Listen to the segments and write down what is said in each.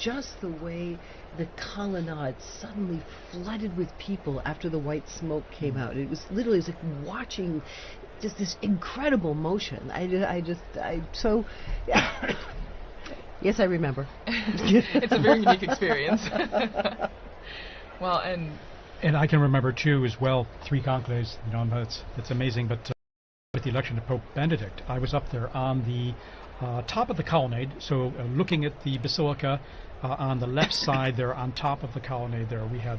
just the way the colonnade suddenly flooded with people after the white smoke came out. It was literally like watching just this incredible motion. So, yeah. Yes, I remember. It's a very unique experience. Well, and I can remember too as well 3 conclaves. You know, it's amazing. But with the election of Pope Benedict, I was up there on the top of the colonnade, so looking at the basilica. On the left side there, on top of the colonnade there, we had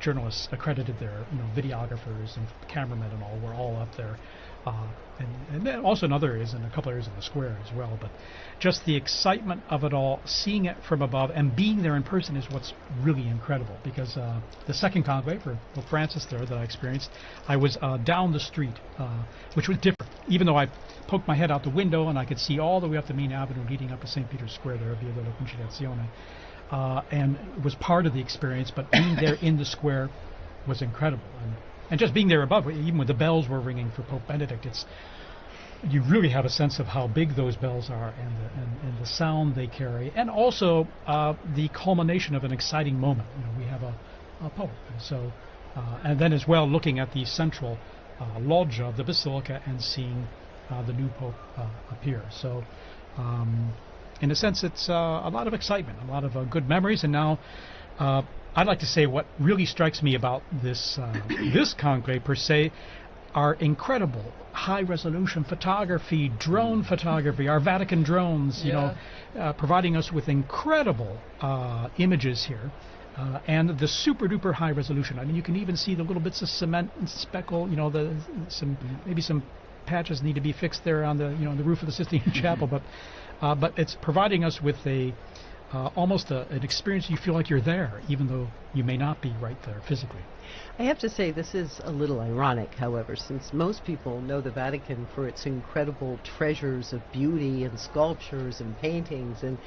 journalists accredited there, you know, videographers and cameramen and all were all up there. And then also in other areas, and a couple areas in the square as well. But just the excitement of it all, seeing it from above and being there in person is what's really incredible. Because the second conclave for Pope Francis there that I experienced, I was down the street, which was different. Even though I poked my head out the window and I could see all the way up the main avenue leading up to St. Peter's Square there, via the Conciliazione, and it was part of the experience. But being there in the square was incredible. And just being there above, even when the bells were ringing for Pope Benedict, you really have a sense of how big those bells are and the sound they carry, and also the culmination of an exciting moment. You know, we have a Pope, and so and then as well looking at the central loggia of the basilica and seeing the new Pope appear. So in a sense, it's a lot of excitement, a lot of good memories, and now. I'd like to say what really strikes me about this this conclave per se are incredible high-resolution photography, drone photography, our Vatican drones, you know, providing us with incredible images here, and the super-duper high resolution. I mean, you can even see the little bits of cement and speckle, you know, maybe some patches need to be fixed there on the the roof of the Sistine Chapel, but it's providing us with almost an experience. You feel like you're there, even though you may not be right there physically. I have to say this is a little ironic, however, since most people know the Vatican for its incredible treasures of beauty and sculptures and paintings, and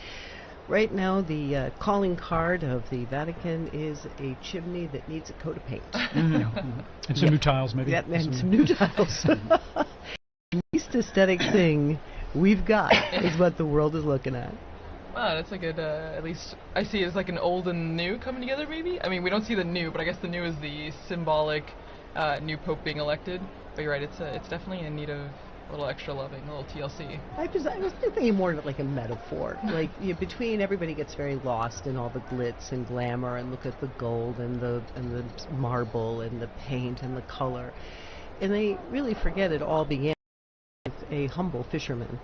right now the calling card of the Vatican is a chimney that needs a coat of paint. And some new tiles, maybe. Yeah, and some new tiles. The least aesthetic thing we've got is what the world is looking at. Wow, that's a good, at least I see it as like an old and new coming together, maybe? I mean, we don't see the new, but I guess the new is the symbolic new Pope being elected. But you're right, it's definitely in need of a little extra loving, a little TLC. I was thinking more of like a metaphor. Like, between everybody gets very lost in all the glitz and glamour, and look at the gold and the marble and the paint and the color. And they really forget it all began a humble fisherman,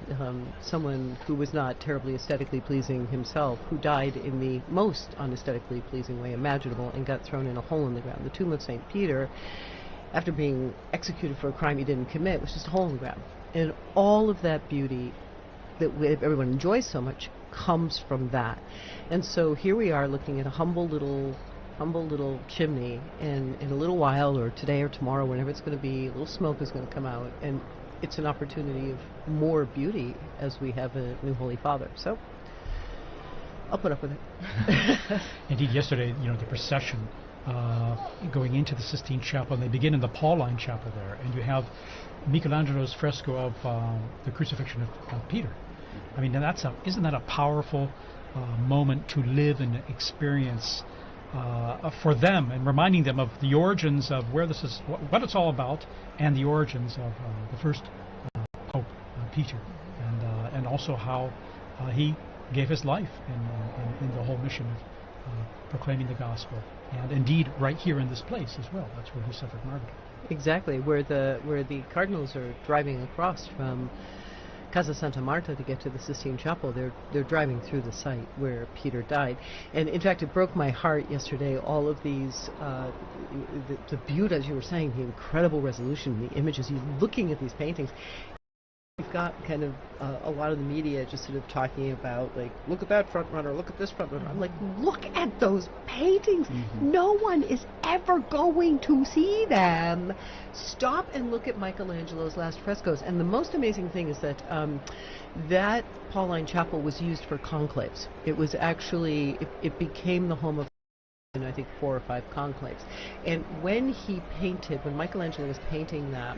someone who was not terribly aesthetically pleasing himself, who died in the most unaesthetically pleasing way imaginable and got thrown in a hole in the ground. The tomb of St. Peter, after being executed for a crime he didn't commit, was just a hole in the ground. And all of that beauty that everyone enjoys so much comes from that. And so here we are looking at a humble little chimney, and in a little while, or today or tomorrow, whenever it's going to be, a little smoke is going to come out, and it's an opportunity of more beauty as we have a new Holy Father. So I'll put up with it. Indeed, yesterday, the procession going into the Sistine Chapel, and they begin in the Pauline Chapel there, and you have Michelangelo's fresco of the crucifixion of Peter. I mean, isn't that a powerful moment to live and experience for them, and reminding them of the origins of where this is, what it's all about, and the origins of the first Pope Peter, and also how he gave his life in the whole mission of proclaiming the gospel, and indeed right here in this place as well. That's where he suffered martyrdom. Exactly, where the cardinals are driving across from Casa Santa Marta to get to the Sistine Chapel. They're driving through the site where Peter died, and in fact it broke my heart yesterday, all of these the beauty, as you were saying, the incredible resolution, the images, you looking at these paintings. We've got kind of a lot of the media just sort of talking about, like, look at that front runner, look at this front runner. I'm like, look at those paintings. Mm-hmm. No one is ever going to see them. Stop and look at Michelangelo's last frescoes. And the most amazing thing is that that Pauline Chapel was used for conclaves. It was actually, it became the home of, I think, 4 or 5 conclaves. And when Michelangelo was painting that,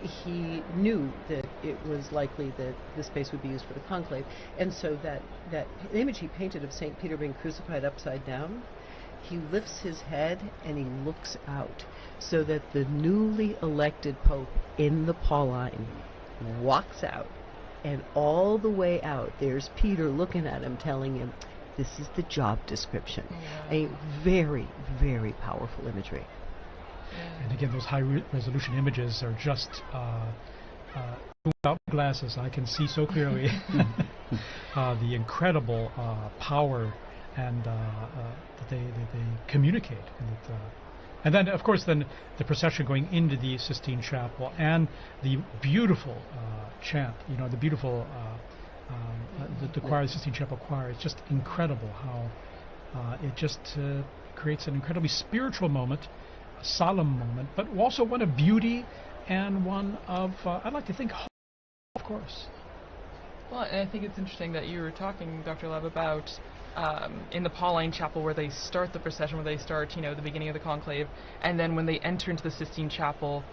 he knew that it was likely that the space would be used for the conclave. And so that image he painted of St. Peter being crucified upside down, he lifts his head and he looks out so that the newly elected Pope in the Pauline walks out, and all the way out there's Peter looking at him, telling him, this is the job description. Yeah. A very, very powerful imagery. And again, those high-resolution images are just, without glasses, I can see so clearly the incredible power and that they communicate. And then, of course, then the procession going into the Sistine Chapel and the beautiful chant, the beautiful the choir, the Sistine Chapel choir. It's just incredible how it just creates an incredibly spiritual moment, a solemn moment, but also one of beauty and one of, I'd like to think, hope, of course. Well, and I think it's interesting that you were talking, Dr. Lev, about in the Pauline Chapel where they start the procession, where they start, the beginning of the conclave, and then when they enter into the Sistine Chapel,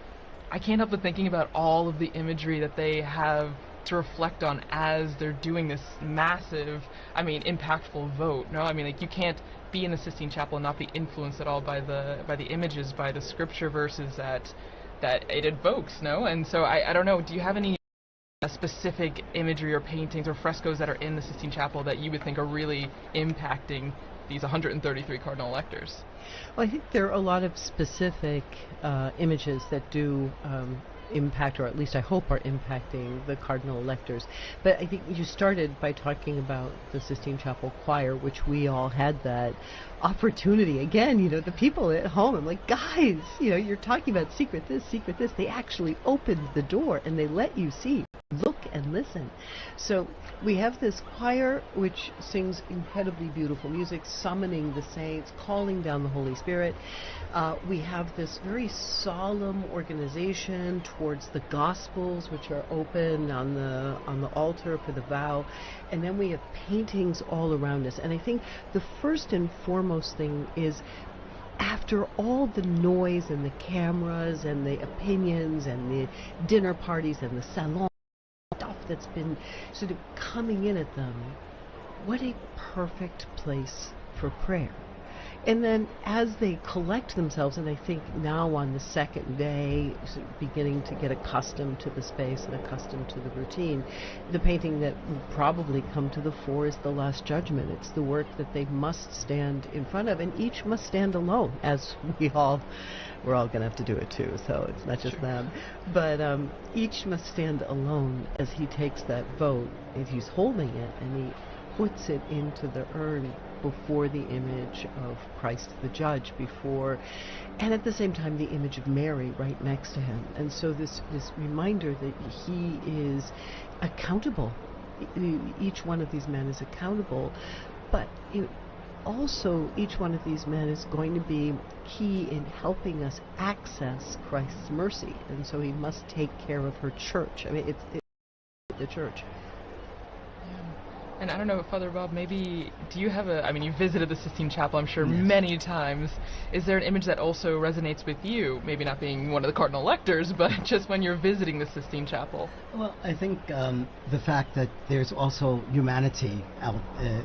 I can't help but thinking about all of the imagery that they have to reflect on as they're doing this massive, impactful vote. No, you can't be in the Sistine Chapel and not be influenced at all by the images, by the scripture verses that it evokes. No, and so I don't know. Do you have any specific imagery or paintings or frescoes that are in the Sistine Chapel that you would think are really impacting these 133 cardinal electors? Well, I think there are a lot of specific images that do impact, or at least I hope are impacting the cardinal electors. But I think you started by talking about the Sistine Chapel choir, which we all had that opportunity. Again, the people at home, I'm like, guys, you're talking about secret this, secret this. They actually opened the door and they let you see. Look and listen. So we have this choir which sings incredibly beautiful music, summoning the saints, calling down the Holy Spirit. We have this very solemn organization towards the Gospels, which are open on the altar for the vow, and then we have paintings all around us. And I think the first and foremost thing is, after all the noise and the cameras and the opinions and the dinner parties and the salon stuff that's been sort of coming in at them, what a perfect place for prayer. And then as they collect themselves, and I think now on the second day, sort of beginning to get accustomed to the space and accustomed to the routine, the painting that will probably come to the fore is the Last Judgment. It's the work that they must stand in front of, and each must stand alone, as we're all going to have to do it too, so it's not just them. But each must stand alone as he takes that vote, and he's holding it, and he puts it into the urn before the image of Christ the Judge, and at the same time the image of Mary right next to him. And so this reminder that he is accountable. Each one of these men is accountable, but also each one of these men is going to be key in helping us access Christ's mercy, and so he must take care of her church. It's the church. And I don't know, Father Bob, maybe, do you have you visited the Sistine Chapel, I'm sure, many times. Is there an image that also resonates with you? Maybe not being one of the cardinal electors, but just when you're visiting the Sistine Chapel. Well, I think the fact that there's also humanity out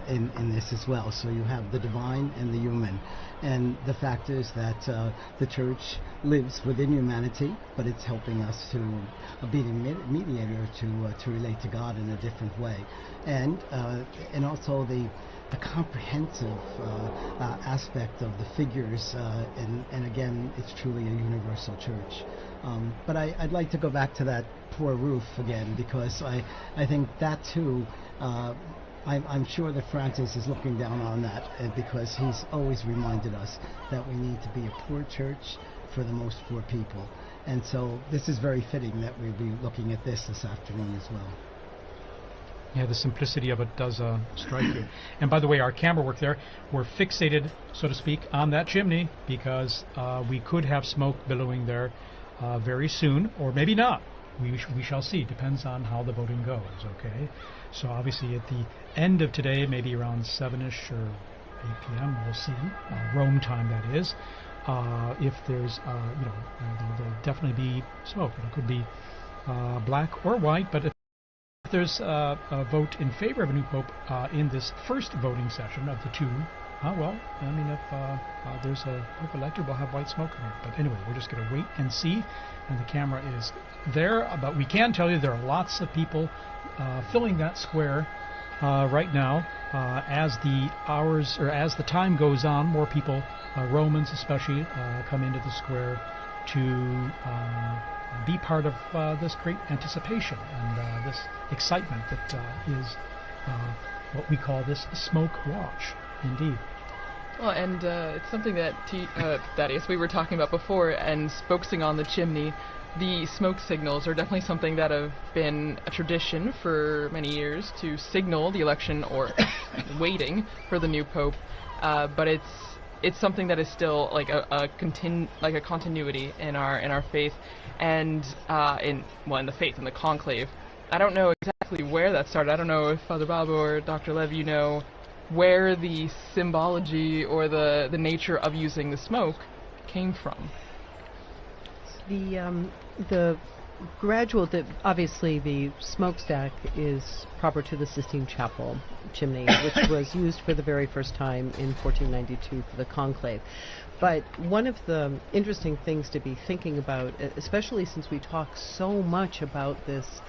in this as well. So you have the divine and the human. And the fact is that the Church lives within humanity, but it's helping us to be the mediator to relate to God in a different way. And also the comprehensive aspect of the figures, and again, it's truly a universal church. But I'd like to go back to that poor roof again, because I think that too, I'm sure that Francis is looking down on that, because he's always reminded us that we need to be a poor church for the most poor people. And so this is very fitting that we'll be looking at this afternoon as well. Yeah, the simplicity of it does strike you. And by the way, our camera work there, we're fixated, so to speak, on that chimney, because we could have smoke billowing there very soon, or maybe not. We shall see. Depends on how the voting goes, okay? So obviously at the end of today, maybe around 7-ish or 8 p.m., we'll see, Rome time that is, if there's, there'll definitely be smoke. It could be black or white, but if there's a vote in favor of a new pope in this first voting session of the two, well, I mean, if there's a pope elected, we'll have white smoke in here. But anyway, we're just going to wait and see, and the camera is there. But we can tell you there are lots of people filling that square right now. As the hours, or as the time goes on, more people, Romans especially, come into the square to be part of this great anticipation and this excitement that is what we call this smoke watch, indeed. Well, and it's something that Thaddeus, we were talking about before, and focusing on the chimney. The smoke signals are definitely something that have been a tradition for many years to signal the election or waiting for the new pope. But it's something that is still like a continuity in our faith, and in the faith in the conclave. I don't know exactly where that started. I don't know if Father Bob or Dr. Lev, you know where the symbology or the nature of using the smoke came from. The gradual, obviously the smokestack is proper to the Sistine Chapel chimney, which was used for the very first time in 1492 for the conclave. But one of the interesting things to be thinking about, especially since we talk so much about this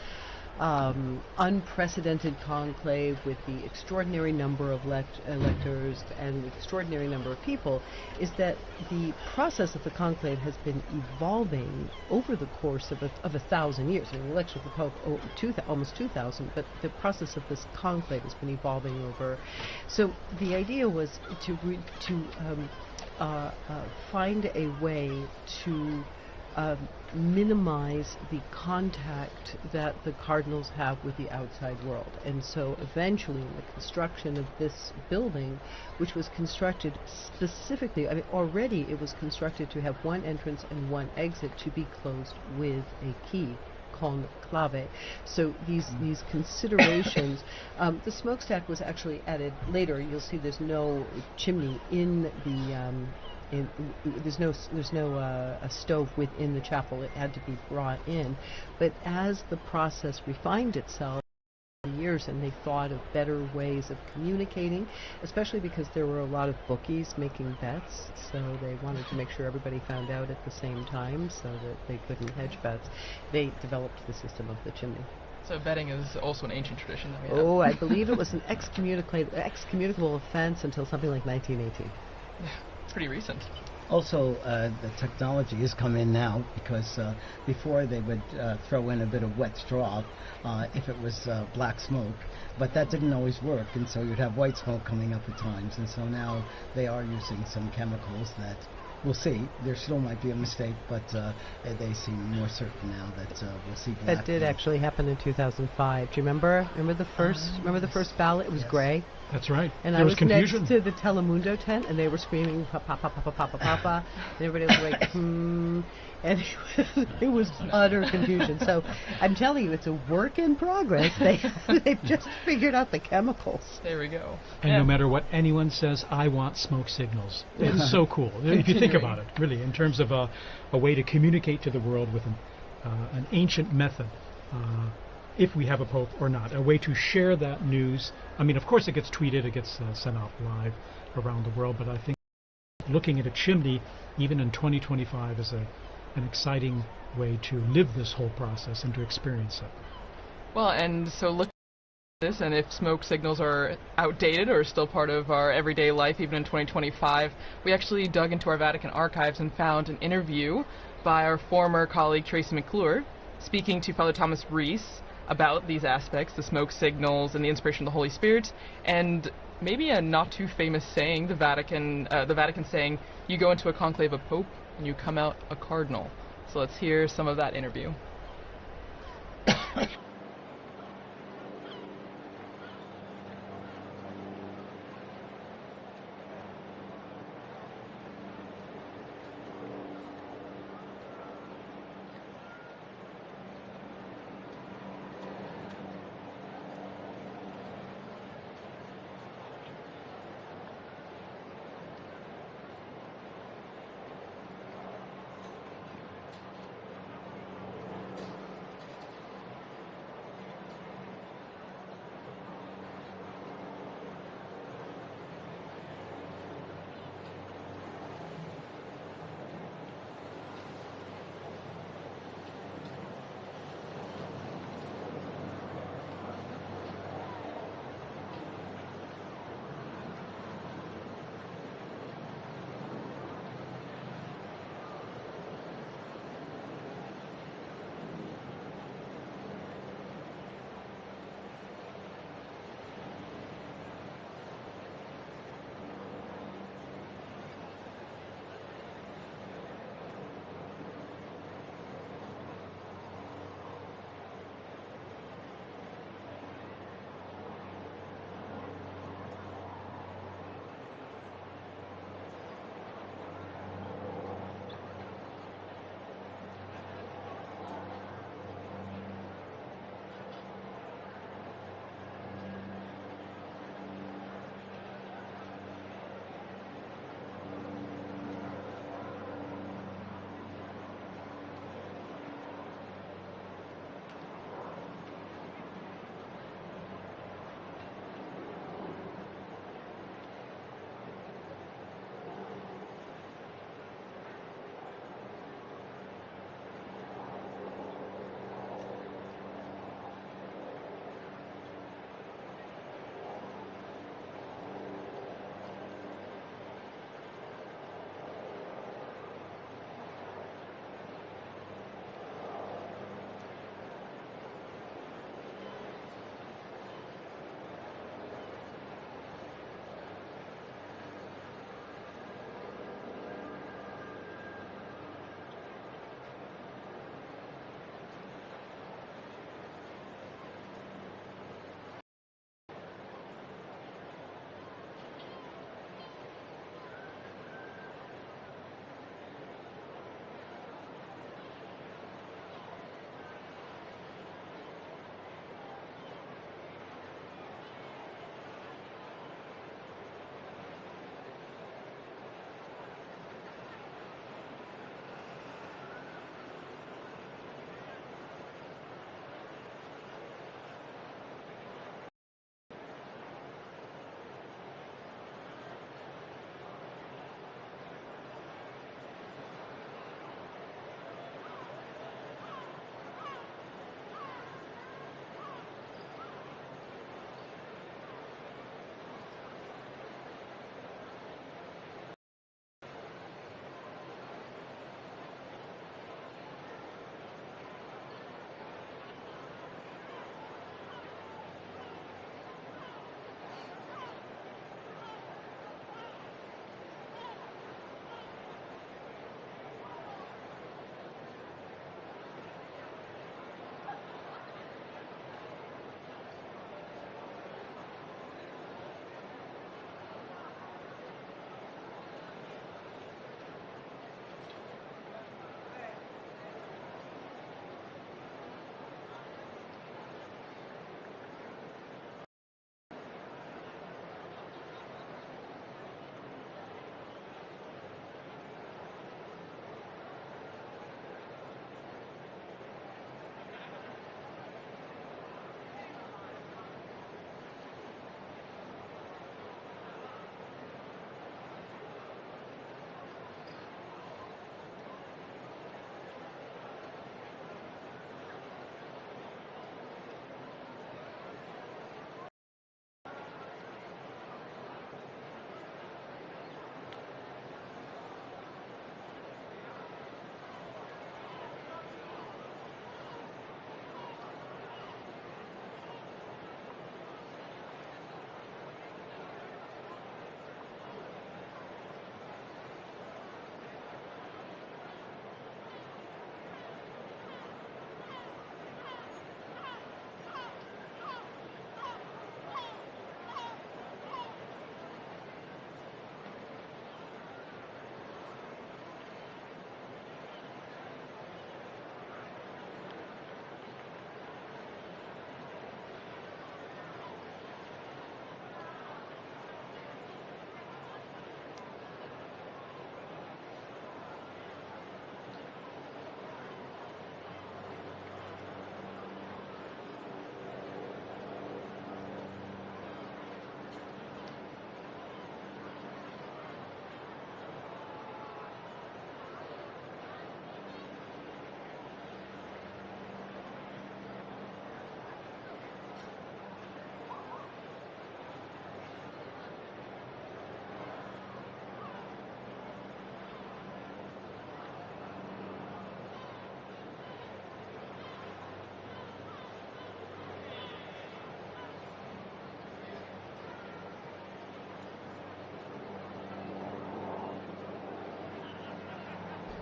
unprecedented conclave with the extraordinary number of electors and the extraordinary number of people, is that the process of the conclave has been evolving over the course of 1,000 years. I mean, the election of the Pope, almost 2,000, but the process of this conclave has been evolving over. So the idea was to find a way to minimize the contact that the cardinals have with the outside world. And so eventually in the construction of this building, which was constructed specifically, I mean already it was constructed to have one entrance and one exit to be closed with a key, conclave. So these considerations, the smokestack was actually added later. You'll see there's no chimney in the there's no a stove within the chapel. It had to be brought in. But as the process refined itself years, and they thought of better ways of communicating, especially because there were a lot of bookies making bets, so they wanted to make sure everybody found out at the same time so that they couldn't hedge bets. They developed the system of the chimney. So betting is also an ancient tradition that we have. Oh, I believe it was an excommunicable offense until something like 1918. Yeah, it's pretty recent. Also, the technology has come in now, because before they would throw in a bit of wet straw if it was black smoke, but that didn't always work, and so you'd have white smoke coming up at times, and so now they are using some chemicals that we'll see. There still might be a mistake, but they seem more certain now that we'll see black. That did actually happen in 2005. Do you remember? Remember the first ballot? It was gray. That's right. And there I was was confusion. next to the Telemundo tent, and they were screaming, "Papa, papa, papa, papa, papa," and everybody was like, "Hmm," and it was utter confusion. So I'm telling you, it's a work in progress. They've just figured out the chemicals. There we go. And no matter what anyone says, I want smoke signals. It's so cool. If you think about it, really, in terms of a way to communicate to the world with an ancient method. If we have a pope or not, a way to share that news. I mean, of course it gets tweeted, it gets sent out live around the world, but I think looking at a chimney, even in 2025, is an exciting way to live this whole process and to experience it. Well, and so looking at this, and if smoke signals are outdated or still part of our everyday life, even in 2025, we actually dug into our Vatican archives and found an interview by our former colleague Tracy McClure, speaking to Father Thomas Rees about these aspects, the smoke signals and the inspiration of the Holy Spirit, and maybe a not too famous saying, the Vatican saying, "You go into a conclave a pope and you come out a cardinal." So let's hear some of that interview.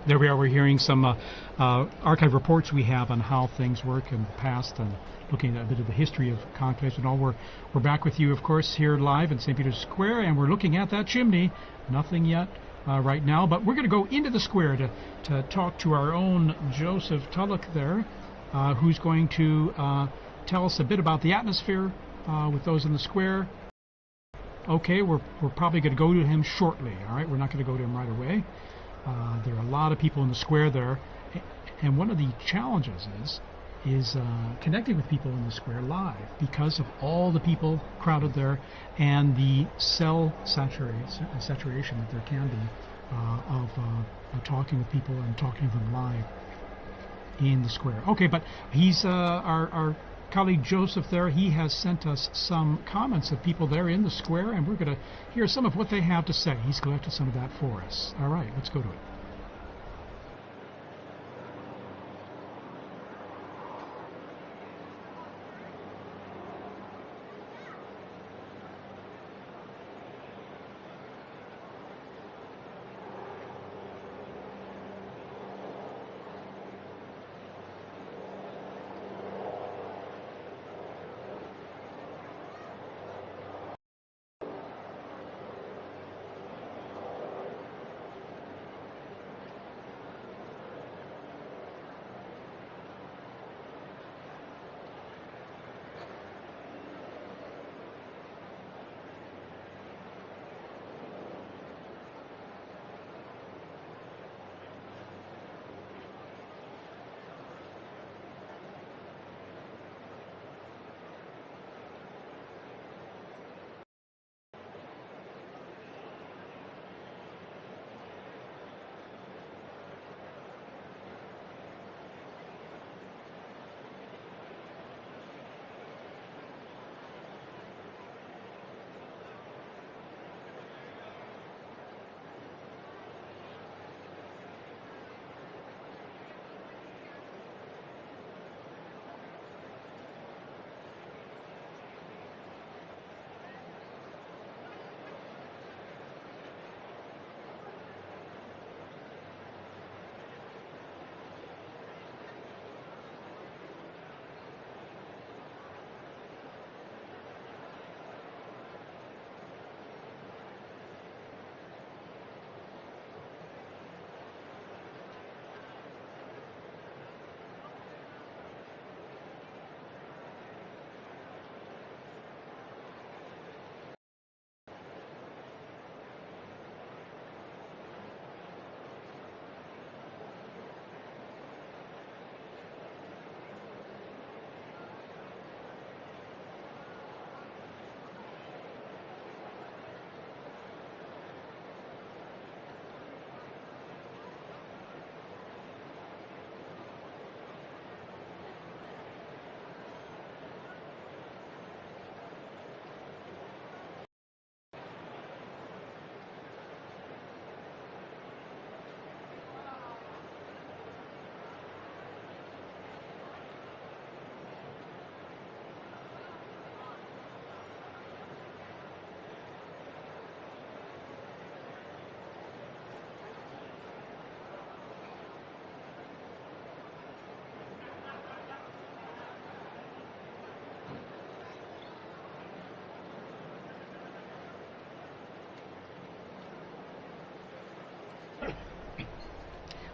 There we are. We're hearing some archive reports we have on how things work in the past and looking at a bit of the history of conclaves and all. We're back with you, of course, here live in St. Peter's Square, and we're looking at that chimney. Nothing yet right now, but we're going to go into the square to talk to our own Joseph Tulloch there, who's going to tell us a bit about the atmosphere with those in the square. Okay, we're probably going to go to him shortly. All right, we're not going to go to him right away. There are a lot of people in the square there, and one of the challenges is connecting with people in the square live because of all the people crowded there and the cell saturation that there can be of talking with people and talking to them live in the square. Okay, but he's our colleague Joseph there. He has sent us some comments of people there in the square, and we're going to hear some of what they have to say. He's collected some of that for us. All right, let's go to it.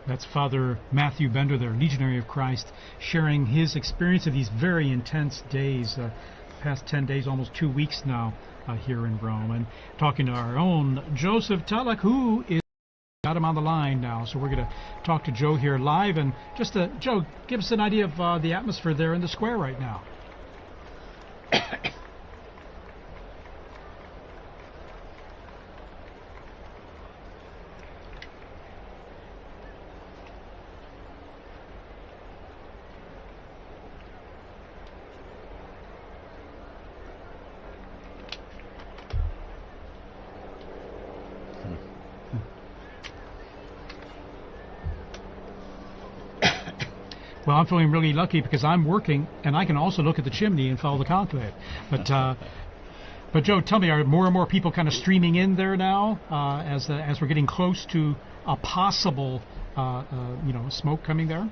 That's Father Matthew Bender there, Legionary of Christ, sharing his experience of these very intense days, past 10 days, almost 2 weeks now here in Rome, and talking to our own Joseph Tulloch, who is got him on the line now. So we're going to talk to Joe here live, and just Joe, give us an idea of the atmosphere there in the square right now. Well, I'm feeling really lucky because I'm working and I can also look at the chimney and follow the conclave. But Joe, tell me, are more and more people kind of streaming in there now as we're getting close to a possible smoke coming there?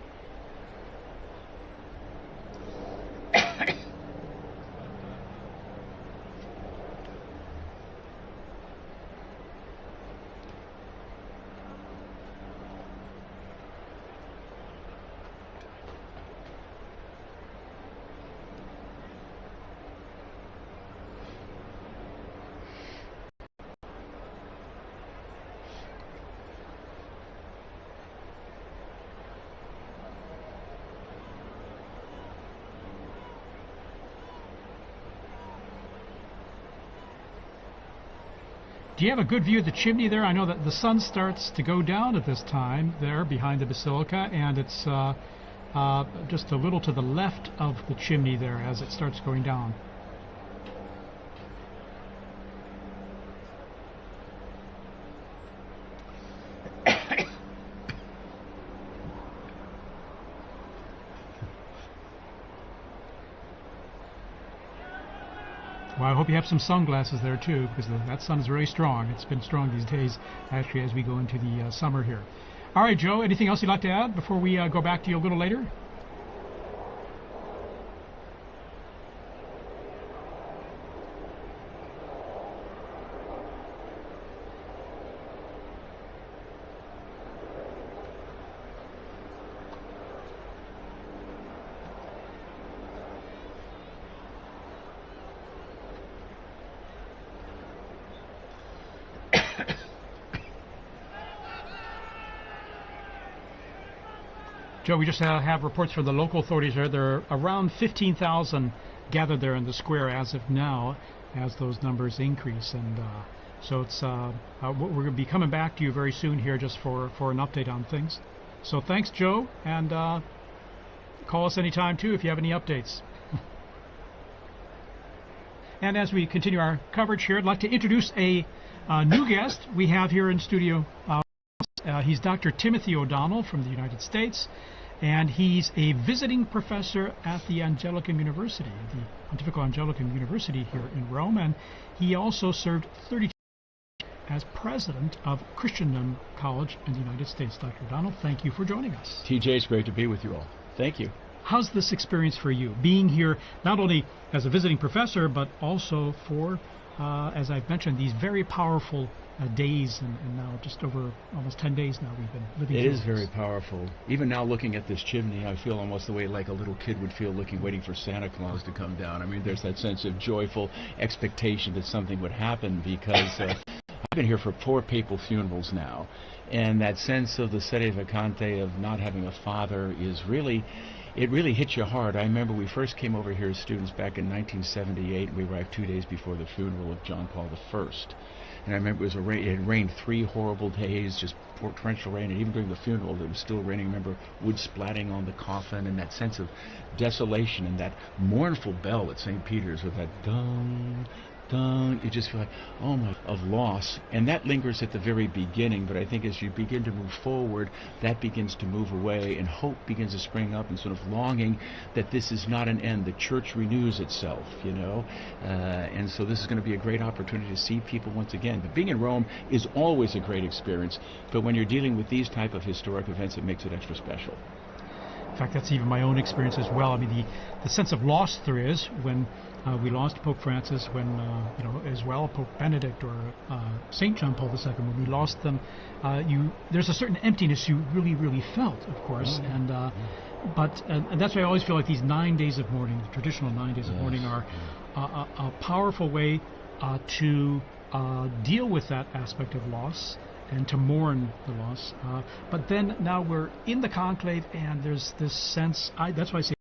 Do you have a good view of the chimney there? I know that the sun starts to go down at this time there behind the basilica, and it's just a little to the left of the chimney there as it starts going down. Well, I hope you have some sunglasses there too, because that sun is very strong. It's been strong these days, actually, as we go into the summer here. All right, Joe, anything else you'd like to add before we go back to you a little later? Joe, we just have reports from the local authorities there. There are around 15,000 gathered there in the square as of now, as those numbers increase. And so it's we're going to be coming back to you very soon here just for an update on things. So thanks, Joe, and call us anytime too if you have any updates. And as we continue our coverage here, I'd like to introduce a new guest we have here in studio. He's Dr. Timothy O'Donnell from the United States, and he's a visiting professor at the Angelicum University, the Pontifical Angelicum University here in Rome, and he also served 32 years as president of Christendom College in the United States. Dr. O'Donnell, thank you for joining us. TJ, it's great to be with you all. Thank you. How's this experience for you, being here not only as a visiting professor, but also for, as I've mentioned, these very powerful days, and now just over almost 10 days now we've been living through It is very powerful. Even now looking at this chimney, I feel almost the way like a little kid would feel waiting for Santa Claus to come down. I mean, there's that sense of joyful expectation that something would happen, because I've been here for 4 papal funerals now, and that sense of the sede vacante of not having a father is really, it really hits you hard. I remember we first came over here as students back in 1978. We arrived 2 days before the funeral of John Paul I. And I remember it had rained 3 horrible days, just torrential rain, and even during the funeral it was still raining. I remember wood splatting on the coffin, and that sense of desolation, and that mournful bell at St. Peter's with that dong, dong. You just feel like, oh my, of loss. And that lingers at the very beginning, but I think as you begin to move forward, that begins to move away, and hope begins to spring up, and sort of longing that this is not an end. The church renews itself, you know. And so this is going to be a great opportunity to see people once again. But being in Rome is always a great experience, but when you're dealing with these type of historic events, it makes it extra special. In fact, that's even my own experience as well. I mean, the sense of loss there is when we lost Pope Francis, when, as well Pope Benedict or St. John Paul II, when we lost them, there's a certain emptiness you really, really felt, of course. And that's why I always feel like these 9 days of mourning, the traditional 9 days of mourning, are a powerful way to deal with that aspect of loss and to mourn the loss. But then now we're in the conclave, and there's this sense, that's why I say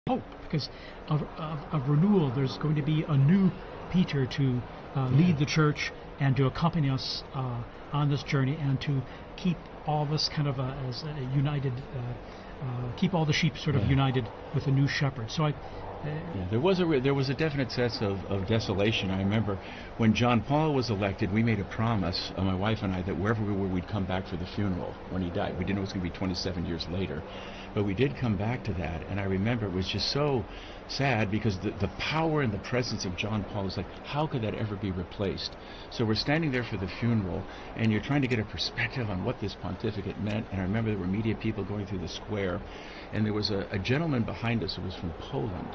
hope, because of renewal. There's going to be a new Peter to lead the church and to accompany us on this journey, and to keep all of us kind of as united, keep all the sheep sort of united with a new shepherd. So Yeah, there was a definite sense of desolation. I remember when John Paul was elected, we made a promise, my wife and I, that wherever we were, we'd come back for the funeral when he died. We didn't know it was going to be 27 years later, but we did come back to that. And I remember it was just so sad because the power and the presence of John Paul was like, how could that ever be replaced? So we're standing there for the funeral, and you're trying to get a perspective on what this pontificate meant. And I remember there were media people going through the square, and there was a gentleman behind us who was from Poland.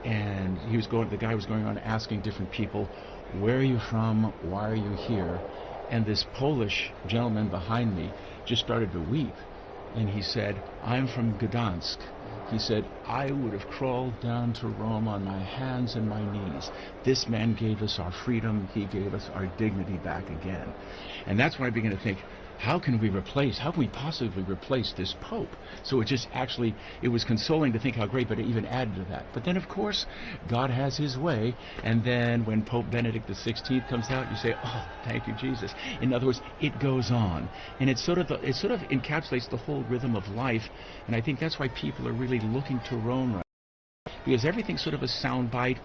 And the guy was going on asking different people, where are you from? Why are you here? And this Polish gentleman behind me just started to weep. And he said, I'm from Gdansk. He said, I would have crawled down to Rome on my hands and my knees. This man gave us our freedom. He gave us our dignity back again. And that's when I began to think, how can we possibly replace this Pope? So it was consoling to think how great, but it even added to that. But then, of course, God has his way, and then when Pope Benedict XVI comes out, you say, oh, thank you, Jesus. In other words, it goes on. And it sort of encapsulates the whole rhythm of life, and I think that's why people are really looking to Rome right now, because everything's sort of a soundbite.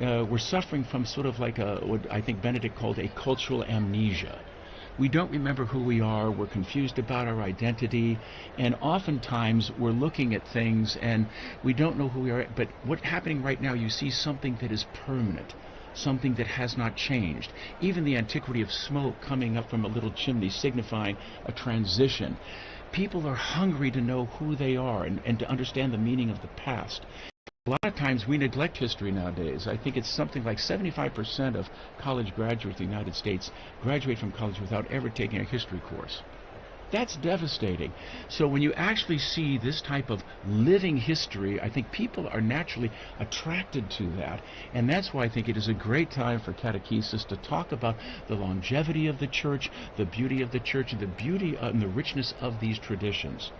We're suffering from sort of like what I think Benedict called a cultural amnesia. We don't remember who we are, we're confused about our identity, and oftentimes we're looking at things and we don't know who we are. But what's happening right now, you see something that is permanent, something that has not changed. Even the antiquity of smoke coming up from a little chimney signifying a transition. People are hungry to know who they are and to understand the meaning of the past. A lot of times we neglect history nowadays. I think it's something like 75% of college graduates in the United States graduate from college without ever taking a history course. That's devastating. So when you actually see this type of living history, I think people are naturally attracted to that. And that's why I think it is a great time for catechesis to talk about the longevity of the Church, the beauty of the Church, and the beauty and the richness of these traditions.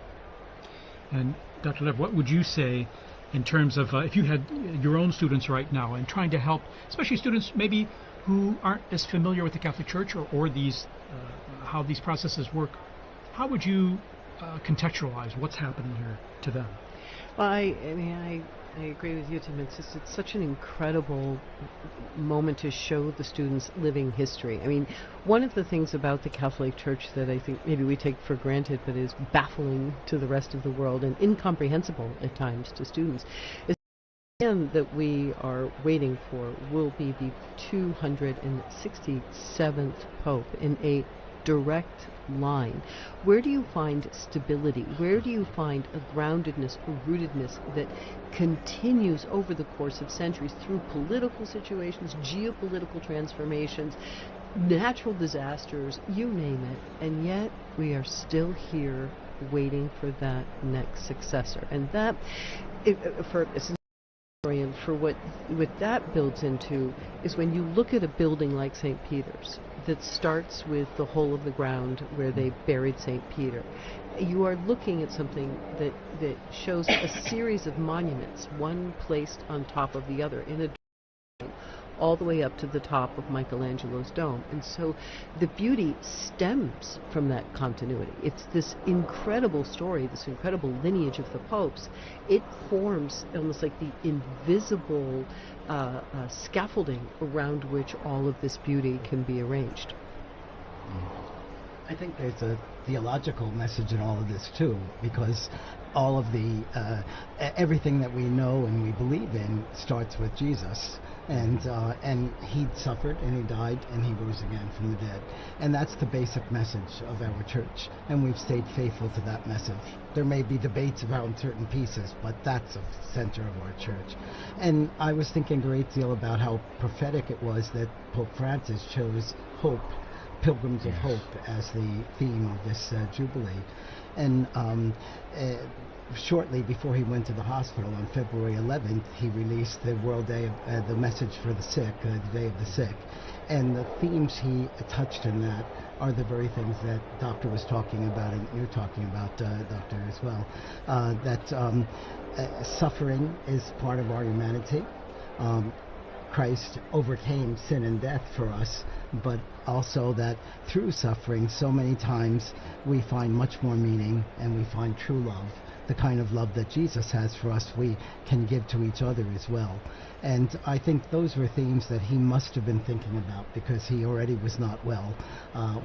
And Dr. Lev, what would you say in terms of if you had your own students right now and trying to help, especially students maybe who aren't as familiar with the Catholic Church or these how these processes work, how would you contextualize what's happening here to them? Well, I agree with you, Tim. It's such an incredible moment to show the students living history. I mean, one of the things about the Catholic Church that I think maybe we take for granted but is baffling to the rest of the world and incomprehensible at times to students is the man that we are waiting for will be the 267th Pope in a direct line. Where do you find stability? Where do you find a groundedness, a rootedness that continues over the course of centuries through political situations, geopolitical transformations, natural disasters, you name it, and yet we are still here waiting for that next successor. And that, for what that builds into is when you look at a building like St. Peter's that starts with the hole of the ground where they buried St. Peter, you are looking at something that shows a series of monuments, one placed on top of the other in a all the way up to the top of Michelangelo's dome. And so the beauty stems from that continuity. It's this incredible story, this incredible lineage of the popes. It forms almost like the invisible scaffolding around which all of this beauty can be arranged. I think there's a theological message in all of this too, because all of the everything that we know and we believe in starts with Jesus, and he suffered and he died and he rose again from the dead, and that's the basic message of our church, and we've stayed faithful to that message. There may be debates around certain pieces, but that's the center of our church. And I was thinking a great deal about how prophetic it was that Pope Francis chose hope, Pilgrims of Hope, as the theme of this Jubilee. And shortly before he went to the hospital on February 11th, he released the World Day, the Message for the Sick, the Day of the Sick. And the themes he touched in that are the very things that Doctor was talking about, and you're talking about, Doctor, as well. That suffering is part of our humanity. Christ overcame sin and death for us, but also that through suffering so many times we find much more meaning and we find true love the kind of love that Jesus has for us, we can give to each other as well. And I think those were themes that he must have been thinking about, because he already was not well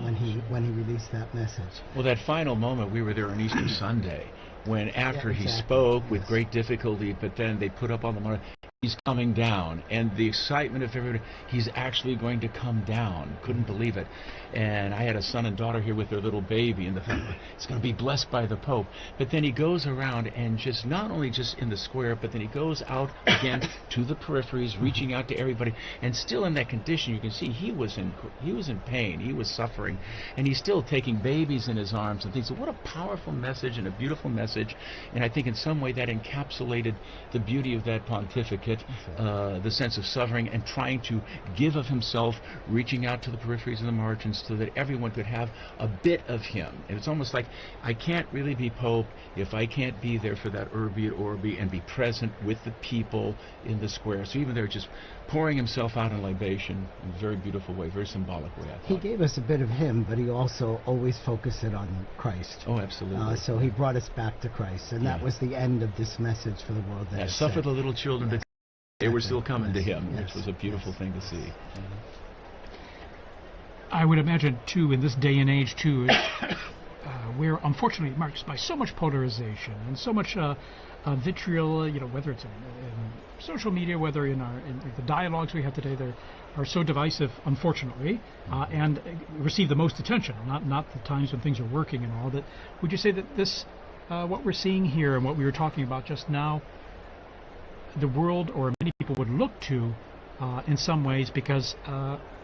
when he released that message. Well, that final moment, we were there on Easter Sunday, when after Yeah, he exactly. spoke with Yes. great difficulty, but then they put up on the monument, he's coming down, and the excitement of everybody, he's actually going to come down. Couldn't believe it. And I had a son and daughter here with their little baby, and the family, it's going to be blessed by the Pope. But then he goes around and just not only just in the square, but then he goes out again to the peripheries, reaching out to everybody, and still in that condition. You can see he was in pain, he was suffering, and he's still taking babies in his arms and things. So what a powerful message and a beautiful message. And I think in some way that encapsulated the beauty of that pontificate, the sense of suffering and trying to give of himself, reaching out to the peripheries and the margins, so that everyone could have a bit of him. And it's almost like, I can't really be Pope if I can't be there for that Urbi et Orbi and be present with the people in the square. So even there, just pouring himself out in libation in a very beautiful way, very symbolic way, I thought. He gave us a bit of him, but he also always focused it on Christ. Oh, absolutely. So he brought us back to Christ, and that Yeah. was the end of this message for the world. That Yeah, it suffer said. the little children to they were still coming to him, Yes. which was a beautiful thing to see. I would imagine, too, in this day and age, too, we're unfortunately marked by so much polarization and so much vitriol, whether it's in social media, whether in the dialogues we have today, they are so divisive, unfortunately, and receive the most attention, not the times when things are working and all. But would you say that this, what we're seeing here and what we were talking about just now, the world or many people would look to in some ways, because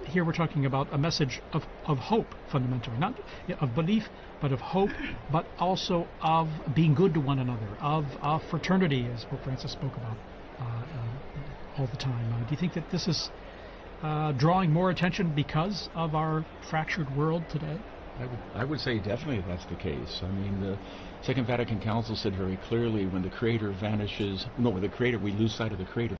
here we're talking about a message of hope, fundamentally, not of belief, but of hope, but also of being good to one another, of fraternity, as Pope Francis spoke about all the time. Do you think that this is drawing more attention because of our fractured world today? I would say definitely that's the case. I mean, the Second Vatican Council said very clearly, when the Creator vanishes, we lose sight of the Creator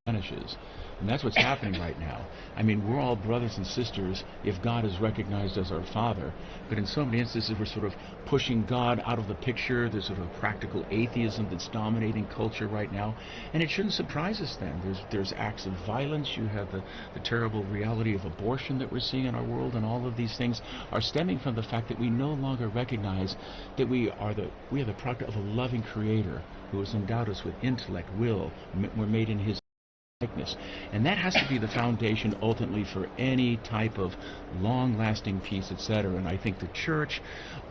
vanishes. And that's what's happening right now. I mean, we're all brothers and sisters if God is recognized as our Father. But in so many instances, we're sort of pushing God out of the picture. There's sort of practical atheism that's dominating culture right now. And it shouldn't surprise us then. There's acts of violence. You have the terrible reality of abortion that we're seeing in our world. And all of these things are stemming from the fact that we no longer recognize that we are the product of a loving Creator who has endowed us with intellect, will. We're made in His likeness. And that has to be the foundation ultimately for any type of long-lasting peace, etc. And I think the Church,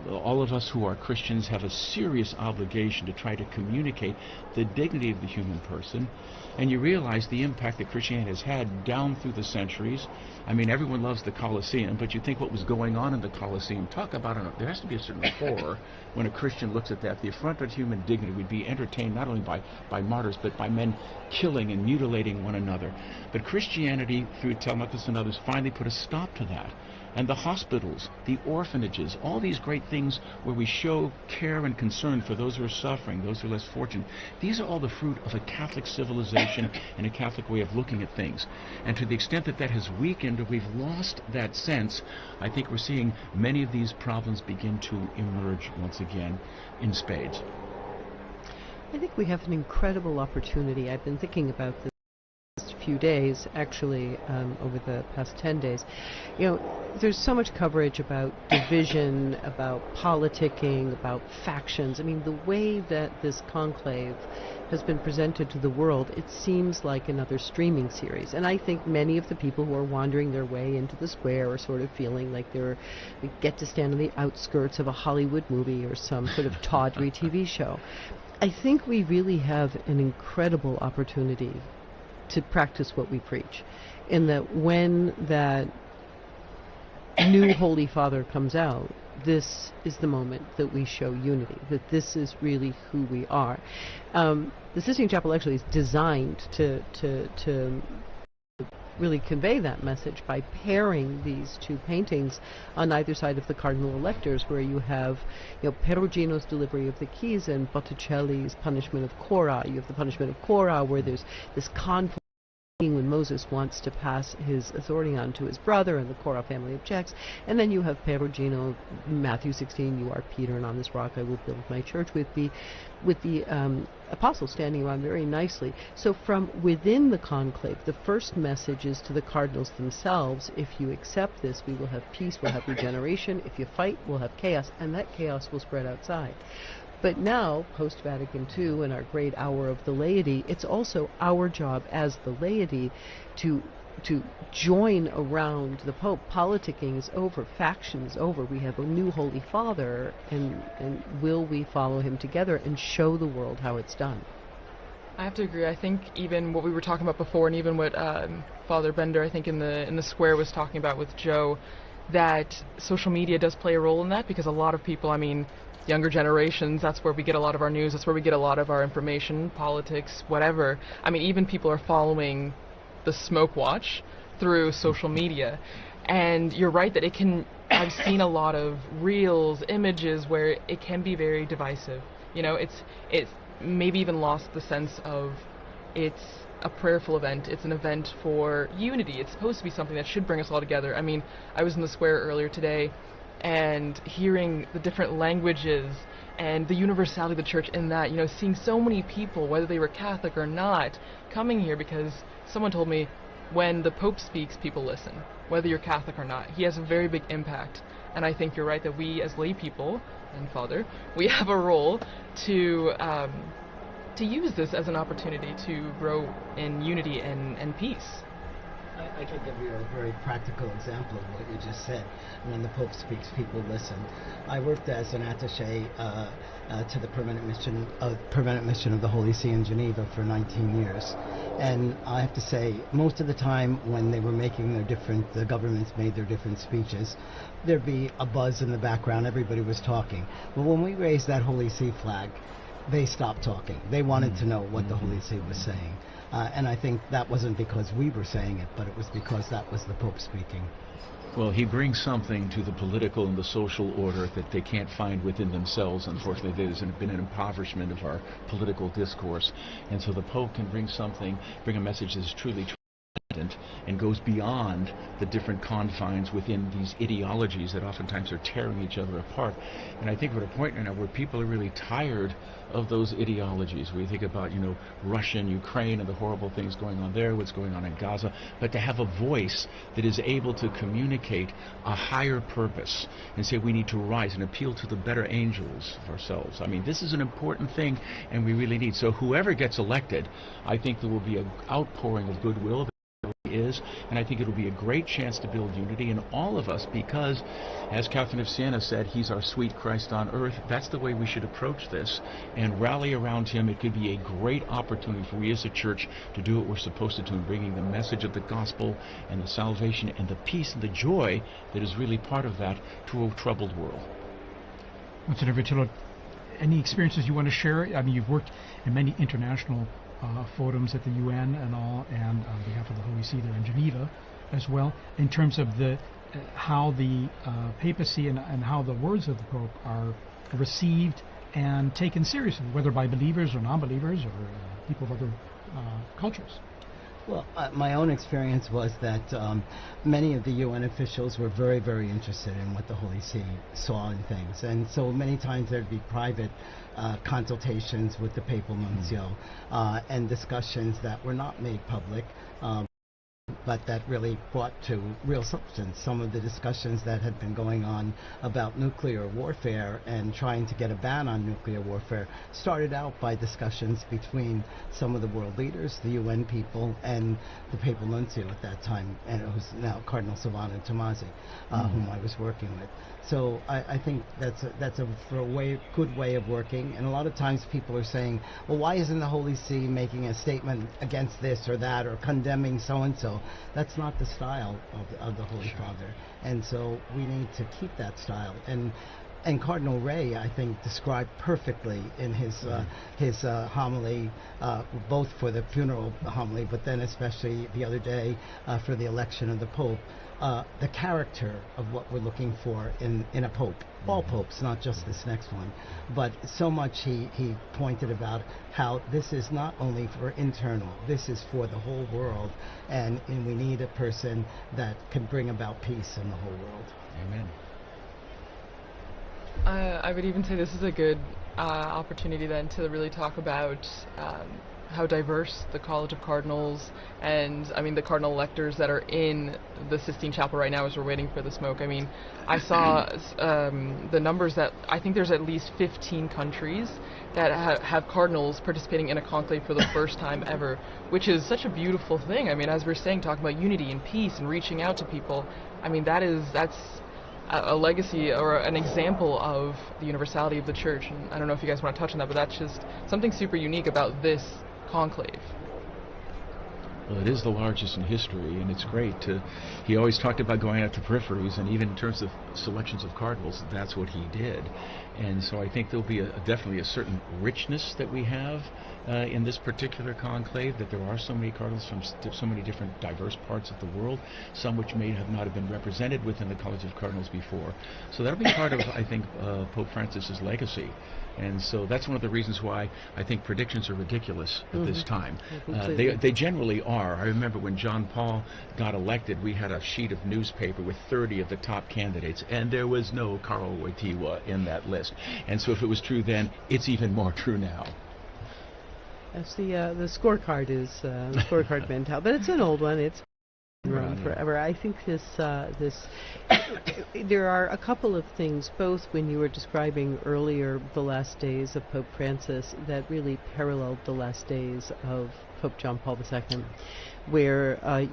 all of us who are Christians, have a serious obligation to try to communicate the dignity of the human person. And you realize the impact that Christianity has had down through the centuries. I mean, everyone loves the Colosseum, but you think what was going on in the Colosseum, talk about it, there has to be a certain horror when a Christian looks at that. The affront of human dignity would be entertained not only by martyrs, but by men killing and mutilating one another. But Christianity, through Telemachus and others, finally put a stop to that. And the hospitals, the orphanages, all these great things where we show care and concern for those who are suffering, those who are less fortunate, these are all the fruit of a Catholic civilization and a Catholic way of looking at things. And to the extent that that has weakened or we've lost that sense, I think we're seeing many of these problems begin to emerge once again in spades. I think we have an incredible opportunity. I've been thinking about this few days, actually, over the past 10 days. There's so much coverage about division, about politicking, about factions. I mean, the way that this conclave has been presented to the world, it seems like another streaming series. And I think many of the people who are wandering their way into the square are sort of feeling like they get to stand on the outskirts of a Hollywood movie or some sort of tawdry TV show. I think we really have an incredible opportunity to practice what we preach, in that when that new Holy Father comes out, this is the moment that we show unity, that this is really who we are. The Sistine Chapel actually is designed to really convey that message by pairing these two paintings on either side of the cardinal electors, where you have Perugino's delivery of the keys and Botticelli's punishment of Cora. You have the punishment of Cora, where there's this conflict when Moses wants to pass his authority on to his brother, and the Korah family objects. And then you have Perugino, Matthew 16, you are Peter, and on this rock I will build my church, with the apostles standing around very nicely. So from within the conclave, the first message is to the cardinals themselves: if you accept this, we will have peace, we'll have regeneration. If you fight, we'll have chaos, and that chaos will spread outside. But now, post-Vatican II and our great hour of the laity, it's also our job as the laity to join around the Pope. Politicking is over, faction is over. We have a new Holy Father, and will we follow him together and show the world how it's done? I have to agree. I think even what we were talking about before, and even what Father Bender, I think in the square, was talking about with Joe, that social media does play a role in that, because a lot of people, I mean, younger generations, that's where we get a lot of our news, that's where we get a lot of our information, politics, whatever. I mean, even people are following the smoke watch through social media. And you're right that it can, I've seen a lot of reels, images where it can be very divisive. You know, it's maybe even lost the sense of it's a prayerful event, it's an event for unity, it's supposed to be something that should bring us all together. I mean, I was in the square earlier today, and hearing the different languages and the universality of the church in that, you know, seeing so many people, whether they were Catholic or not, coming here because someone told me when the Pope speaks, people listen, whether you're Catholic or not. He has a very big impact, and I think you're right that we as lay people, and Father, we have a role to use this as an opportunity to grow in unity and peace. I can give you a very practical example of what you just said. When the Pope speaks, people listen. I worked as an attaché to the permanent mission of the Holy See in Geneva for 19 years. And I have to say, most of the time when they were making the governments made their different speeches, there'd be a buzz in the background, everybody was talking. But when we raised that Holy See flag, they stopped talking. They wanted to know what the Holy See was saying. And I think that wasn't because we were saying it, but it was because that was the Pope speaking. Well, he brings something to the political and the social order that they can't find within themselves. Unfortunately, there's been an impoverishment of our political discourse. And so the Pope can bring a message that's truly and goes beyond the different confines within these ideologies that oftentimes are tearing each other apart. And I think we're at a point now where people are really tired of those ideologies. We think about, you know, Russia and Ukraine and the horrible things going on there, what's going on in Gaza, but to have a voice that is able to communicate a higher purpose and say we need to rise and appeal to the better angels of ourselves. I mean, this is an important thing, and we really need. So whoever gets elected, I think there will be an outpouring of goodwill. And I think it'll be a great chance to build unity in all of us, because, as Catherine of Siena said, he's our sweet Christ on earth. That's the way we should approach this and rally around him. It could be a great opportunity for we as a church to do what we're supposed to do in bringing the message of the gospel and the salvation and the peace and the joy that is really part of that to a troubled world. Monsignor Vitillo, any experiences you want to share? I mean, you've worked in many international forums at the UN and all, and on behalf of the Holy See there in Geneva as well, in terms of the how the papacy and how the words of the Pope are received and taken seriously, whether by believers or non-believers or people of other cultures. Well, my own experience was that many of the UN officials were very, very interested in what the Holy See saw in things. And so many times there'd be private consultations with the papal nuncio and discussions that were not made public, but that really brought to real substance. Some of the discussions that had been going on about nuclear warfare and trying to get a ban on nuclear warfare started out by discussions between some of the world leaders, the UN people, and the papal nuncio at that time, and it was now Cardinal Silvano Tomasi, whom I was working with. So I think that's a good way of working. And a lot of times people are saying, well, why isn't the Holy See making a statement against this or that or condemning so-and-so? That's not the style of the Holy Father. And so we need to keep that style. And And Cardinal Ray, I think, described perfectly in his homily, both for the funeral homily, but then especially the other day for the election of the Pope, the character of what we're looking for in a Pope. All popes, not just this next one. But so much he pointed about how this is not only for internal, this is for the whole world, and we need a person that can bring about peace in the whole world. Amen. I would even say this is a good opportunity then to really talk about how diverse the College of Cardinals and, I mean, the cardinal electors that are in the Sistine Chapel right now as we're waiting for the smoke. I mean, I saw the numbers that I think there's at least 15 countries that have cardinals participating in a conclave for the first time ever, which is such a beautiful thing. I mean, as we're saying, talking about unity and peace and reaching out to people, I mean, that's a legacy or an example of the universality of the Church. And I don't know if you guys want to touch on that, but that's just something super unique about this conclave. Well, it is the largest in history, and it's great. He always talked about going out to peripheries, and even in terms of selections of cardinals, that's what he did. And so I think there'll be definitely a certain richness that we have in this particular conclave, that there are so many cardinals from so many different diverse parts of the world, some which may not have been represented within the College of Cardinals before. So that'll be part of, I think, Pope Francis's legacy. And so that's one of the reasons why I think predictions are ridiculous at this time. They generally are. I remember when John Paul got elected, we had a sheet of newspaper with 30 of the top candidates, and there was no Karl Wojtyła in that list. And so if it was true then, it's even more true now. That's the scorecard is the scorecard mentality, but it's an old one. It's been around forever. I think there are a couple of things, both when you were describing earlier the last days of Pope Francis, that really paralleled the last days of Pope John Paul II, where you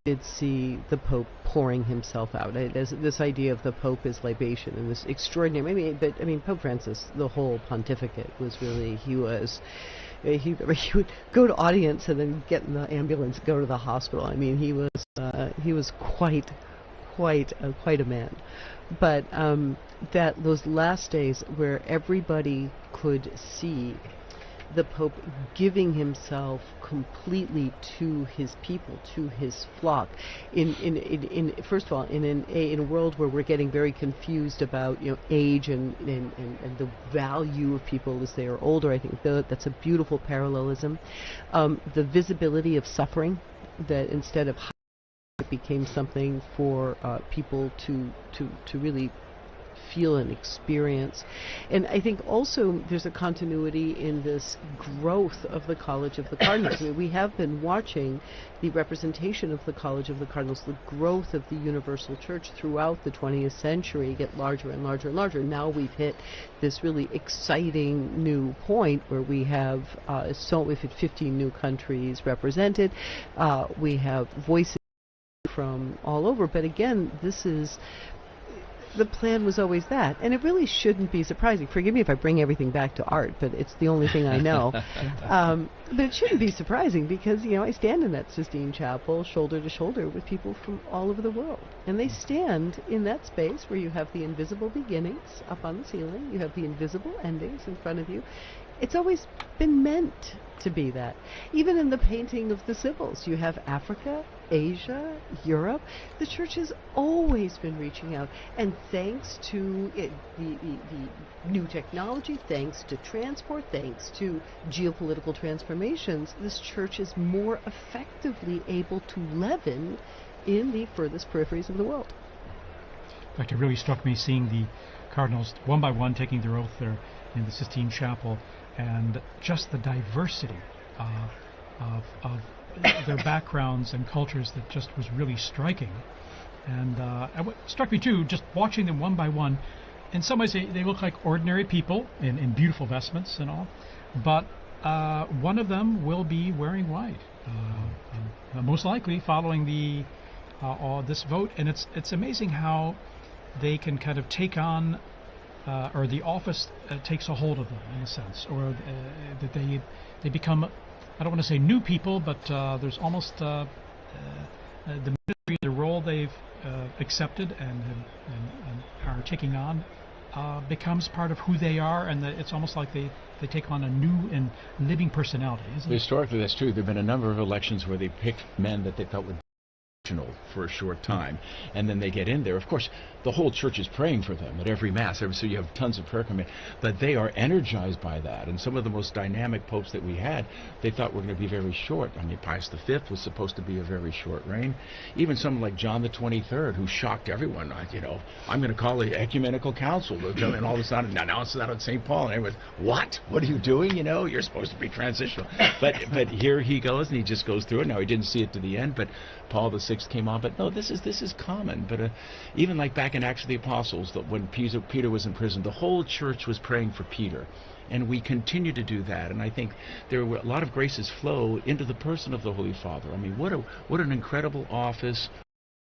did see the Pope pouring himself out. This idea of the Pope as libation and this extraordinary. I mean, Pope Francis, the whole pontificate was really he would go to audience and then get in the ambulance, go to the hospital. I mean, he was quite a man. But that those last days where everybody could see the Pope giving himself completely to his people, to his flock. First of all, in a world where we're getting very confused about age and the value of people as they are older, I think that's a beautiful parallelism. The visibility of suffering, that instead of it became something for people to really feel and experience. And I think also there's a continuity in this growth of the College of the Cardinals. I mean, we have been watching the representation of the College of the Cardinals, the growth of the Universal Church throughout the 20th century get larger and larger and larger. Now we've hit this really exciting new point where we have we've hit 15 new countries represented. We have voices from all over, but again, the plan was always that, and it really shouldn't be surprising. Forgive me if I bring everything back to art, but it's the only thing I know. But it shouldn't be surprising because, I stand in that Sistine Chapel shoulder to shoulder with people from all over the world. And they stand in that space where you have the invisible beginnings up on the ceiling, you have the invisible endings in front of you. It's always been meant to be that. Even in the painting of the Sibyls, you have Africa, Asia, Europe. The Church has always been reaching out, and thanks to the new technology, thanks to transport, thanks to geopolitical transformations, this Church is more effectively able to leaven in the furthest peripheries of the world. In fact, it really struck me seeing the cardinals one by one taking their oath there in the Sistine Chapel, and just the diversity of their backgrounds and cultures that just was really striking. And what struck me too, just watching them one by one, in some ways they look like ordinary people in beautiful vestments and all, but one of them will be wearing white, most likely following this vote. And it's amazing how they can kind of take on or the office takes a hold of them in a sense, or that they become, I don't want to say new people, but there's almost the ministry, the role they've accepted and are taking on becomes part of who they are, and it's almost like they take on a new and living personality, isn't it? Historically, that's true. There have been a number of elections where they picked men that they felt would for a short time, and then they get in there. Of course, the whole church is praying for them at every mass, so you have tons of prayer coming, but they are energized by that. And some of the most dynamic popes that we had, they thought were going to be very short. I mean, Pius V was supposed to be a very short reign. Even someone like John the 23rd, who shocked everyone. I'm going to call the ecumenical council, and all of a sudden announce that on St. Paul, and everyone's, what are you doing? You're supposed to be transitional. But here he goes, and he just goes through it. Now, he didn't see it to the end, but Paul VI came on. But no, this is common. But even like back in Acts of the Apostles, when Peter was in prison, the whole church was praying for Peter. And we continue to do that. And I think there were a lot of graces flow into the person of the Holy Father. I mean, what an incredible office,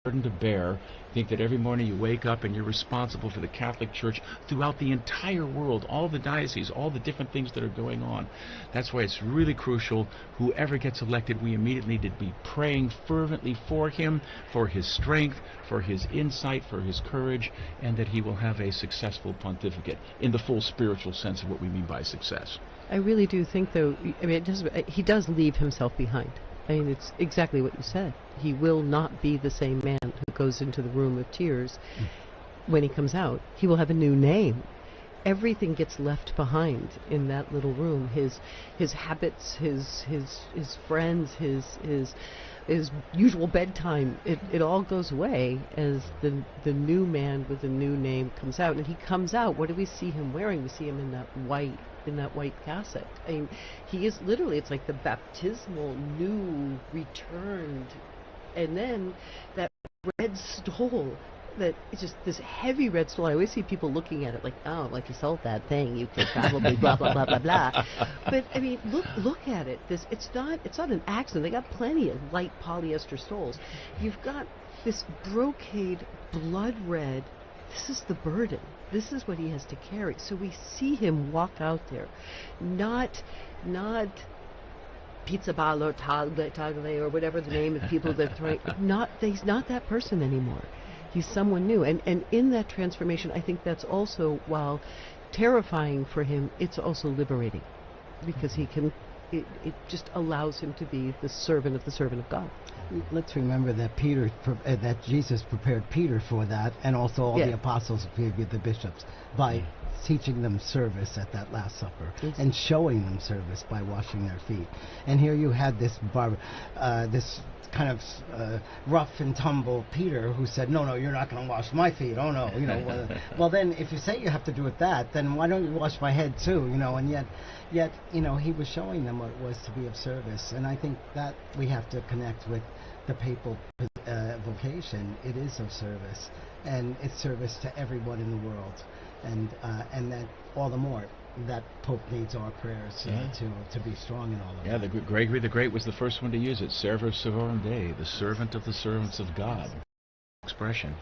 burden to bear. I think that every morning you wake up and you're responsible for the Catholic Church throughout the entire world, all the dioceses, all the different things that are going on. That's why it's really crucial. Whoever gets elected, we immediately need to be praying fervently for him, for his strength, for his insight, for his courage, and that he will have a successful pontificate in the full spiritual sense of what we mean by success. I really do think, though, he does leave himself behind. I mean, it's exactly what you said. He will not be the same man who goes into the room of tears when he comes out. He will have a new name. Everything gets left behind in that little room. His habits, his friends, his usual bedtime. It all goes away as the new man with a new name comes out. And he comes out. What do we see him wearing? We see him in that white cassock. I mean, he is literally, it's like the baptismal new returned, and then that red stole, that it's just this heavy red stole. I always see people looking at it like, oh, like you sold that thing, you could probably blah blah blah blah blah. But I mean, look at it. It's not an accident. They got plenty of light polyester stoles. You've got this brocade blood red. This is the burden. This is what he has to carry. So we see him walk out there, not pizza ball or tagle or whatever the name of people they're throwing. He's not that person anymore. He's someone new. And in that transformation, I think that's also, while terrifying for him, it's also liberating, because it just allows him to be the servant of God. Let's remember that that Jesus prepared Peter for that, and also all the apostles, the bishops, by teaching them service at that Last Supper, and showing them service by washing their feet. And here you had this this kind of rough and tumble Peter, who said, no, you're not going to wash my feet. Oh no, well then, if you say you have to do it then why don't you wash my head too? And yet he was showing them what it was to be of service. And I think that we have to connect with the papal vocation. It is of service, and it's service to everyone in the world, and that all the more that Pope needs our prayers to be strong in all of that. Yeah, Gregory the Great was the first one to use it. Servus servorum Dei, the servant of the servants of God. Expression.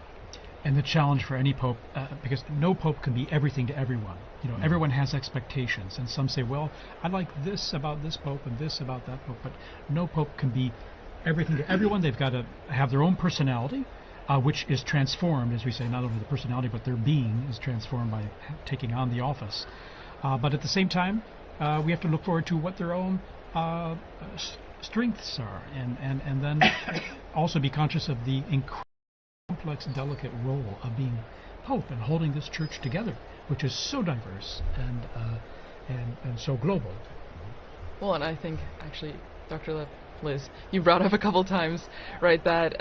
And the challenge for any pope, because no pope can be everything to everyone. Everyone has expectations, and some say, well, I like this about this pope and this about that pope, but no pope can be everything to everyone. They've got to have their own personality, which is transformed, as we say, not only the personality, but their being is transformed by taking on the office. But at the same time, we have to look forward to what their own strengths are, and then also be conscious of the incredible complex, delicate role of being Pope and holding this church together, which is so diverse and so global. Well, and I think, actually, Dr. Liz, you brought up a couple times, right, that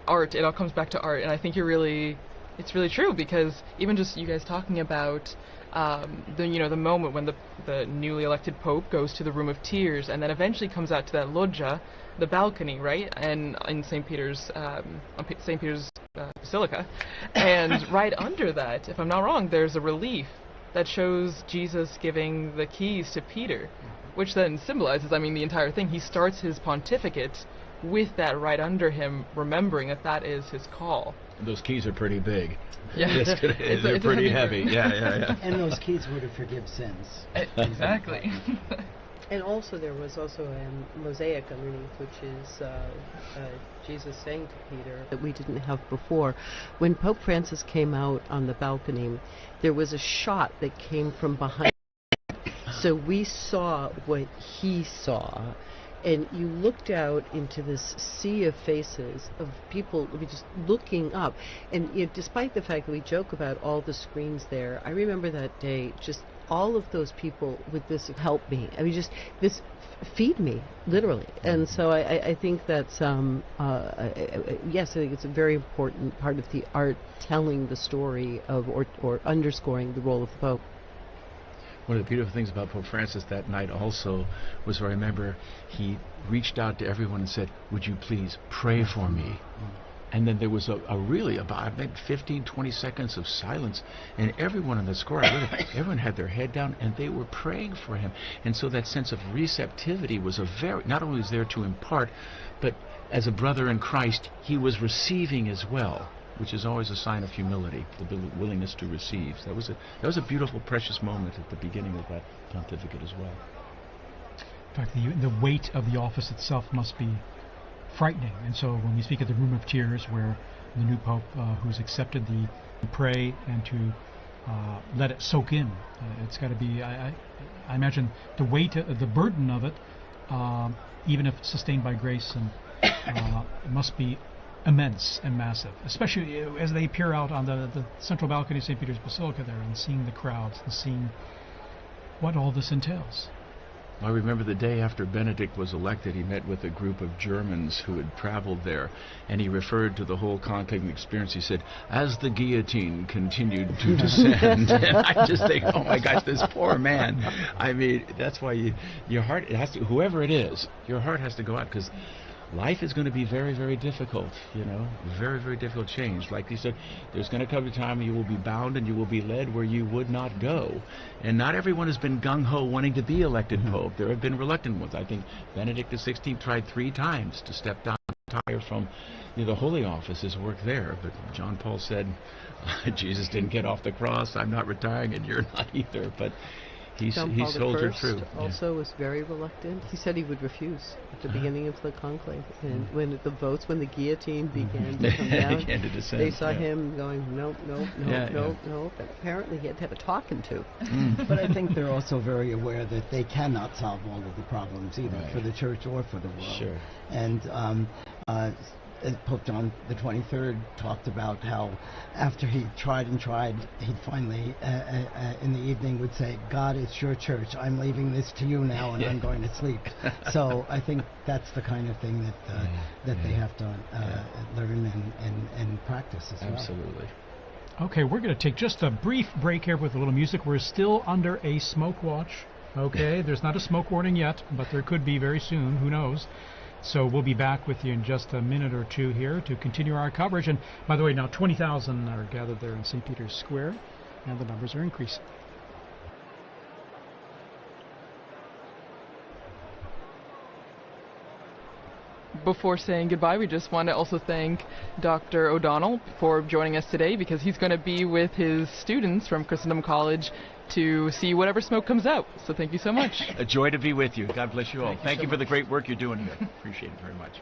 art, it all comes back to art, and I think it's really true, because even just you guys talking about the moment when the newly elected Pope goes to the Room of Tears, and then eventually comes out to that loggia, the balcony, right, and in St. Peter's Basilica, and right under that, if I'm not wrong, there's a relief that shows Jesus giving the keys to Peter, which then symbolizes, the entire thing. He starts his pontificate with that right under him, remembering that is his call. Those keys are pretty big. Yeah, they're pretty heavy. Yeah. And those keys were to forgive sins. Exactly. And also there was also a mosaic underneath, which is Jesus saying to Peter that we didn't have before. When Pope Francis came out on the balcony, there was a shot that came from behind. So we saw what he saw. And you looked out into this sea of faces of people just looking up. And despite the fact that we joke about all the screens there, I remember that day, just all of those people with this help me. I mean, just this feed me, literally. And so I think that's, yes, I think it's a very important part of the art, telling the story of, or underscoring the role of the Pope. One of the beautiful things about Pope Francis that night also was, I remember he reached out to everyone and said, "Would you please pray for me?" And then there was a really about maybe 15, 20 seconds of silence, and everyone in the square, everyone had their head down, and they were praying for him. And so that sense of receptivity was not only was there to impart, but as a brother in Christ, he was receiving as well, which is always a sign of humility, the willingness to receive. So that was a beautiful, precious moment at the beginning of that pontificate as well. In fact, the weight of the office itself must be frightening. And so when we speak of the room of tears, where the new Pope who's accepted the pray and to let it soak in, it's got to be, I imagine the weight, the burden of it, even if sustained by grace, and it must be immense and massive, especially as they peer out on the central balcony of St. Peter's Basilica there and seeing the crowds and seeing what all this entails. I remember the day after Benedict was elected, he met with a group of Germans who had traveled there, and he referred to the whole conclave experience. He said, "As the guillotine continued to descend," and I just think, oh my gosh, this poor man. I mean, that's why your heart, it has to, whoever it is, your heart has to go out, because life is going to be very, very difficult, very, very difficult change. Like he said, there's going to come a time when you will be bound and you will be led where you would not go. And not everyone has been gung-ho wanting to be elected Pope. There have been reluctant ones. I think Benedict XVI tried 3 times to step down, retire from the Holy Office, his work there. But John Paul said, Jesus didn't get off the cross, I'm not retiring, and you're not either. But he soldiered through. Also was very reluctant. He said he would refuse at the beginning of the conclave, and when the guillotine began to come down, they saw him going, nope. And apparently he had to have a talking to. But I think they're also very aware that they cannot solve all of the problems, either for the Church or for the world. Sure. And Pope John the 23rd talked about how after he tried, he'd finally, in the evening, would say, "God, it's your church. I'm leaving this to you now, and I'm going to sleep." So I think that's the kind of thing that they have to learn and practice as well. Absolutely. Okay, we're going to take just a brief break here with a little music. We're still under a smoke watch. Okay, there's not a smoke warning yet, but there could be very soon. Who knows? So we'll be back with you in just a minute or two here to continue our coverage. And by the way, now 20,000 are gathered there in St. Peter's Square, and the numbers are increasing. Before saying goodbye, we just want to also thank Dr. O'Donnell for joining us today, because he's going to be with his students from Christendom College to see whatever smoke comes out. So thank you so much. A joy to be with you. God bless you all. Thank you for the great work you're doing here. Appreciate it very much.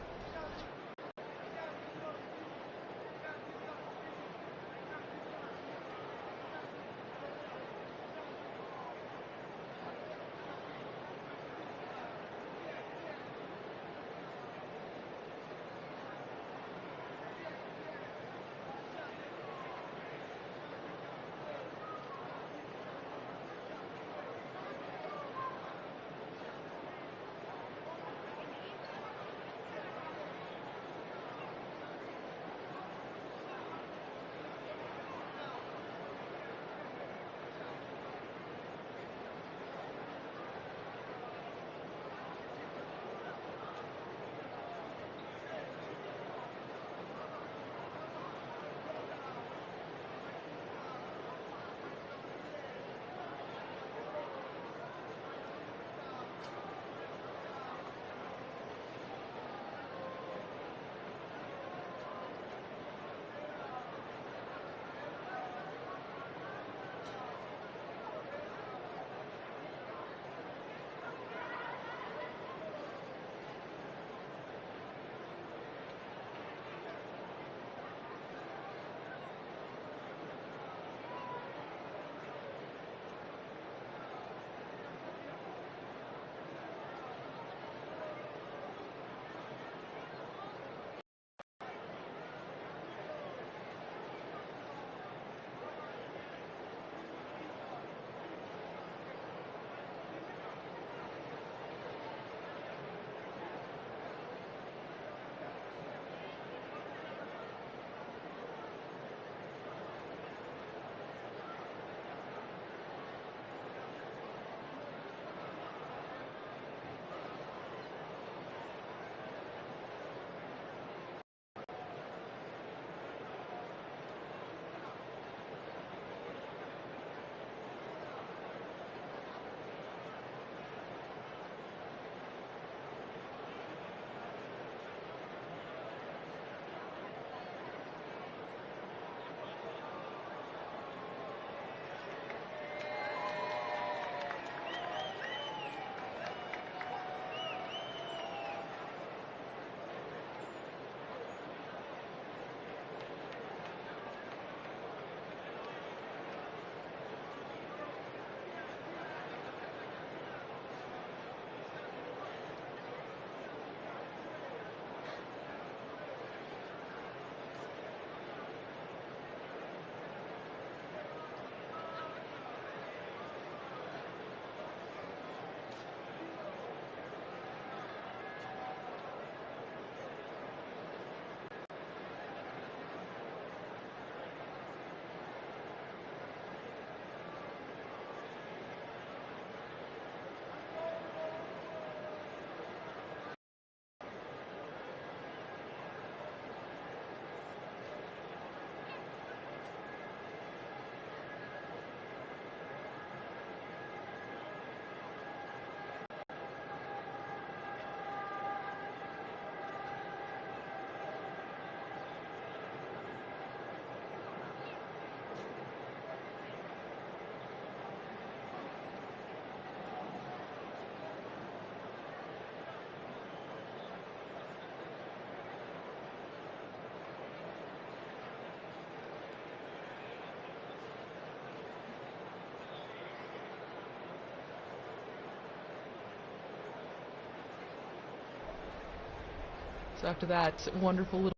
So after that wonderful little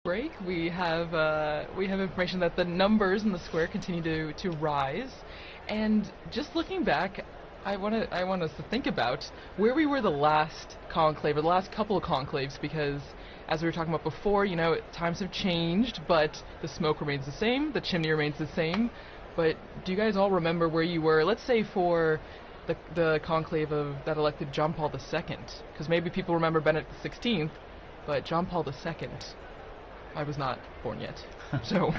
break, we have information that the numbers in the square continue to rise, and just looking back, I want us to think about where we were the last conclave, or the last couple of conclaves, because as we were talking about before, you know, times have changed, but the smoke remains the same, the chimney remains the same. But do you guys all remember where you were, let's say for the conclave that elected John Paul II? Because maybe people remember Benedict XVI, but John Paul II, I was not born yet, so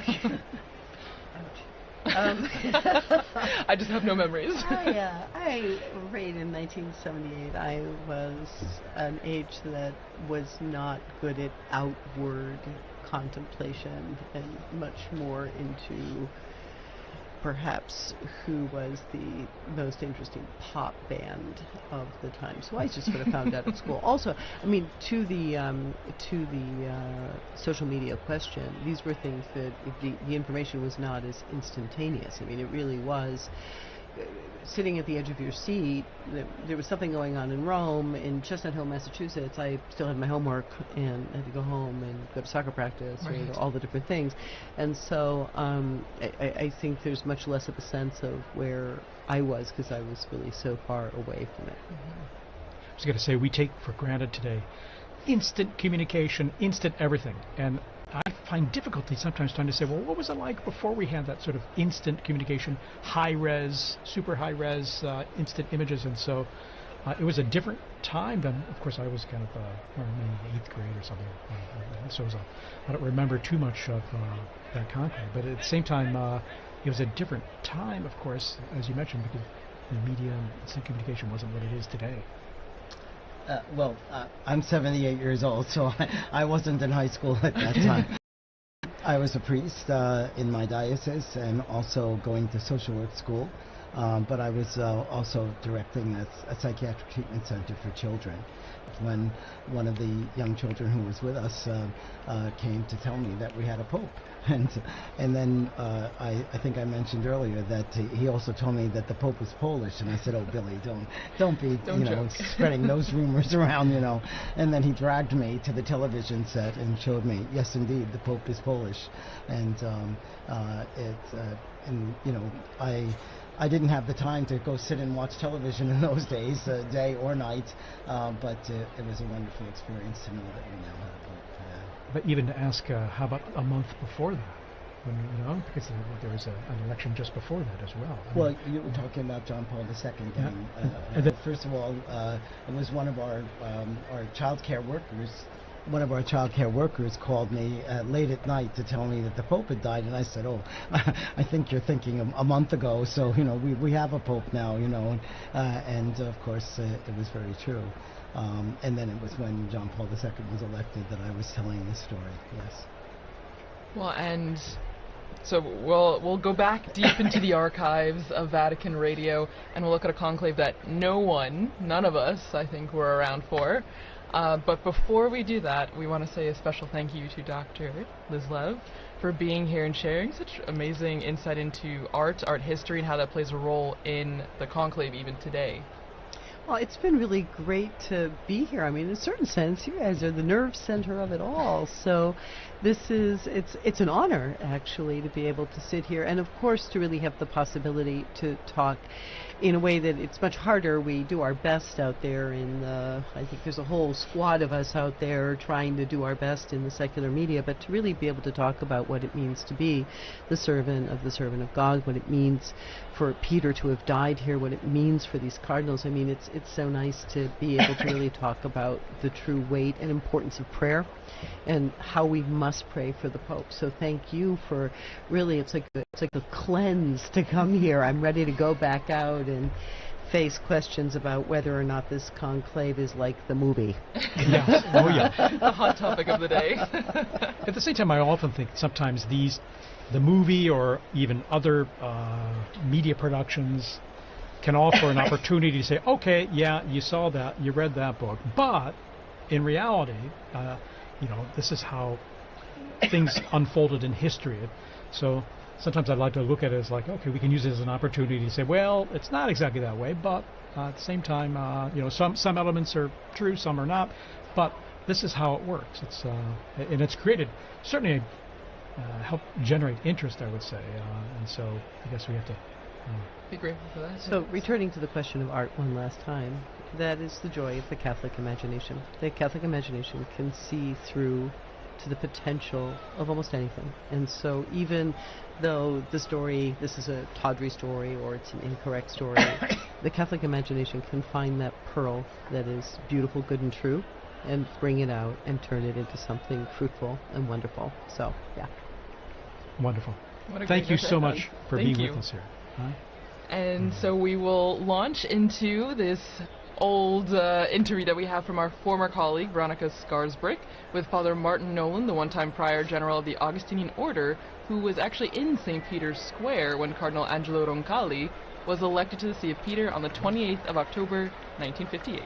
I just have no memories. I right in 1978. I was an age that was not good at outward contemplation and much more into perhaps who was the most interesting pop band of the time. So I just sort of found out at school. Also, I mean, to the social media question, these were things that the information was not as instantaneous. I mean, it really was sitting at the edge of your seat. There was something going on in Rome, in Chestnut Hill, Massachusetts. I still had my homework and had to go home and go to soccer practice, or all the different things. And so I think there's much less of a sense of where I was, because I was really so far away from it. I was going to say, we take for granted today instant communication, instant everything. And I find difficulty sometimes trying to say, well, what was it like before we had that sort of instant communication, high-res, super high-res, instant images? And so it was a different time than, of course, I was kind of maybe 8th grade or something. So I don't remember too much of that conclave. But at the same time, it was a different time, of course, as you mentioned, because the media and instant communication wasn't what it is today. I'm 78 years old, so I wasn't in high school at that time. I was a priest in my diocese and also going to social work school, but I was also directing a psychiatric treatment center for children. When one of the young children who was with us came to tell me that we had a pope, and then I think I mentioned earlier that he also told me that the pope was Polish, and I said, "Oh, Billy, don't be spreading those rumors around, you know." And then he dragged me to the television set and showed me, yes, indeed, the pope is Polish, and I didn't have the time to go sit and watch television in those days, day or night, but it was a wonderful experience to know that we now have a pope. But even to ask, how about a month before that? When, because there was an election just before that as well. Well, you were talking about John Paul II. First of all, it was one of our child care workers. One of our child care workers called me late at night to tell me that the Pope had died, and I said, "Oh, I think you're thinking a month ago. So we have a Pope now, and of course it was very true. And then it was when John Paul II was elected that I was telling this story. Yes. Well, and so we'll go back deep into the archives of Vatican Radio, and we'll look at a conclave that none of us, I think, were around for. But before we do that, we want to say a special thank you to Dr. Liz Lev for being here and sharing such amazing insight into art history, and how that plays a role in the conclave even today. Well, it's been really great to be here. I mean, in a certain sense, you guys are the nerve center of it all. So it's an honor, actually, to be able to sit here, and of course to really have the possibility to talk in a way that it's much harder. We do our best out there I think there's a whole squad of us out there trying to do our best in the secular media, but to really be able to talk about what it means to be the servant of God, what it means for Peter to have died here, what it means for these cardinals. I mean, it's so nice to be able to really talk about the true weight and importance of prayer and how we must pray for the Pope. So thank you for really, it's like a cleanse to come here. I'm ready to go back out and face questions about whether or not this conclave is like the movie. Yeah. Oh yeah. The hot topic of the day. At the same time, I often think sometimes the movie or even other media productions can offer an opportunity to say, okay, yeah, you saw that, you read that book, but in reality, this is how things unfolded in history. So sometimes I'd like to look at it as like, okay, we can use it as an opportunity to say, well, it's not exactly that way, but at the same time, some elements are true, some are not, but this is how it works. It's and it's created certainly helped generate interest, I would say, and so I guess we have to Be grateful for that. So, returning to the question of art one last time, that is the joy of the Catholic imagination. The Catholic imagination can see through to the potential of almost anything. And so, even though this is a tawdry story or it's an incorrect story, the Catholic imagination can find that pearl that is beautiful, good, and true, and bring it out and turn it into something fruitful and wonderful. So, yeah. Wonderful. What a Thank great you so message. much for Thank being you. with us here. Huh? And so we will launch into this old interview that we have from our former colleague, Veronica Scarsbrick, with Father Martin Nolan, the one-time Prior General of the Augustinian Order, who was actually in St. Peter's Square when Cardinal Angelo Roncalli was elected to the See of Peter on the 28th of October, 1958.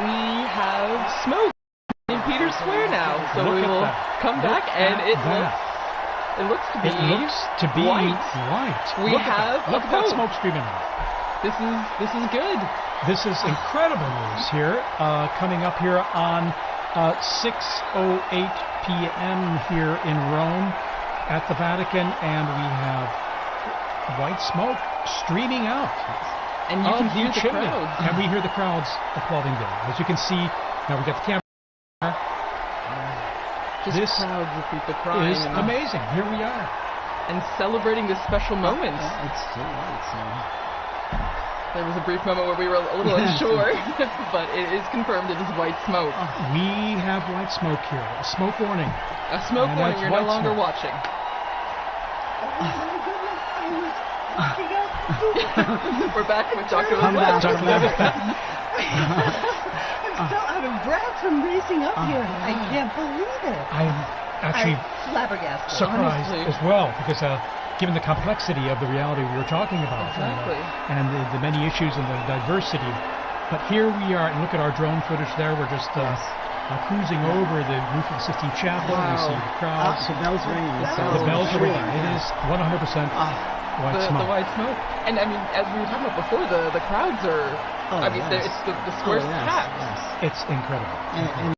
We have smoke in Peter's Square now, so Look we at will that. come Look back, and at it that. looks to be It looks to be white. white. We Look at have that. Look a at that pope. smoke streaming out. This is good. This is incredible news here, coming up here on 6:08 p.m. here in Rome at the Vatican, and we have white smoke streaming out. And you can hear the chimney. crowds. And we hear the crowds applauding there. As you can see, now we got the camera. Just This crowds of people crying. is and amazing. Here we are. and celebrating this special moment. It's too late, so... There was a brief moment where we were a little unsure, but it is confirmed it is white smoke. We have white smoke here. A smoke warning. A smoke And warning, that's you're no white longer smoke. watching. We're back with Dr. I'm back. Levitt. I'm so out of breath from racing up here. I can't believe it. I'm actually I'm flabbergasted. surprised honestly. as well, because given the complexity of the reality we were talking about, Exactly. and the many issues and the diversity. But here we are, and look at our drone footage there. We're just cruising over the roof of the Sistine Chapel. We Wow. see the crowds. The bells ringing. The bells are ringing. It is 100% white The smoke. white smoke. And I mean, as we were talking about before, the crowds are, it's the square's packed. It's incredible. And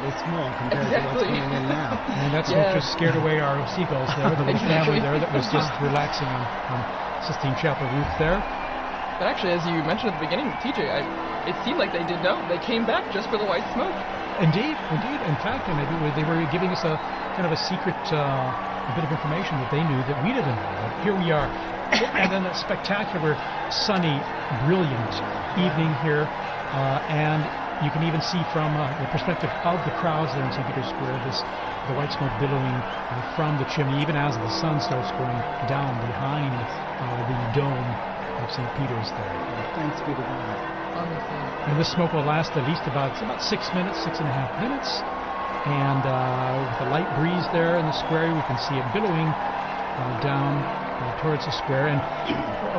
it's small compared to what's Exactly. going in now. And that smoke just scared away our seagulls there, the little family there that was just relaxing on Sistine Chapel roof there. But actually, as you mentioned at the beginning, TJ, it seemed like they did know. They came back just for the white smoke. Indeed. In fact, and they were giving us a kind of a secret, a bit of information that they knew that we didn't know. But here we are, and then a spectacular, sunny, brilliant evening here, and you can even see from the perspective of the crowds there in St. Peter's Square, the white smoke billowing from the chimney, even as the sun starts going down behind the dome of St. Peter's there. Thanks be to God. Honestly. And this smoke will last at least about 6 minutes, 6.5 minutes. And with a light breeze there in the square, we can see it billowing down towards the square. And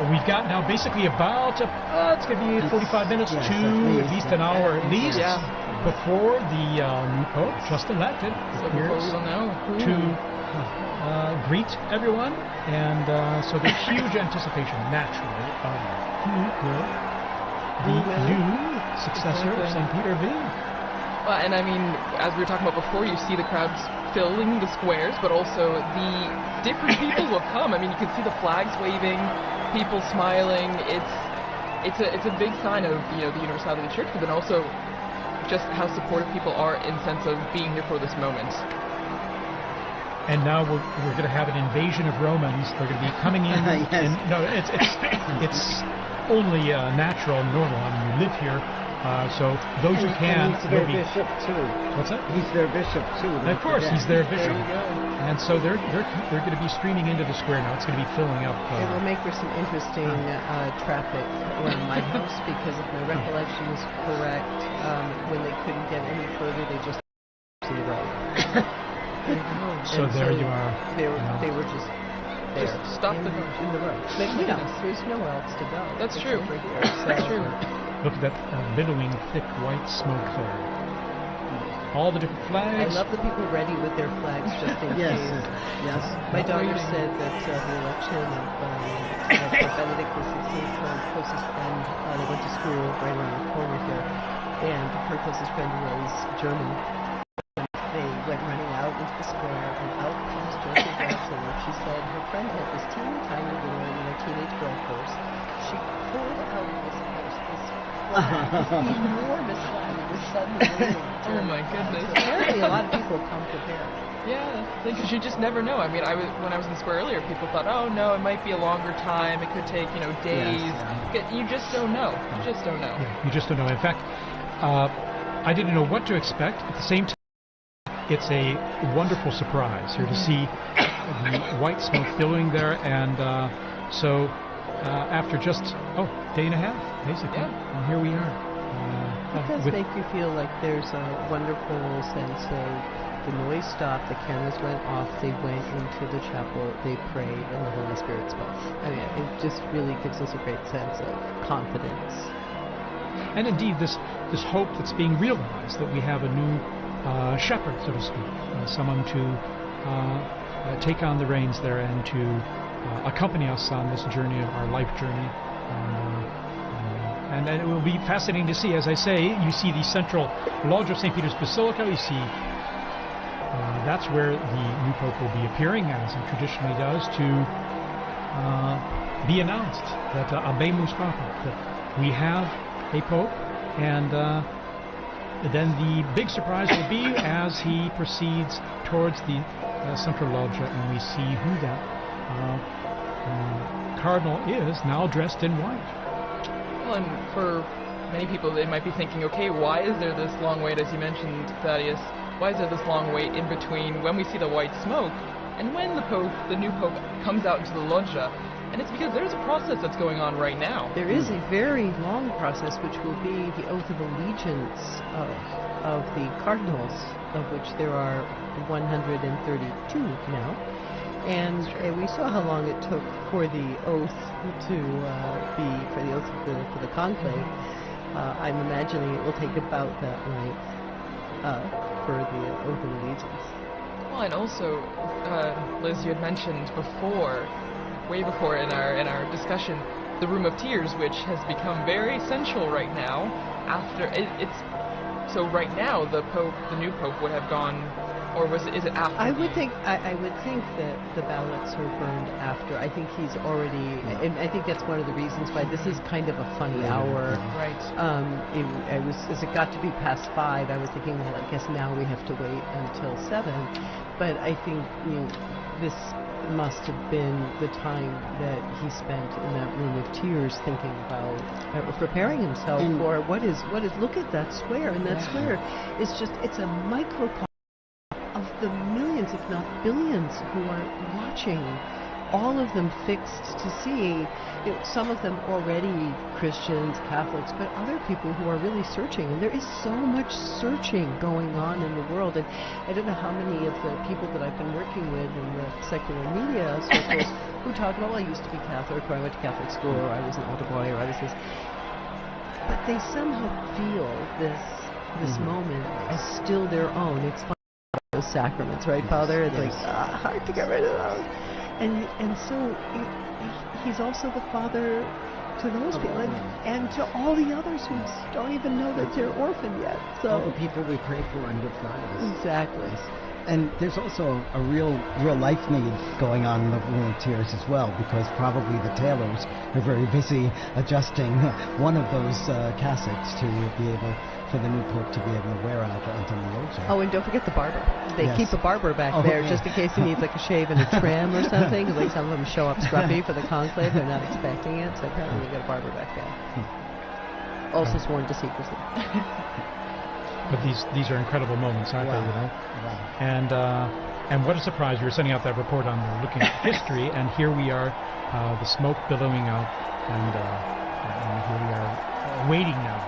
we've got now basically about, it's going to be 45 minutes Yes, to at least an hour at least Yeah. before the new Pope, just elected, So before appears we will know who. to greet everyone. And so there's huge anticipation, naturally, of who will the new successor of St. Peter be. Well, and I mean, as we were talking about before, you see the crowds filling the squares, but also the different people will come. I mean, you can see the flags waving, people smiling. It's a big sign of the universality of the church, but then also just how supportive people are in sense of being here for this moment. And now we're going to have an invasion of Romans. They're going to be coming in. Yes. And no, it's only natural and normal. I mean, you live here, so those who can. And he's their will be- bishop too. What's that? He's their bishop too. And of course, he's their bishop. There you go. And so they're going to be streaming into the square now. It's going to be filling up. It will make for some interesting traffic around my house because if my recollection is correct, when they couldn't get any further, they just to the road. So And there you are. They were just there. Just stop in, the road. in the road. But, you know, there's nowhere else to go. That's It's true. over here, That's so- true. Look at that billowing, thick white smoke there. All the different I flags. love the people ready with their flags just in Yes, case. yes. My daughter Waiting. said that the election of Pope Benedict XVI, her closest friend, they went to school right around the corner here, and her closest friend was German. They went running out into the square, and out comes Joseph Ratzinger. She said her friend had this teeny tiny little, teenage girl purse. She pulled out this purse, this flag, this enormous flag, was suddenly waving. Oh my goodness. So apparently, a lot of people come prepared. Yeah, because you just never know. I mean, when I was in the square earlier, people thought, oh no, it might be a longer time. It could take, days. yeah. You just don't know. You just don't know. Yeah, you just don't know. In fact, I didn't know what to expect. At the same time, it's a wonderful surprise here to see the white smoke billowing there. And so after just, day and a half, basically, Yeah. and here we are. It does with- make you feel like there's a wonderful sense of the noise stopped, the cameras went off, they went into the chapel, they prayed, and the Holy Spirit spoke. I mean, it just really gives us a great sense of confidence. And indeed, this hope that's being realized, that we have a new shepherd, so to speak, someone to take on the reins there and to accompany us on this journey, of our life journey. And it will be fascinating to see. As I say, you see the central lodge of St. Peter's Basilica. You see that's where the new Pope will be appearing, as he traditionally does, to be announced that Abemus Papa, that we have a Pope. And then the big surprise will be as he proceeds towards the central loggia, and we see who that Cardinal is now dressed in white. Well, and for many people, they might be thinking, okay, why is there this long wait, as you mentioned, Thaddeus? Why is there this long wait in between when we see the white smoke and when the new Pope, comes out into the loggia? And it's because there's a process that's going on right now. There is a very long process, which will be the oath of allegiance of the cardinals, of which there are 132 now. And we saw how long it took for the oath to for the conclave. I'm imagining it will take about that length for the oath of allegiance. Well, and also, Liz, you had mentioned before, way before in our discussion, the Room of Tears, which has become very essential right now. So right now the new Pope would have gone. Or is it after? I would think that the ballots are burned after. I think he's already, and I think that's one of the reasons why this is kind of a funny hour. Right. As it got to be past 5, I was thinking, well, I guess now we have to wait until 7. But I think this must have been the time that he spent in that Room of Tears, thinking about preparing himself for what is. Look at that square, and that square is it's a microcosm of the millions, if not billions, who are watching, all of them fixed to see, some of them already Christians, Catholics, but other people who are really searching. And there is so much searching going on in the world. And I don't know how many of the people that I've been working with in the secular media circles who talk about, well, I used to be Catholic, or I went to Catholic school, or I was an altar boy, or I was this. But they somehow feel this moment as still their own. It's those sacraments, right, Father? It's like hard to get rid of those. And so he's also the father to those people, and to all the others who don't even know that they're orphaned yet. So all the people we pray for on Good Fridays. Exactly. And there's also a real life need going on in the Room of Tears as well, because probably the tailors are very busy adjusting one of those cassocks to be able, for the new Pope to be able to wear out onto the loggia. Oh, and don't forget the barber. They keep a barber back there just in case he needs like a shave and a trim or something. Like some of them show up scruffy for the conclave, they're not expecting it, so apparently we got a barber back there. Also sworn to secrecy. But these are incredible moments, aren't they? You know? Wow. And what a surprise! We were sending out that report on looking at history, and here we are, the smoke billowing out, and here we are waiting now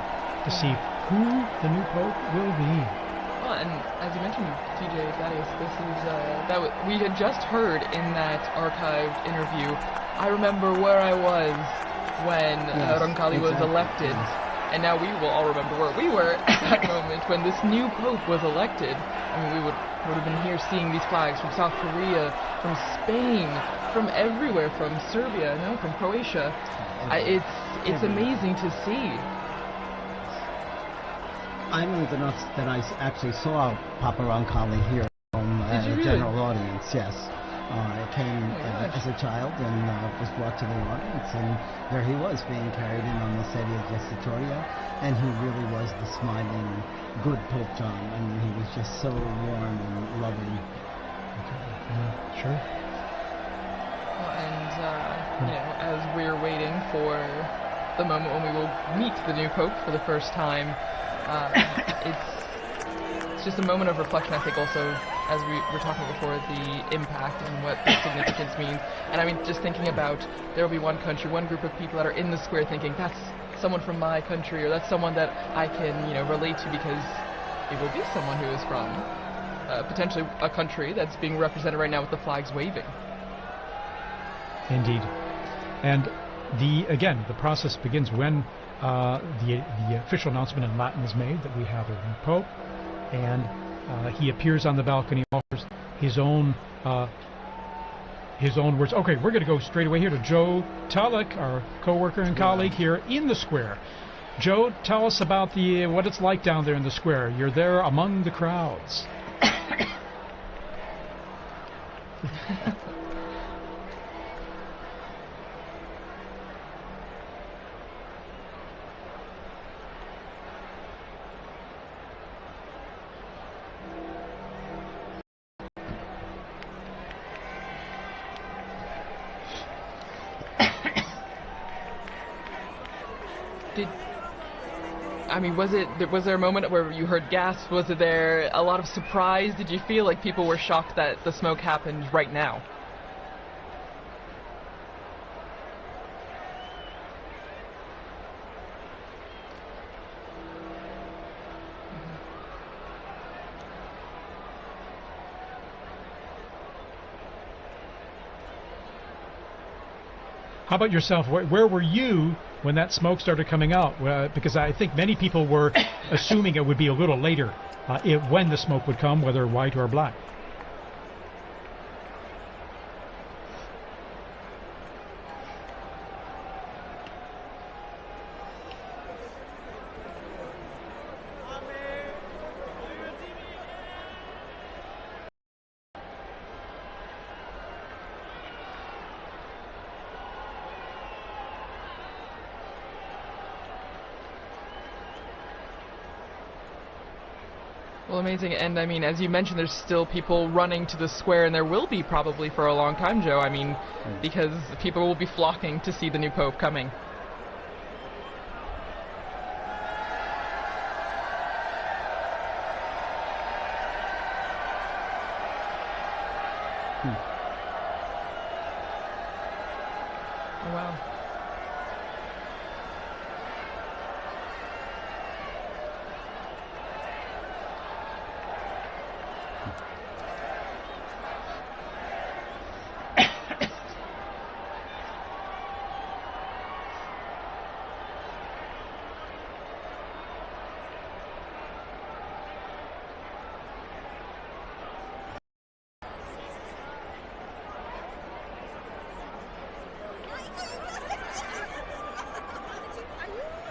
to see who the new Pope will be. Well, and as you mentioned, TJ Thaddeus, this is we had just heard in that archived interview. I remember where I was when Roncalli was elected. And now we will all remember where we were at that moment when this new Pope was elected. I mean, we would have been here seeing these flags from South Korea, from Spain, from everywhere, from Serbia, from Croatia. It's amazing to see. I'm old enough that I actually saw Papa Roncalli here at a general audience, yes. I came as a child and was brought to the audience, and there he was being carried in on the sedia gestatoria, and he really was the smiling, good Pope John. I mean, he was just so warm and loving. Yeah, sure. Well, and as we're waiting for the moment when we will meet the new Pope for the first time, it's just a moment of reflection, I think, also, as we were talking before, the impact and what the significance means. And I mean, just thinking about, there will be one country, one group of people that are in the square thinking, that's someone from my country, or that's someone that I can, relate to, because it will be someone who is from potentially a country that's being represented right now with the flags waving. Indeed. And the process begins when the official announcement in Latin is made that we have a new Pope, and he appears on the balcony, offers his own words. Okay, we're going to go straight away here to Joe Tulloch, our co-worker and colleague here in the square. Joe, tell us about what it's like down there in the square. You're there among the crowds. Was there a moment where you heard gasps? Was there a lot of surprise? Did you feel like people were shocked that the smoke happened right now? How about yourself? Where were you when that smoke started coming out? Because I think many people were assuming it would be a little later when the smoke would come, whether white or black. Well, amazing. And I mean, as you mentioned, there's still people running to the square, and there will be probably for a long time, Joe. I mean, because people will be flocking to see the new Pope coming. Oh, wow.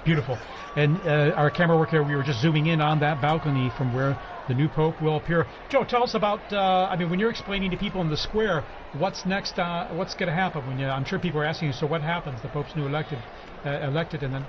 Beautiful. And our camera work here, we were just zooming in on that balcony from where the new Pope will appear. Joe, tell us about, when you're explaining to people in the square, what's next, what's going to happen? I'm sure people are asking you, so what happens? The Pope's new elected, and then...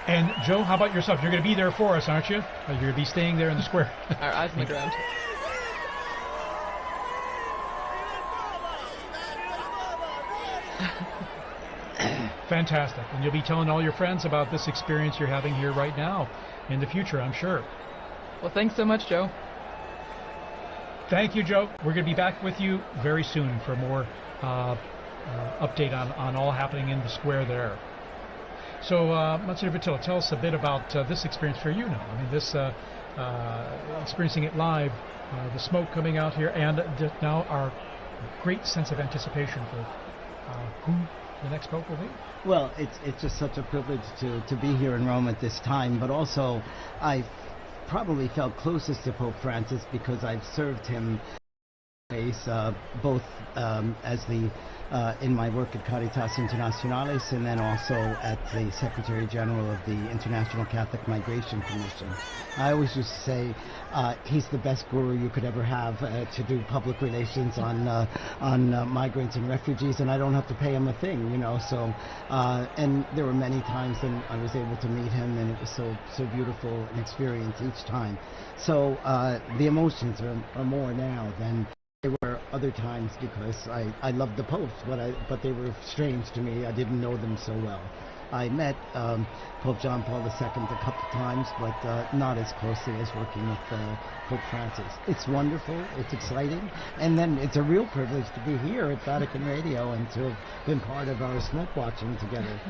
And Joe, how about yourself? You're going to be there for us, aren't you? You're going to be staying there in the square. Our eyes on the ground. Fantastic. And you'll be telling all your friends about this experience you're having here right now in the future, I'm sure. Well, thanks so much, Joe. Thank you, Joe. We're going to be back with you very soon for more update on all happening in the square there. So, Monsignor Vittillo, tell us a bit about this experience for you now. I mean, this experiencing it live, the smoke coming out here, and now our great sense of anticipation for who the next Pope will be. Well, it's just such a privilege to be here in Rome at this time, but also I probably felt closest to Pope Francis because I've served him both as the in my work at Caritas Internationalis and then also at the Secretary General of the International Catholic Migration Commission. I always used to say he's the best guru you could ever have to do public relations on migrants and refugees, and I don't have to pay him a thing, you know. So and there were many times when I was able to meet him, and it was so beautiful an experience each time. So the emotions are more now than they were other times because I loved the popes, but they were strange to me. I didn't know them so well. I met Pope John Paul II a couple times, but not as closely as working with Pope Francis. It's wonderful, it's exciting, and then it's a real privilege to be here at Vatican Radio and to have been part of our smoke watching together.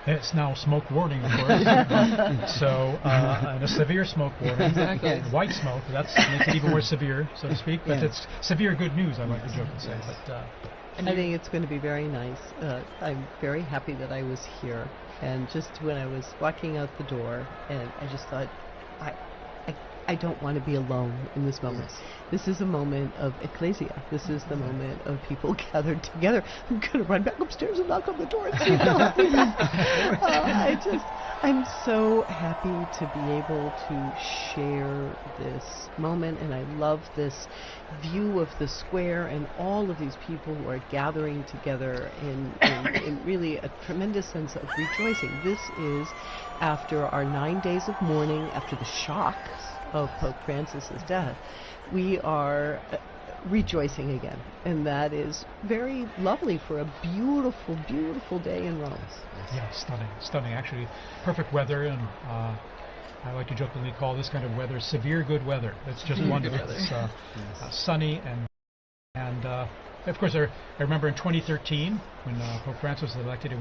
It's now smoke warning, of course. So, and a severe smoke warning. Exactly. White smoke, that makes it even more severe, so to speak. But it's severe good news, I like to joke and say. Yes. But, I think it's going to be very nice. I'm very happy that I was here. And just when I was walking out the door, and I just thought, I, I don't want to be alone in this moment. Yes. This is a moment of ecclesia. This is the moment of people gathered together. I'm going to run back upstairs and knock on the door and see if they'll let me back. I'm so happy to be able to share this moment, and I love this view of the square and all of these people who are gathering together in really a tremendous sense of rejoicing. This is after our 9 days of mourning, after the shock of Pope Francis's death. We are rejoicing again, and that is very lovely for a beautiful, beautiful day in Rome. Yeah, stunning. Actually, perfect weather, and I like to jokingly call this kind of weather severe good weather. It's just wonderful. It's sunny and of course I remember in 2013 when Pope Francis was elected. It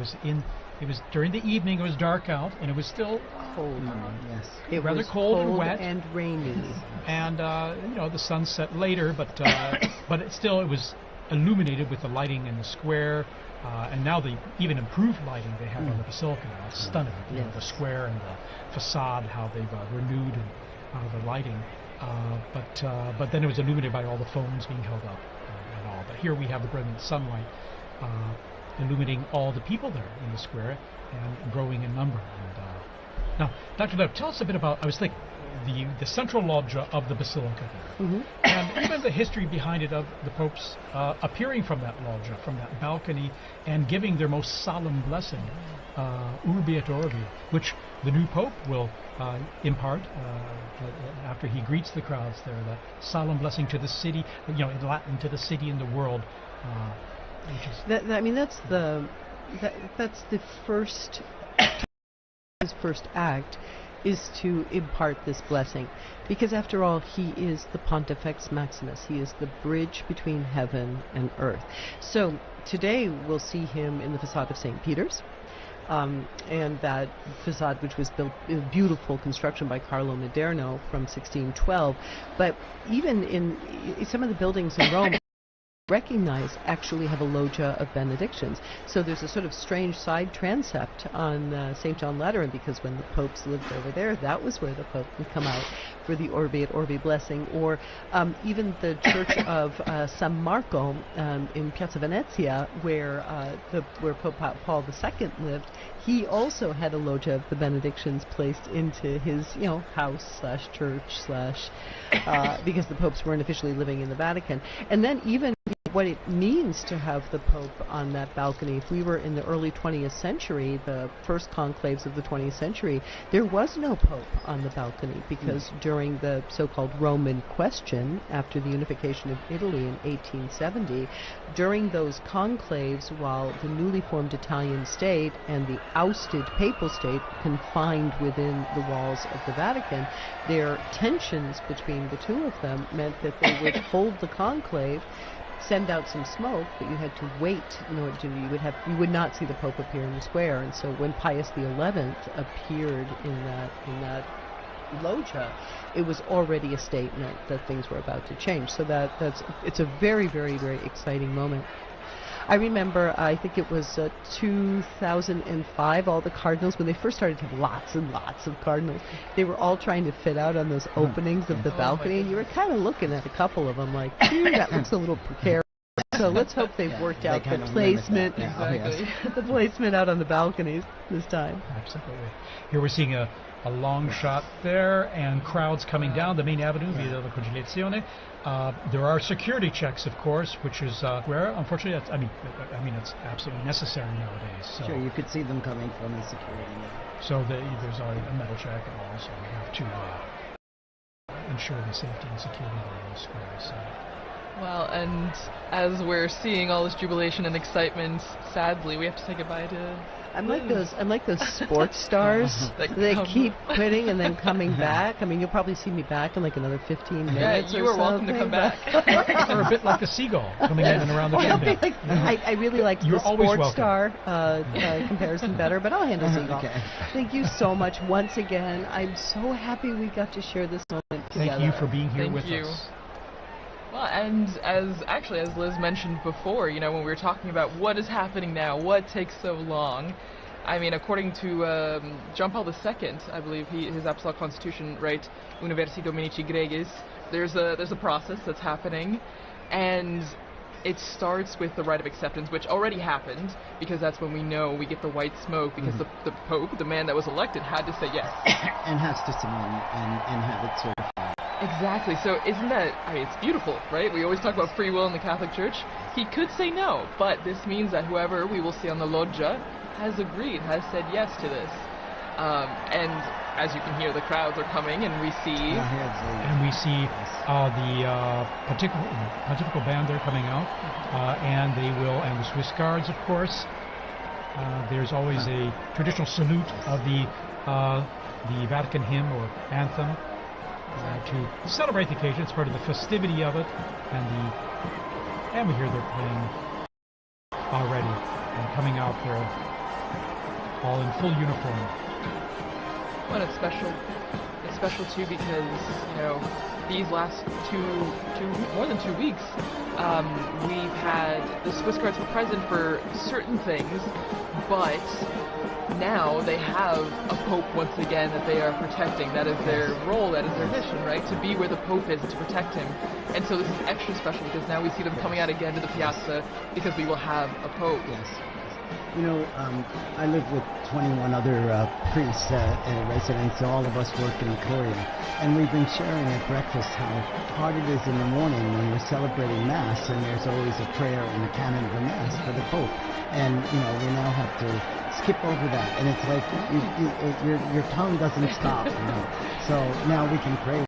was during the evening. It was dark out, and it was still Cold. Yes. It rather was cold and wet and rainy. And the sun set later, but it was illuminated with the lighting in the square, and now the even improved lighting they have on the basilica now. It's stunning. You know, the square and the facade, how they've renewed the lighting. But then it was illuminated by all the phones being held up and all. But here we have the brilliant sunlight illuminating all the people there in the square and growing in number. And now, Dr. Lev, tell us a bit about, I was thinking, the central loggia of the basilica there, and even the history behind it of the popes appearing from that loggia, from that balcony, and giving their most solemn blessing, Urbi et Orbi, which the new pope will impart after he greets the crowds there, the solemn blessing to the city, in Latin, to the city and the world. That's the first. His first act is to impart this blessing, because after all, he is the Pontifex Maximus. He is the bridge between heaven and earth. So today we'll see him in the facade of St. Peter's, and that facade, which was built in beautiful construction by Carlo Maderno from 1612. But even in some of the buildings in Rome, actually have a loggia of benedictions. So there's a sort of strange side transept on St. John Lateran, because when the popes lived over there, that was where the pope would come out for the Urbi et Orbi blessing. Or even the church of San Marco in Piazza Venezia, where Pope Paul II lived, he also had a loggia of the benedictions placed into his house/church/ because the popes weren't officially living in the Vatican. And then even what it means to have the Pope on that balcony. If we were in the early 20th century, the first conclaves of the 20th century, there was no Pope on the balcony, because during the so-called Roman question, after the unification of Italy in 1870, during those conclaves, while the newly formed Italian state and the ousted papal state confined within the walls of the Vatican, their tensions between the two of them meant that they would hold the conclave, send out some smoke, but you had to wait in order to, you would not see the Pope appear in the square. And so when Pius XI appeared in that loggia, it was already a statement that things were about to change. So it's a very, very, very exciting moment. I remember, I think it was 2005, all the cardinals, when they first started to have lots and lots of cardinals, they were all trying to fit out on those openings of the balcony, and you were kind of looking at a couple of them like, that looks a little precarious. So let's hope they've worked out the placement, the placement out on the balconies this time. Absolutely. Here we're seeing a long shot there, and crowds coming down the main avenue, Via della Conciliazione. There are security checks, of course, which is where, unfortunately, it's absolutely necessary nowadays. So sure, you could see them coming from the security. So there's already a metal check, and also we have to ensure the safety and security of the square. So. Well, and as we're seeing all this jubilation and excitement, sadly, we have to say goodbye to. I'm like those sports stars that keep quitting and then coming back. I mean, you'll probably see me back in like another 15 minutes. Yeah, you are welcome to come back. Or a bit like a seagull coming in and around the chimney. I really like the sports star comparison better, but I'll handle seagull. Okay. Thank you so much once again. I'm so happy we got to share this moment together. Thank you for being here with us. Well, and as Liz mentioned before, when we were talking about what is happening now, what takes so long, I mean, according to John Paul II, I believe his Apostolic Constitution, right, Universi Dominici Gregis, there's a process that's happening, and it starts with the rite of acceptance, which already happened, because that's when we know we get the white smoke, because the Pope, the man that was elected, had to say yes. And has to sign and have it certified. Exactly. So isn't that, I mean, it's beautiful, right? We always talk about free will in the Catholic Church. He could say no, but this means that whoever we will see on the loggia has agreed, has said yes to this. And as you can hear, the crowds are coming, and we see... the pontifical band there coming out, and the Swiss Guards, of course. There's always a traditional salute of the Vatican hymn or anthem to celebrate the occasion. It's part of the festivity of it, and we hear they're playing already and coming out there all in full uniform. Well, it's special. It's special too because, you know, these last more than 2 weeks, we've had the Swiss Guards were present for certain things, but now they have a Pope once again that they are protecting. That is their role, that is their mission, right? To be where the Pope is, to protect him. And so this is extra special because now we see them coming out again to the piazza because we will have a Pope. Yes. You know, I live with 21 other priests and residents. All of us work in the Curia, and we've been sharing at breakfast how hard it is in the morning when we're celebrating Mass, and there's always a prayer in the canon of the Mass for the Pope. And you know, we now have to skip over that, and it's like your tongue doesn't stop. You know? So now we can pray.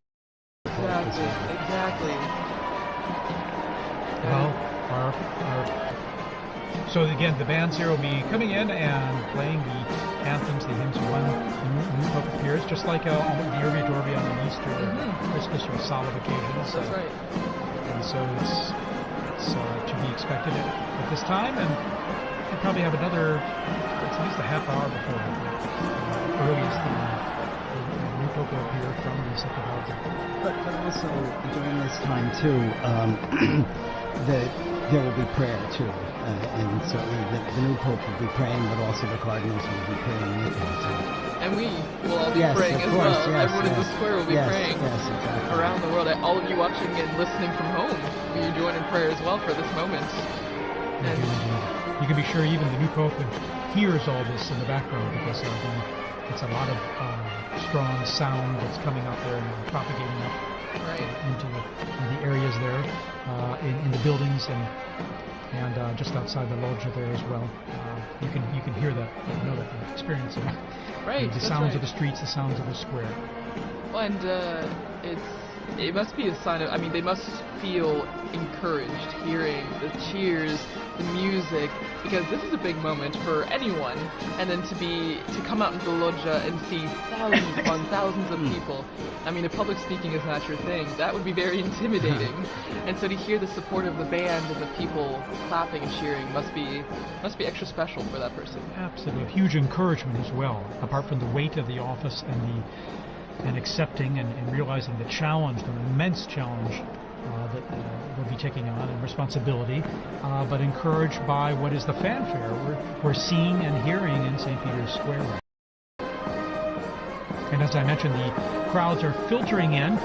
Exactly. Well, so again, the bands here will be coming in and playing the anthems, the hymns when the new Pope appears, just like the Urbi et Orbi on the Easter, Christmas, or solemn occasions. That's right. And so it's to be expected at this time, and we'll probably have another, at least a half hour before earliest the new Pope will appear from the Sacred Heart. But also during this time too, there will be prayer too, and certainly the new Pope will be praying, but also the cardinals will be praying with him too. And we will all be praying as well. Yes, everyone in the square will be praying exactly. around the world. All of you watching and listening from home, you join in prayer as well for this moment. And you can be sure even the new Pope hears all this in the background, because it's a lot of strong sound that's coming up there and propagating up into the areas there, in the buildings and just outside the loggia there as well. You can hear that, you know that they're experiencing the sounds of the streets, the sounds of the square. Well, and it must be a sign of, I mean, they must feel encouraged hearing the cheers, the music, because this is a big moment for anyone, and then to come out into the loggia and see thousands upon thousands of people. I mean, if public speaking is not your thing, that would be very intimidating. And so to hear the support of the band and the people clapping and cheering must be extra special for that person. Absolutely, a huge encouragement as well, apart from the weight of the office and accepting and realizing the challenge, the immense challenge that we'll be taking on, and responsibility, but encouraged by what is the fanfare we're seeing and hearing in St. Peter's Square. And as I mentioned, the crowds are filtering in.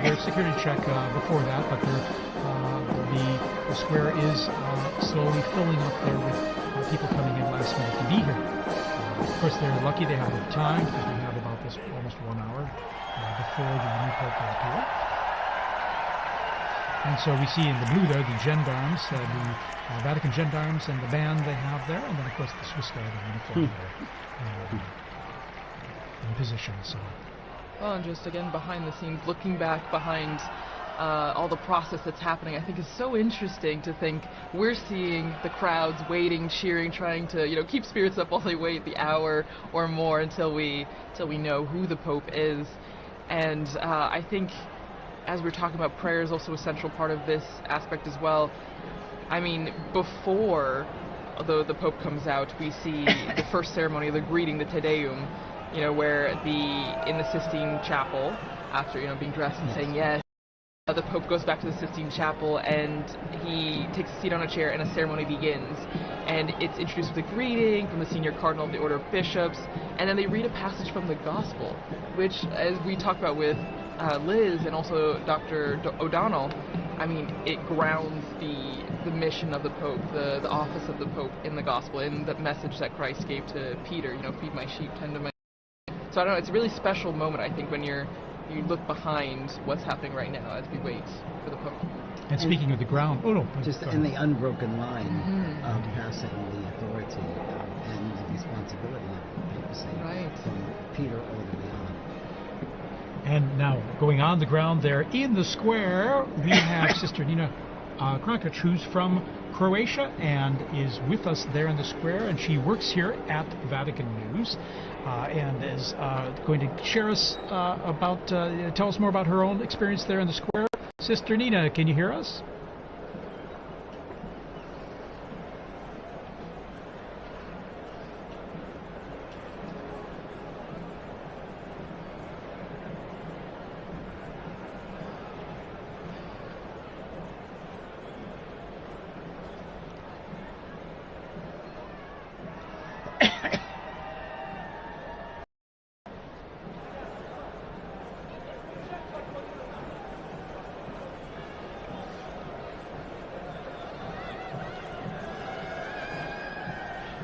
There's a security check before that, but the square is slowly filling up there with people coming in last minute to be here. Of course, they're lucky they have time, because we have about this almost 1 hour before the new Pope will appear. And so we see in the blue there the gendarmes, the Vatican gendarmes, and the band they have there, and then of course the Swiss Guard in uniform there in position. So. Well, and just again behind the scenes, looking back behind all the process that's happening, I think is so interesting to think we're seeing the crowds waiting, cheering, trying to keep spirits up while they wait the hour or more until we know who the Pope is. And I think, as we're talking about, prayer is also a central part of this aspect as well. I mean, before the Pope comes out, we see the first ceremony, the greeting, the Te Deum, where in the Sistine Chapel, after being dressed and saying yes, the Pope goes back to the Sistine Chapel and he takes a seat on a chair and a ceremony begins. And it's introduced with a greeting from the senior cardinal of the Order of Bishops, and then they read a passage from the Gospel, which, as we talked about with Liz and also Dr. O'Donnell, I mean, it grounds the mission of the Pope, the office of the Pope in the Gospel, in the message that Christ gave to Peter, feed my sheep, tend to my... So I don't know, it's a really special moment, I think, when you look behind what's happening right now as we wait for the Pope. And speaking of the ground, just in the unbroken line of passing the authority and the responsibility of the papacy from Peter all the way on. And now, going on the ground there in the square, we have Sister Nina Krankic, who's from Croatia and is with us there in the square, and she works here at Vatican News and is going to share us tell us more about her own experience there in the square. Sister Nina, can you hear us?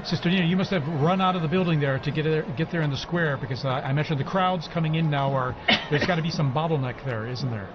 Sister Nina, you must have run out of the building there to get there in the square, because I mentioned the crowds coming in now there's got to be some bottleneck there, isn't there?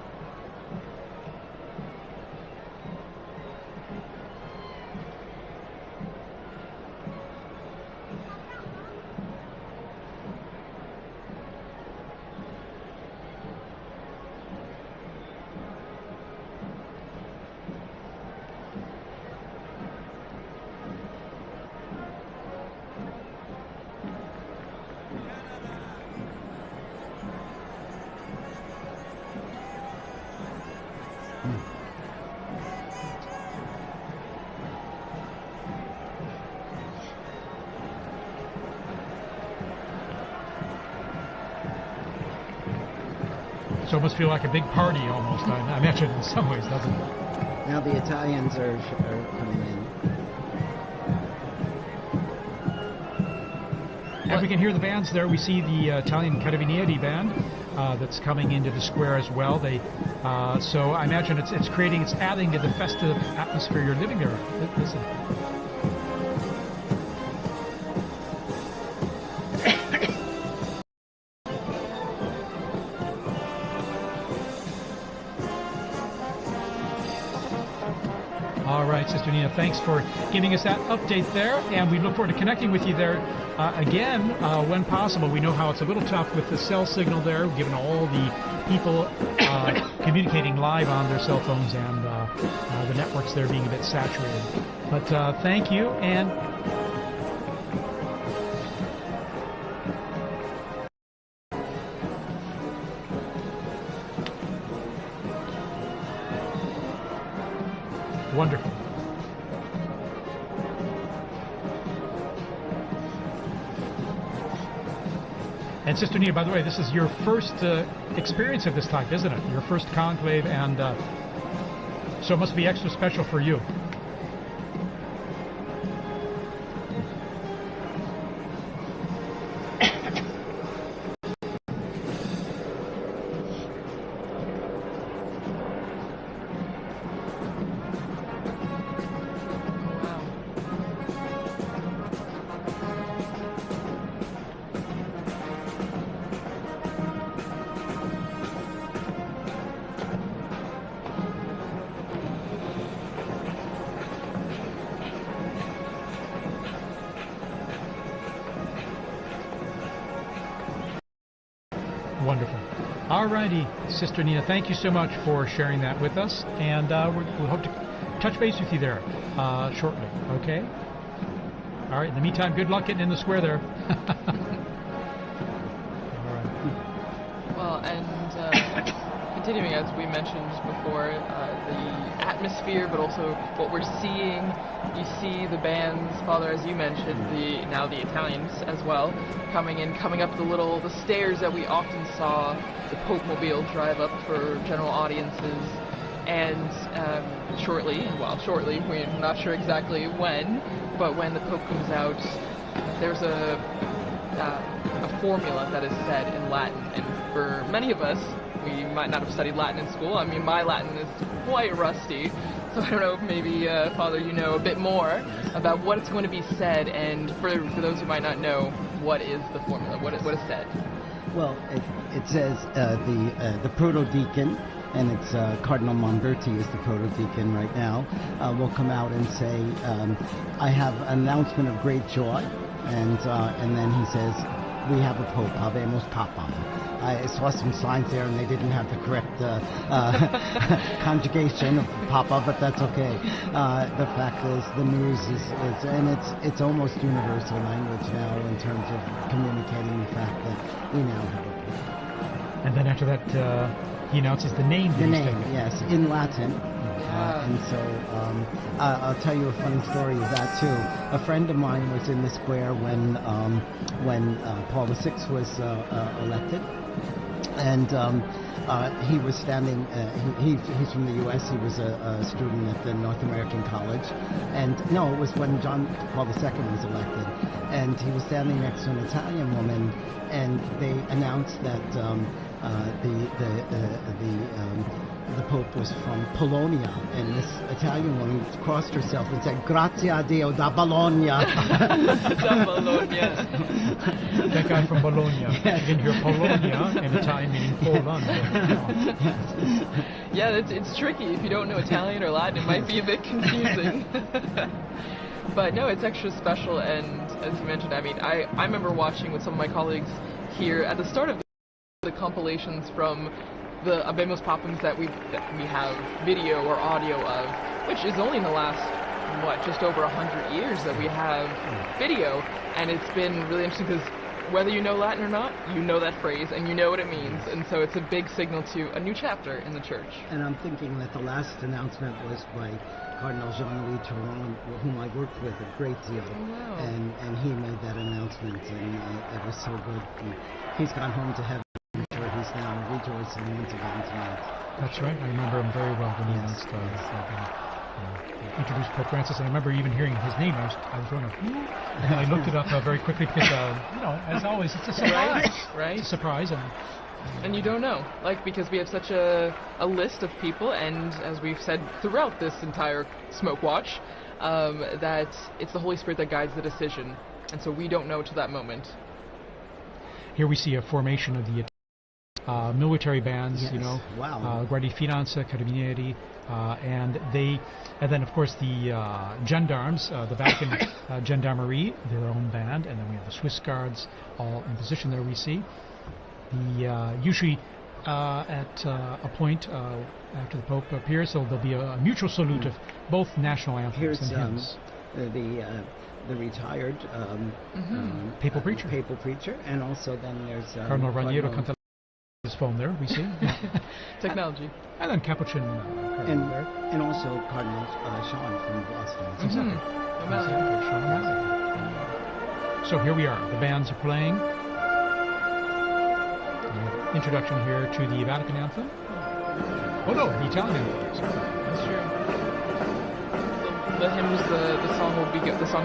So it must feel like a big party almost, I imagine, in some ways, doesn't it? Now the Italians are coming in. And we can hear the bands there. We see the Italian Carabinieri band that's coming into the square as well. So I imagine it's adding to the festive atmosphere you're living there. Listen. All right, Sister Nina, thanks for giving us that update there, and we look forward to connecting with you there again when possible. We know how it's a little tough with the cell signal there, given all the people communicating live on their cell phones and the networks there being a bit saturated. But thank you, and wonderful. And Sister Nina, by the way, this is your first experience of this type, isn't it? Your first conclave, and so it must be extra special for you. Wonderful. All righty, Sister Nina, thank you so much for sharing that with us, and we'll hope to touch base with you there shortly, okay? All right, in the meantime, good luck getting in the square there. All right. Well, and continuing as we mentioned before, the atmosphere, but also what we're seeing. You see the bands, Father, as you mentioned, now the Italians as well, coming up the stairs that we often saw the Pope Mobile drive up for general audiences. And shortly, we're not sure exactly when, but when the Pope comes out, there's a formula that is said in Latin. And for many of us, we might not have studied Latin in school. I mean, my Latin is quite rusty, so I don't know if maybe, Father, you know a bit more about what is going to be said, and for those who might not know, what is the formula? What is said? Well, it says the proto-deacon, and it's Cardinal Monberti is the proto-deacon right now, will come out and say, I have an announcement of great joy, and then he says, we have a Pope, Habemus Papam. I saw some signs there and they didn't have the correct conjugation of Papa, but that's okay. The fact is, the news is and it's almost universal language now in terms of communicating the fact that we now have a Pope. And then after that, he announces the name. The name, yes, in Latin. And so I'll tell you a funny story of that too. A friend of mine was in the square when Paul VI was elected, and he was standing. He's from the U.S. He was a student at the North American College, and no, it was when Paul II was elected, and he was standing next to an Italian woman, and they announced that the Pope was from Polonia, and this Italian woman crossed herself and said, "Grazie a Dio da Bologna." Da Bologna. That guy from Bologna. You can hear Polonia in Italian meaning Poland. Yeah, it's tricky. If you don't know Italian or Latin, it might be a bit confusing. But no, it's extra special, and as you mentioned, I mean, I remember watching with some of my colleagues here at the start of the compilations from the Habemus Papams that we have video or audio of, which is only in the last, just over 100 years that we have video, and it's been really interesting because whether you know Latin or not, you know that phrase and you know what it means, and so it's a big signal to a new chapter in the church. And I'm thinking that the last announcement was by Cardinal Jean-Louis Touron, whom I worked with a great deal, and he made that announcement, and it was so good. He's gone home to heaven. He's now rejoicing once again tonight. That's right. I remember him very well when he announced introduced Pope Francis. And I remember even hearing his name. I was going, and then I looked it up very quickly because, as always, it's a surprise. Right. It's a surprise, and you don't know, because we have such a list of people, and as we've said throughout this entire Smoke Watch, that it's the Holy Spirit that guides the decision, and so we don't know to that moment. Here we see a formation of the military bands, yes. Wow. Guardia Finanza, Carabinieri, and then of course the gendarmes, the Vatican Gendarmerie, their own band, and then we have the Swiss Guards all in position there. We see the usually at a point after the Pope appears, so there'll be a mutual salute of both national anthems and hymns. The retired papal preacher, and also then there's Cardinal Raniero Cantalle's his phone there, we see. Technology. And then Capuchin. And also Cardinal Sean from Boston. Exactly. Sean O'Malley. So here we are. The bands are playing. Introduction here to the Vatican anthem. Oh no, the Italian anthem. Sorry. That's true. The hymns, the songs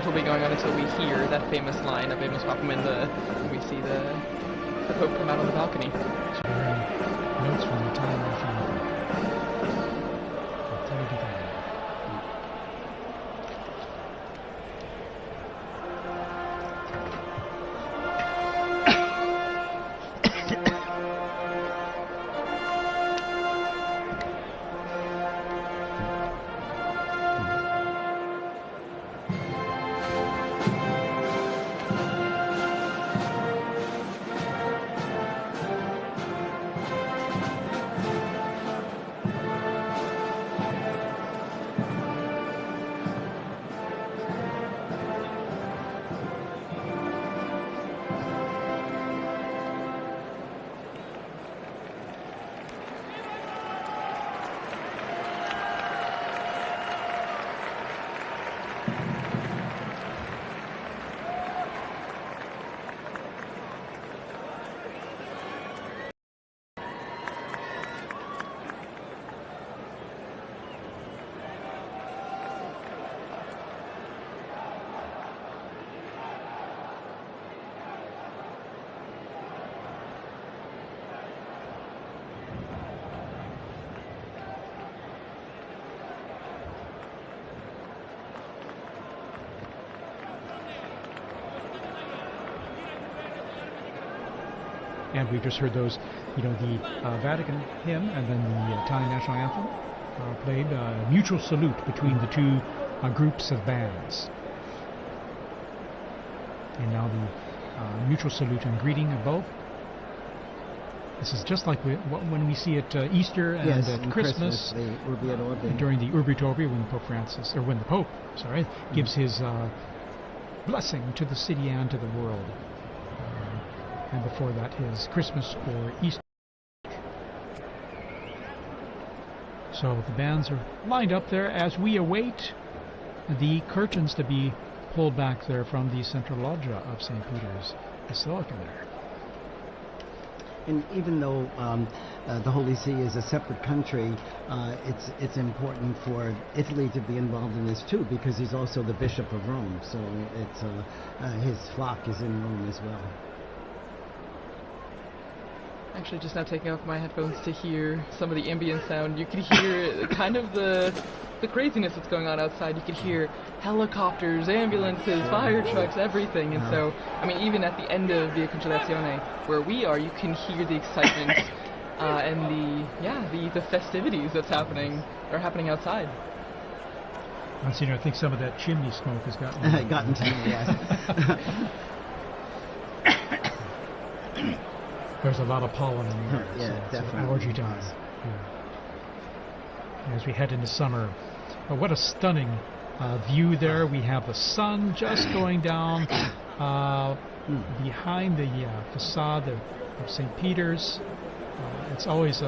will be going on until we hear that famous line of Habemus Papam when we see the Pope come out on the balcony. So notes from the Italian national anthem. And we just heard those, the Vatican hymn and then the Italian national anthem played, mutual salute between the two groups of bands. And now the mutual salute and greeting of both. This is just like when we see at Easter and at Christmas, the Urbi et Orbi. during the Urbi et Orbi, when the Pope gives his blessing to the city and to the world. And before that, his Christmas or Easter. So the bands are lined up there as we await the curtains to be pulled back there from the central loggia of St. Peter's Basilica there. And even though the Holy See is a separate country, it's important for Italy to be involved in this too, because he's also the Bishop of Rome. So it's his flock is in Rome as well. Actually, just now taking off my headphones to hear some of the ambient sound, you could hear kind of the craziness that's going on outside. You could hear helicopters, ambulances, fire trucks, everything. And so, I mean, even at the end of Via Conciliazione, where we are, you can hear the excitement and the festivities are happening outside. Monsignor, I think some of that chimney smoke has gotten to me, yes. There's a lot of pollen in the air. Yeah, so definitely. Allergy time. Yeah. As we head into summer. But what a stunning view there. We have the sun just going down behind the facade of St. Peter's. It's always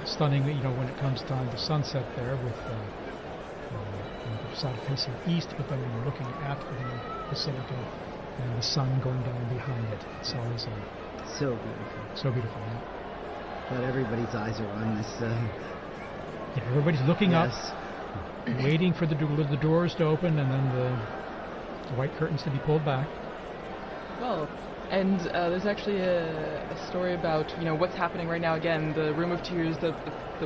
stunning, when it comes time to sunset there with the facade facing east, but then when you're looking at the basilica and the sun going down behind it. It's always so beautiful. So beautiful, yeah. But everybody's eyes are on this. Yeah, everybody's looking up, waiting for the doors to open and then the white curtains to be pulled back. Well, and there's actually a story about what's happening right now. Again, the Room of Tears, the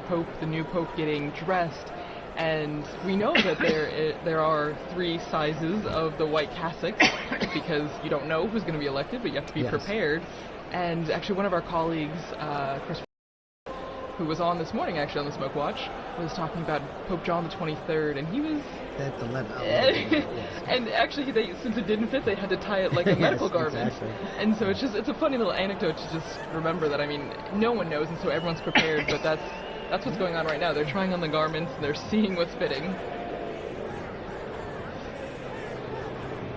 Pope, the new Pope getting dressed, and we know that there are 3 sizes of the white cassocks because you don't know who's going to be elected, but you have to be prepared. And actually, one of our colleagues, Chris, who was on this morning actually on the Smoke Watch, was talking about Pope John the 23rd, and he was. That's the left. And actually, since it didn't fit, they had to tie it like a medical garment. Exactly. And so it's a funny little anecdote to just remember that. I mean, no one knows, and so everyone's prepared. But that's what's going on right now. They're trying on the garments, and they're seeing what's fitting.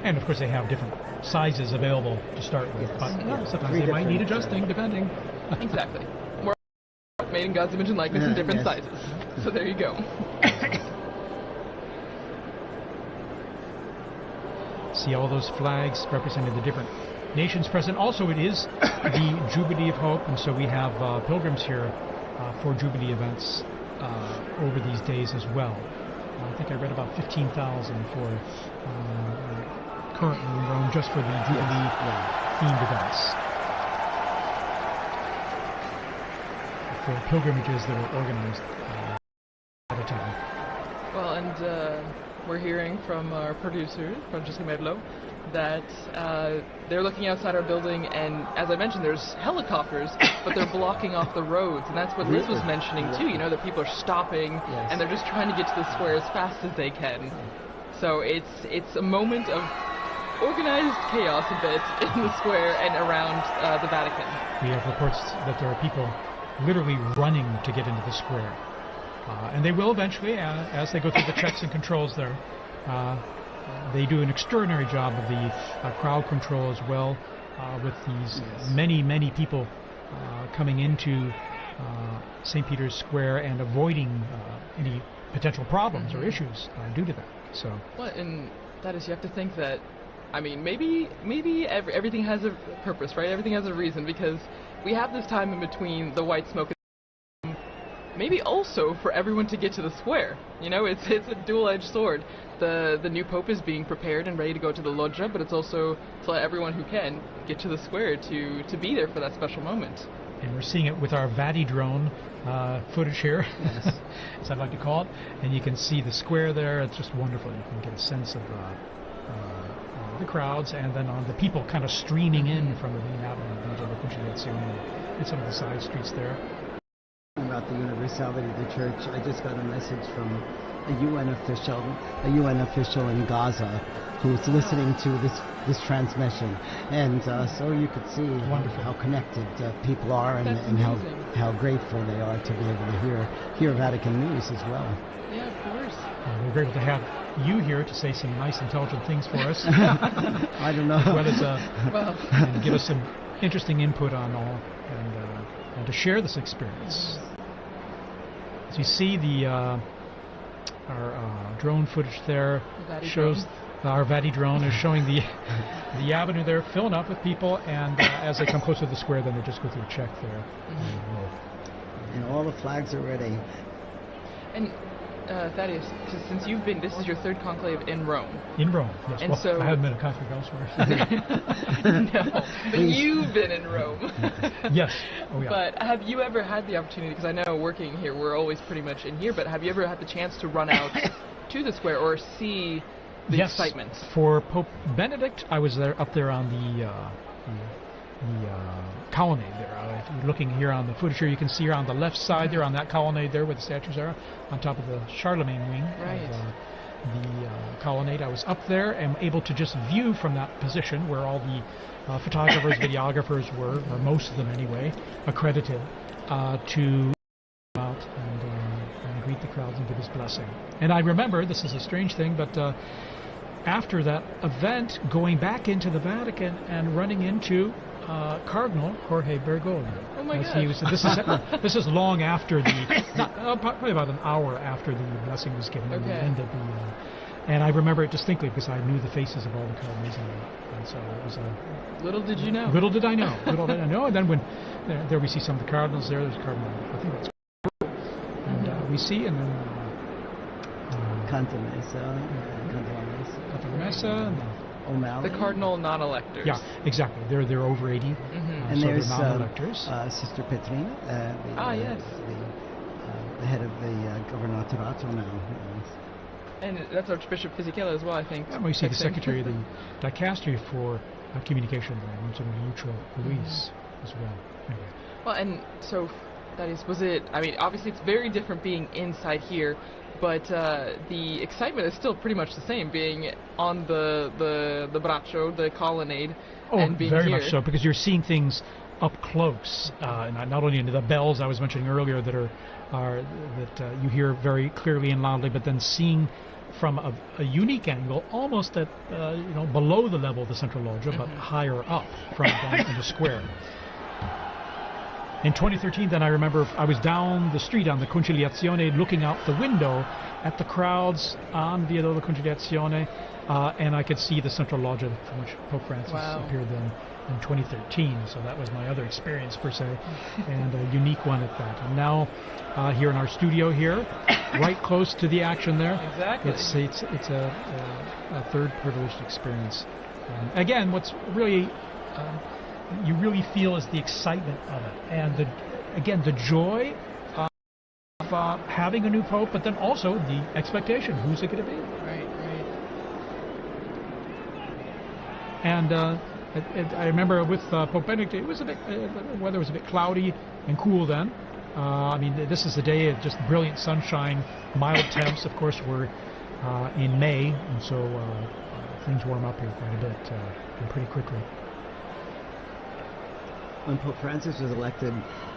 And of course, they have different sizes available to start with, but sometimes they might need adjusting depending. Exactly. More made in God's image and likeness in different sizes. So there you go. See all those flags representing the different nations present. Also, it is the Jubilee of Hope, and so we have pilgrims here for Jubilee events over these days as well. I think I read about 15,000 for currently in Rome just for the Jubilee themed events. For pilgrimages that are organized at a time. Well, and we're hearing from our producer, Francesca Merlo, that they're looking outside our building, and as I mentioned, there's helicopters, but they're blocking off the roads, and that's what Liz was mentioning too, that people are stopping, and they're just trying to get to the square as fast as they can. So it's a moment of organized chaos a bit in the square and around the Vatican. We have reports that there are people literally running to get into the square. And they will eventually, as they go through the checks and controls there. They do an extraordinary job of the crowd control as well, with these many people coming into St. Peter's Square and avoiding any potential problems or issues due to that. So. Well, and that is, you have to think that, I mean, maybe everything has a purpose, right? Everything has a reason, because we have this time in between the white smoke. Maybe also for everyone to get to the square. It's a dual-edged sword. The new pope is being prepared and ready to go to the loggia, but it's also to let everyone who can get to the square to be there for that special moment. And we're seeing it with our Vati drone footage here, as I'd like to call it. And you can see the square there. It's just wonderful. You can get a sense of the crowds and then on the people kind of streaming in from the main avenue into the Conciliazione and some of the side streets there. About the universality of the church, I just got a message from a UN official in Gaza who's listening to this transmission, and so you could see how connected people are and how grateful they are to be able to hear Vatican news as well. Yeah, of course. We're grateful to have you here to say some nice, intelligent things for us. I don't know. As well as and give us some interesting input on all, and to share this experience. As you see, our drone footage there shows our Vati drone is showing the avenue there filling up with people, and as they come closer to the square, then they just go through a check there. And all the flags are ready. And Thaddeus, since you've been, this is your third conclave in Rome. In Rome, yes. And well, so I haven't been a conclave elsewhere. No, but you've been in Rome. Yes. Oh, yeah. But have you ever had the opportunity, because I know working here, we're always pretty much in here, but have you ever had the chance to run out to the square or see the excitement? For Pope Benedict, I was up there on the colonnade there. If you're looking here on the footage here, you can see here on the left side there on that colonnade there where the statues are, on top of the Charlemagne wing of the colonnade. I was up there and able to just view from that position where all the photographers, videographers were, or most of them anyway, accredited to come out and greet the crowds and give his blessing. And I remember, this is a strange thing, but after that event, going back into the Vatican and running into Cardinal Jorge Bergoglio. Oh my gosh. This is long after probably about an hour after the blessing was given. Okay. And I remember it distinctly because I knew the faces of all the cardinals, and so it was a... Little did you know. Little did I know. Little did I know. And then when there we see some of the cardinals there. There's Cardinal, I think that's... And we see, and then... Cantalamessa, O'Malley. The cardinal non-electors. Yeah, exactly. They're over 80. And so there's they're non-electors. Sister Petrina, yes. the head of the Governatorato now. And that's Archbishop Fisichella as well, I think. And we see the Secretary of the Dicastery for Communication, Monsignor Luis, as well. Anyway. Well, and so, was it, I mean, obviously it's very different being inside here, but the excitement is still pretty much the same, being on the braccio, the colonnade, and being very here. much so, because you're seeing things up close, and not only into the bells I was mentioning earlier that you hear very clearly and loudly, but then seeing from a unique angle, almost at below the level of the central loggia, but higher up from down in the square. In 2013, then I remember I was down the street on the Conciliazione looking out the window at the crowds on Via della Conciliazione, and I could see the central loggia from which Pope Francis appeared then in 2013. So that was my other experience, per se, and a unique one at that. And now here in our studio here, right close to the action there. Exactly. It's a third privileged experience. Again, what's really... you really feel is the excitement of it, and the joy of having a new pope, but then also the expectation: who's it going to be? Right. And I remember with Pope Benedict, it was weather was a bit cloudy and cool then. I mean, this is a day of just brilliant sunshine, mild temps. Of course, we're in May, and so things warm up here quite a bit and pretty quickly. When Pope Francis was elected,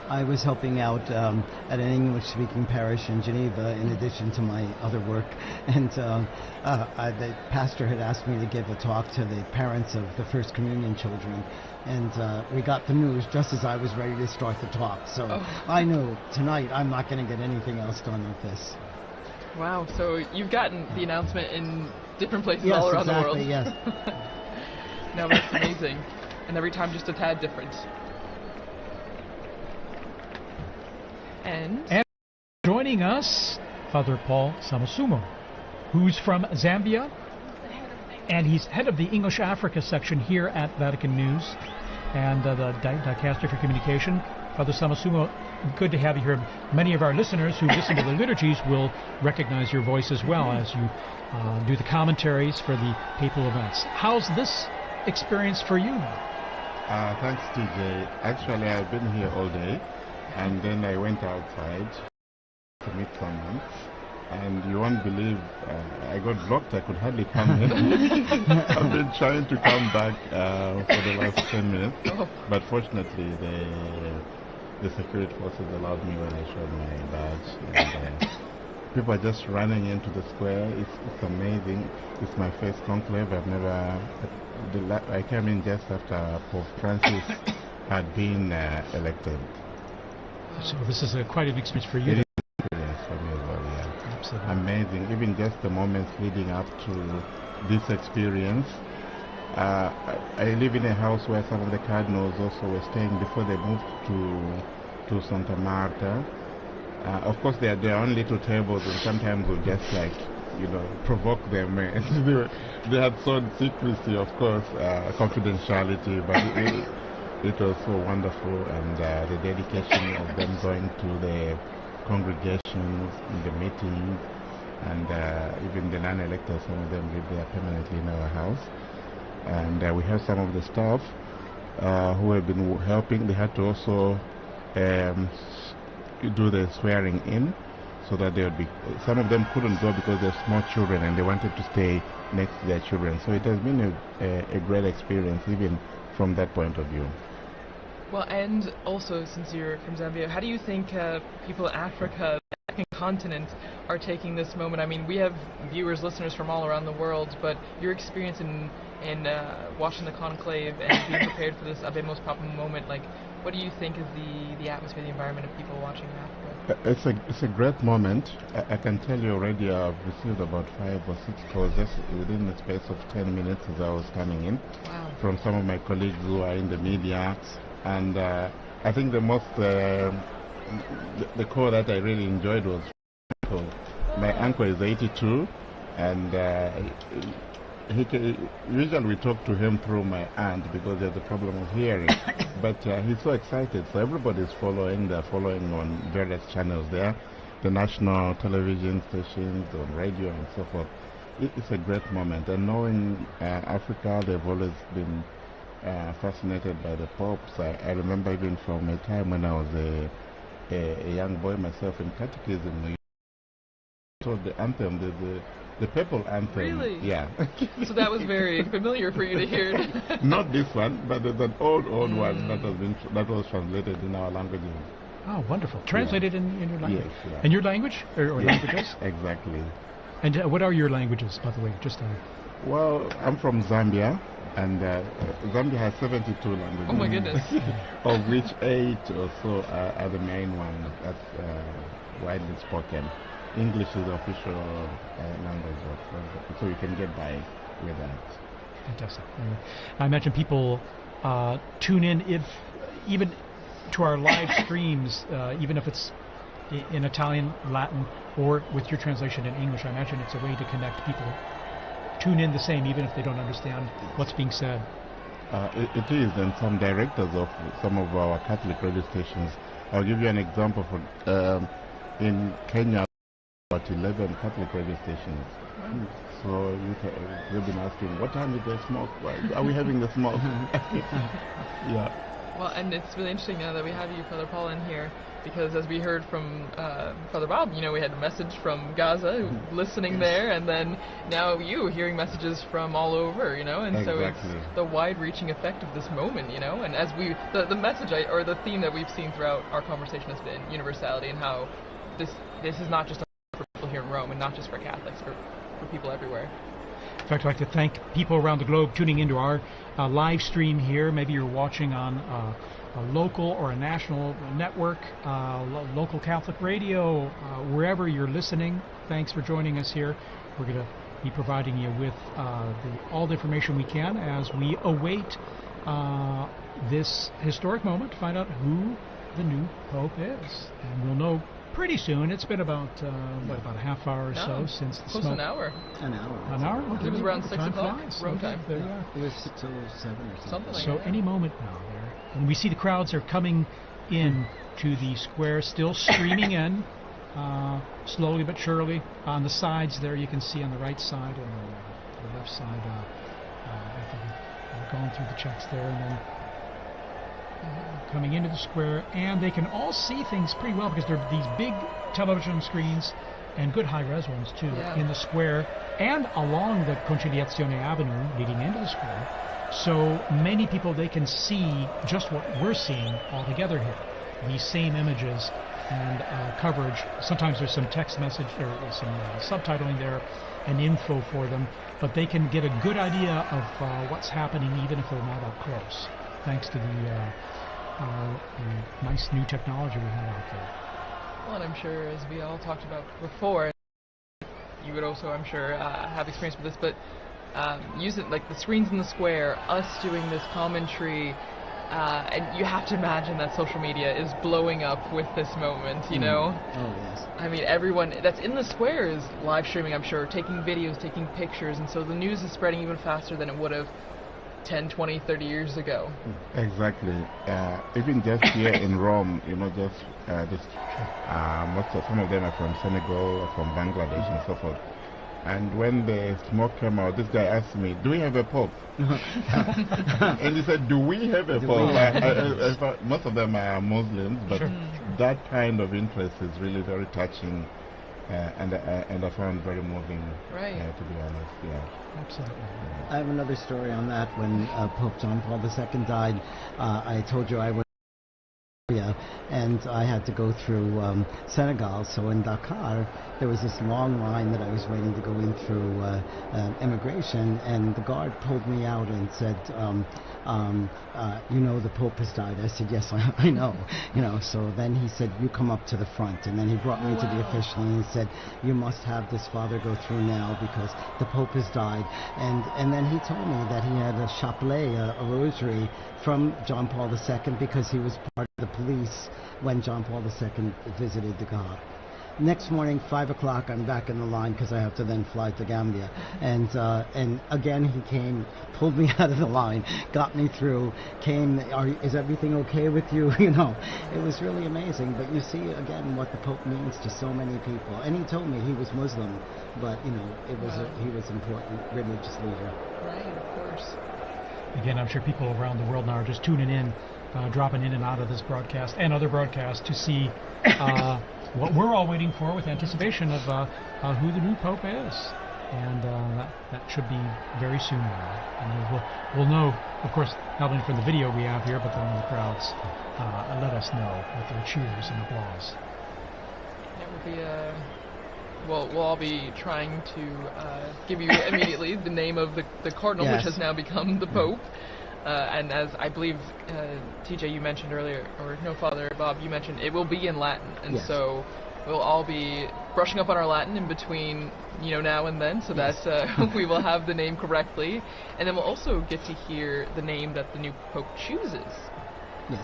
I was helping out at an English-speaking parish in Geneva in addition to my other work, and the pastor had asked me to give a talk to the parents of the First Communion children, and we got the news just as I was ready to start the talk, so I knew tonight I'm not going to get anything else done with this. Wow, so you've gotten the announcement in different places all around the world. Yes. No, that's amazing, and every time just a tad different. And joining us, Father Paul Samasumo, who's from Zambia, and he's head of the English Africa section here at Vatican News and the Dicastery for Communication. Father Samasumo, good to have you here. Many of our listeners who listen to the liturgies will recognize your voice as well as you do the commentaries for the papal events. How's this experience for you now? Thanks, TJ. Actually, I've been here all day, and then I went outside to meet someone, and you won't believe I got blocked. I could hardly come in. I've been trying to come back for the last 10 minutes, but fortunately the security forces allowed me when I showed my badge. And, people are just running into the square. It's amazing. It's my first conclave. I've never... I came in just after Pope Francis had been elected. So this is quite an experience for you. It is an experience for me as well, yeah. Absolutely. Amazing. Even just the moments leading up to this experience. I live in a house where some of the cardinals also were staying before they moved to Santa Marta. Of course, they had their own little tables, and sometimes we'll just provoke them. They had sought secrecy, of course, confidentiality, but it was so wonderful, and the dedication of them going to the congregations, the meetings, and even the non-electors, some of them live there permanently in our house. And we have some of the staff who have been helping. They had to also do the swearing in, so that they would be. Some of them couldn't go because they're small children and they wanted to stay next to their children. So it has been a great experience, even from that point of view. Well, and also, since you're from Zambia, how do you think people in Africa, the African continent, are taking this moment? I mean, we have viewers, listeners from all around the world, but your experience in watching the conclave and being prepared for this Abemos Papa moment, like, what do you think is the atmosphere, the environment of people watching in Africa? It's a great moment. I can tell you already I've received about 5 or 6 calls just within the space of 10 minutes as I was coming in. Wow. From some of my colleagues who are in the media. And I think the most, the call that I really enjoyed was my uncle is 82, and usually we talk to him through my aunt because he has a problem of hearing. But he's so excited, so everybody's following. They're following on various channels there, the national television stations, on radio and so forth. It's a great moment, and knowing Africa, they've always been fascinated by the popes. I remember even from a time when I was a young boy myself in catechism, so the anthem, the papal anthem. Really? Yeah. So that was very familiar for you to hear. Not this one, but there's an old one that was translated in our languages. Oh, wonderful. Translated in your language? Yes. Yeah. And your language? Or Yes, languages? exactly. And what are your languages, by the way? Well, I'm from Zambia, and Zambia has 72 languages. Oh my goodness. Of which 8 or so are the main ones that's widely spoken. English is the official language, so you can get by with that. Fantastic. I imagine people tune in even to our live streams, even if it's in Italian, Latin, or with your translation in English. I imagine it's a way to connect people. Tune in the same, even if they don't understand what's being said. It is, and some directors of some of our Catholic radio stations. I'll give you an example. In Kenya, about 11 Catholic radio stations. So they've been asking, what time is the smoke? Why are we having the smoke? Yeah. Well, and it's really interesting now that we have you, Father Paul, in here, because as we heard from Father Bob, we had a message from Gaza, listening there, and then now you hearing messages from all over, and exactly. So it's the wide-reaching effect of this moment, and as the message or the theme that we've seen throughout our conversation has been universality, and how this is not just for people here in Rome, and not just for Catholics, for people everywhere. In fact, I'd like to thank people around the globe tuning into our live stream here. Maybe you're watching on a local or a national network, local Catholic radio, wherever you're listening. Thanks for joining us here. We're going to be providing you with all the information we can as we await this historic moment to find out who the new Pope is. And we'll know pretty soon. It's been about a half hour or so since the close smoke. an hour. An hour. An hour? Okay. It was around 6 Time o'clock flies. Rome Okay, time. there you are. It was 6:07 or something. Something like So that. any moment now there. And we see the crowds are coming in to the square, still streaming in, slowly but surely. On the sides there, you can see on the right side and the left side, going through the checks there, and then coming into the square, and they can all see things pretty well because there are these big television screens and good high-res ones too in the square and along the Conciliazione Avenue leading into the square. So many people, they can see just what we're seeing all together here. These same images and coverage. Sometimes there's some text message or some subtitling there and info for them, but they can get a good idea of what's happening even if they're not up close, thanks to the nice new technology we have out there. Well, and I'm sure, as we all talked about before, you would also, I'm sure, have experience with this, but using like the screens in the square, us doing this commentary, and you have to imagine that social media is blowing up with this moment, you know? Oh, yes. I mean, everyone that's in the square is live streaming, I'm sure, taking videos, taking pictures, and so the news is spreading even faster than it would have 10, 20, 30 years ago. Exactly. Even just here in Rome, you know, just some of them are from Senegal, from Bangladesh, and so forth. And when the smoke came out, this guy asked me, "Do we have a pope?" And he said, "Do we have a pope?" I thought most of them are Muslims, but that kind of interest is really very touching, and I found very moving. Right. To be honest, yeah. Absolutely. I have another story on that. When Pope John Paul II died, I told you I was and I had to go through Senegal. So in Dakar, there was this long line that I was waiting to go in through immigration, and the guard pulled me out and said, "You know, the Pope has died." I said, "Yes, I know." You know. So then he said, "You come up to the front," and then he brought me to the official, and he said, "You must have this father go through now because the Pope has died." And then he told me that he had a chapelet, a rosary from John Paul II because he was part of the police when John Paul II visited Dakar. Next morning, 5 o'clock, I'm back in the line because I have to then fly to Gambia. And again, he came, pulled me out of the line, got me through, came, "Is everything okay with you?" You know, it was really amazing. But you see, again, what the Pope means to so many people. And he told me he was Muslim, but, you know, he was an important religious leader. Right, of course. Again, I'm sure people around the world now are just tuning in, dropping in and out of this broadcast and other broadcasts to see what we're all waiting for with anticipation of who the new Pope is. And that should be very soon now. And we'll know, of course, not only from the video we have here, but then the crowds let us know with their cheers and applause. It will be we'll all be trying to give you immediately the name of the cardinal, which has now become the Pope. And as I believe, TJ, you mentioned earlier, or no, Father Bob, you mentioned, it will be in Latin. And so we'll all be brushing up on our Latin in between, you know, now and then, so that we will have the name correctly. And then we'll also get to hear the name that the new Pope chooses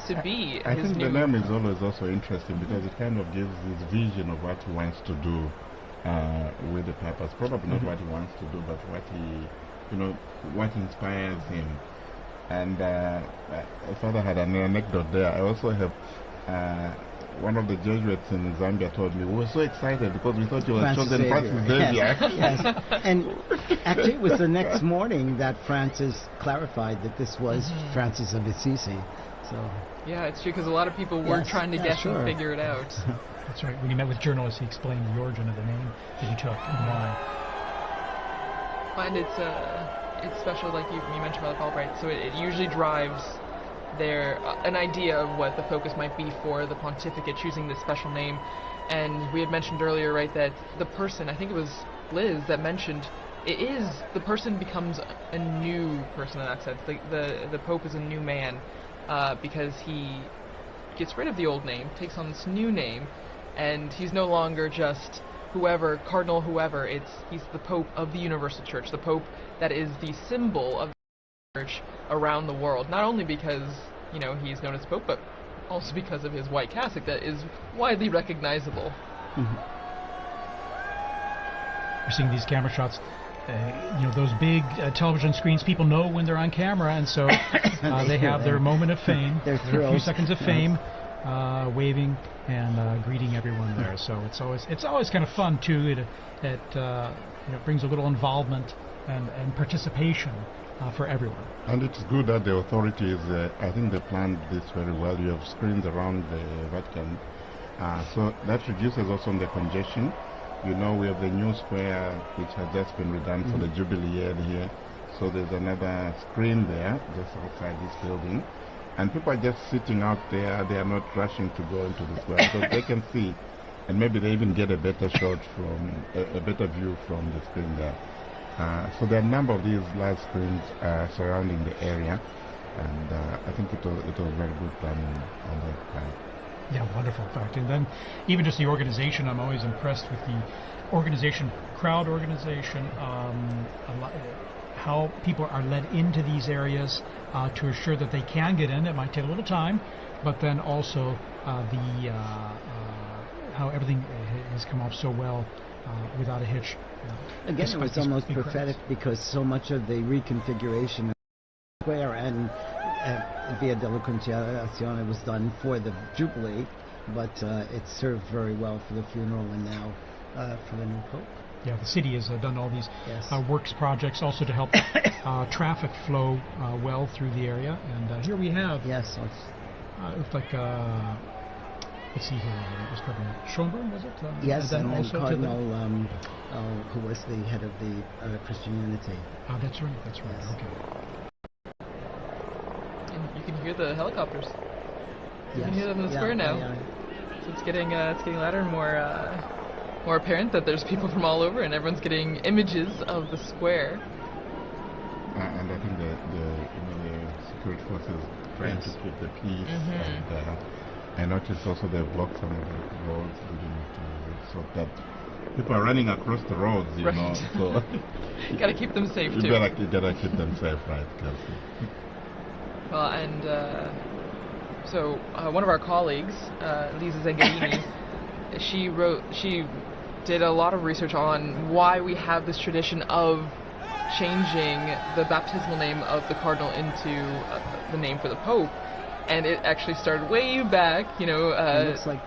to be I his think new... the name is always also interesting because it kind of gives this vision of what he wants to do with the purpose. Probably not what he wants to do, but what he, you know, what inspires him. And Father had an anecdote there. I also have one of the Jesuits in Zambia told me, we were so excited because we thought you were chosen Francis Xavier. Yes. And actually it was the next morning that Francis clarified that this was Francis of Assisi. So Yeah, it's true, because a lot of people were trying to guess and figure it out. That's right. When he met with journalists, he explained the origin of the name that he took and why. And it's special, like you mentioned about the Pope, right? So it usually drives their an idea of what the focus might be for the pontificate, choosing this special name. And we had mentioned earlier, right, that the person, I think it was Liz that mentioned, the person becomes a new person in that sense. The Pope is a new man because he gets rid of the old name, takes on this new name, and he's no longer just whoever, cardinal whoever. He's the Pope of the Universal Church, the Pope that is the symbol of the Church around the world. Not only because, you know, he's known as Pope, but also because of his white cassock that is widely recognizable. We're seeing these camera shots. You know, those big television screens, people know when they're on camera, and so they have their moment of fame, their few seconds of fame. waving and greeting everyone there. So it's always kind of fun too. It brings a little involvement and participation for everyone. And it's good that the authorities, I think they planned this very well. You have screens around the Vatican, so that reduces also the congestion. You know, we have the new square which has just been redone for the Jubilee year here. So there's another screen there just outside this building. And people are just sitting out there. They are not rushing to go into the square because they can see, and maybe they even get a better shot from a better view from the screen there. So there are a number of these large screens surrounding the area, and I think it was very good planning on that part. Yeah, wonderful, in fact. And then even just the organization, I'm always impressed with the organization, crowd organization, how people are led into these areas to assure that they can get in. It might take a little time, but then also how everything has come off so well without a hitch. Again, it was almost prophetic because so much of the reconfiguration of the square and Via della Conciliazione was done for the Jubilee, but it served very well for the funeral and now for the new Pope. Yeah, the city has done all these works projects also to help traffic flow well through the area. And here we have, it looks like, let's see here, it was Cardinal Schönbrunn, was it? Yes, and then Cardinal, who was the head of the Christian Unity. That's right, yes. Okay. And you can hear the helicopters. You can hear them in the square now. So it's getting louder and more apparent that there's people from all over, and everyone's getting images of the square. And I think the security forces trying to keep the peace. And I noticed also they blocked some of the roads so that people are running across the roads, you know. So you gotta keep them safe too. You gotta keep them safe, right? Well, and so one of our colleagues, Lisa Zengarini, she did a lot of research on why we have this tradition of changing the baptismal name of the cardinal into the name for the Pope, and it actually started way back, it looks like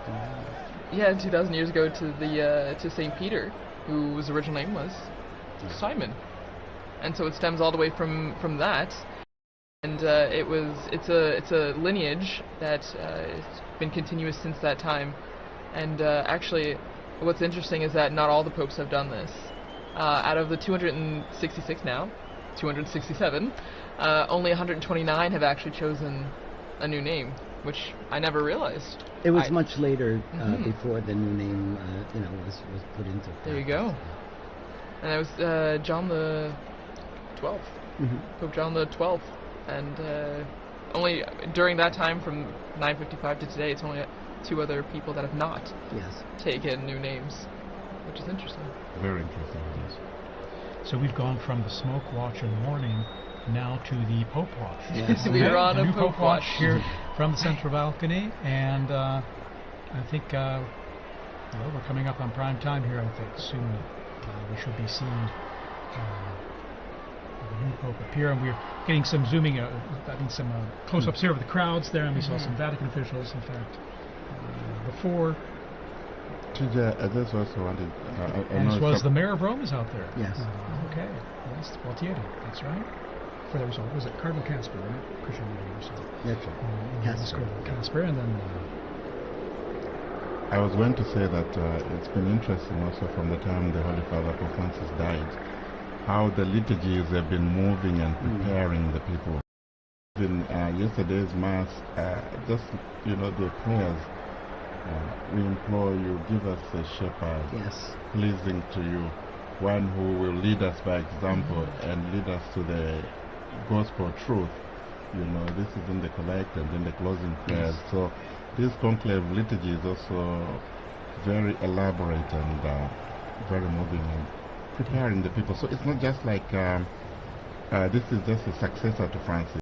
2,000 years ago to Saint Peter, whose original name was Simon, and so it stems all the way from that, and it's a lineage that has been continuous since that time, and actually. What's interesting is that not all the popes have done this. Out of the 266 now, 267, only 129 have actually chosen a new name, which I never realized. It was much later before the new name, was put into practice. There you go. And it was John the 12th, Pope John the 12th, and only during that time, from 955 to today, it's only 2 other people that have not taken new names, which is interesting. Very interesting. Yes. So we've gone from the smoke watch in the morning now to the Pope watch. Yes. We are on a new Pope watch here from the central balcony, and I think we're coming up on prime time here. I think soon we should be seeing the new Pope appear, and we're getting some zooming, some close-ups here of the crowds there, and we saw some Vatican officials, in fact. Before. I just also wanted. As well as the mayor of Rome is out there. Yes. Okay. Yes, Gualtieri. That's right. For the result, was it Cardinal Casper, right? Christian University. That's right. Casper, and then. I was going to say that it's been interesting also from the time the Holy Father Pope Francis died, how the liturgies have been moving and preparing the people. In yesterday's Mass, just the prayers. We implore you, give us a shepherd, pleasing to you, one who will lead us by example and lead us to the gospel truth. This is in the collect and in the closing prayers. So this conclave liturgy is also very elaborate and very moving and preparing the people. So it's not just like this is just a successor to Francis.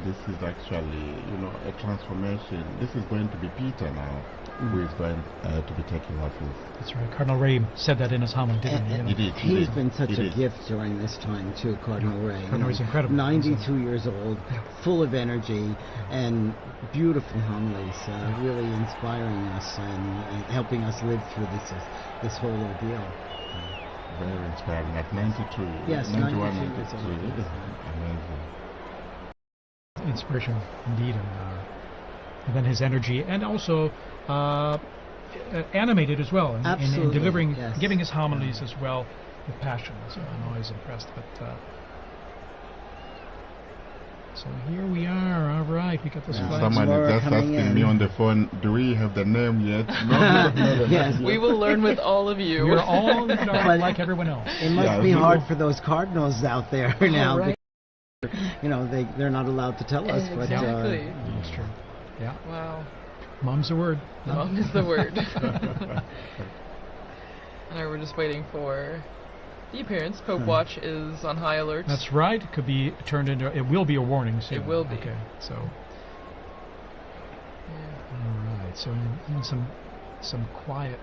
this is actually, a transformation. This is going to be Peter now, who is going to be taking office. That's right. Cardinal Ray said that in his homily, didn't he? He did. He's been such a gift during this time too, Cardinal Ray. Cardinal Ray's incredible. 92 years old, full of energy and beautiful homilies, really inspiring us and helping us live through this whole ordeal. Very inspiring. At 92. Yes, 91, 92 years old. Amazing. Inspiration, indeed, and then his energy, and also animated as well, in delivering, yes. giving his homilies as well with passion. So I'm always impressed. But so here we are. All right, we got this flag. Someone is just asking me on the phone, do we have the name yet? No. Yes. We will learn with all of you. We're all like everyone else. It must be hard for those cardinals out there now. Right. They're not allowed to tell us. Exactly. That's true. Yeah. Wow. Mom's the word. Mom is the word. And we're just waiting for the appearance. Pope Watch is on high alert. That's right. It could be turned into. It will be a warning soon. It will be. Okay. So. Yeah. All right. So even some quiet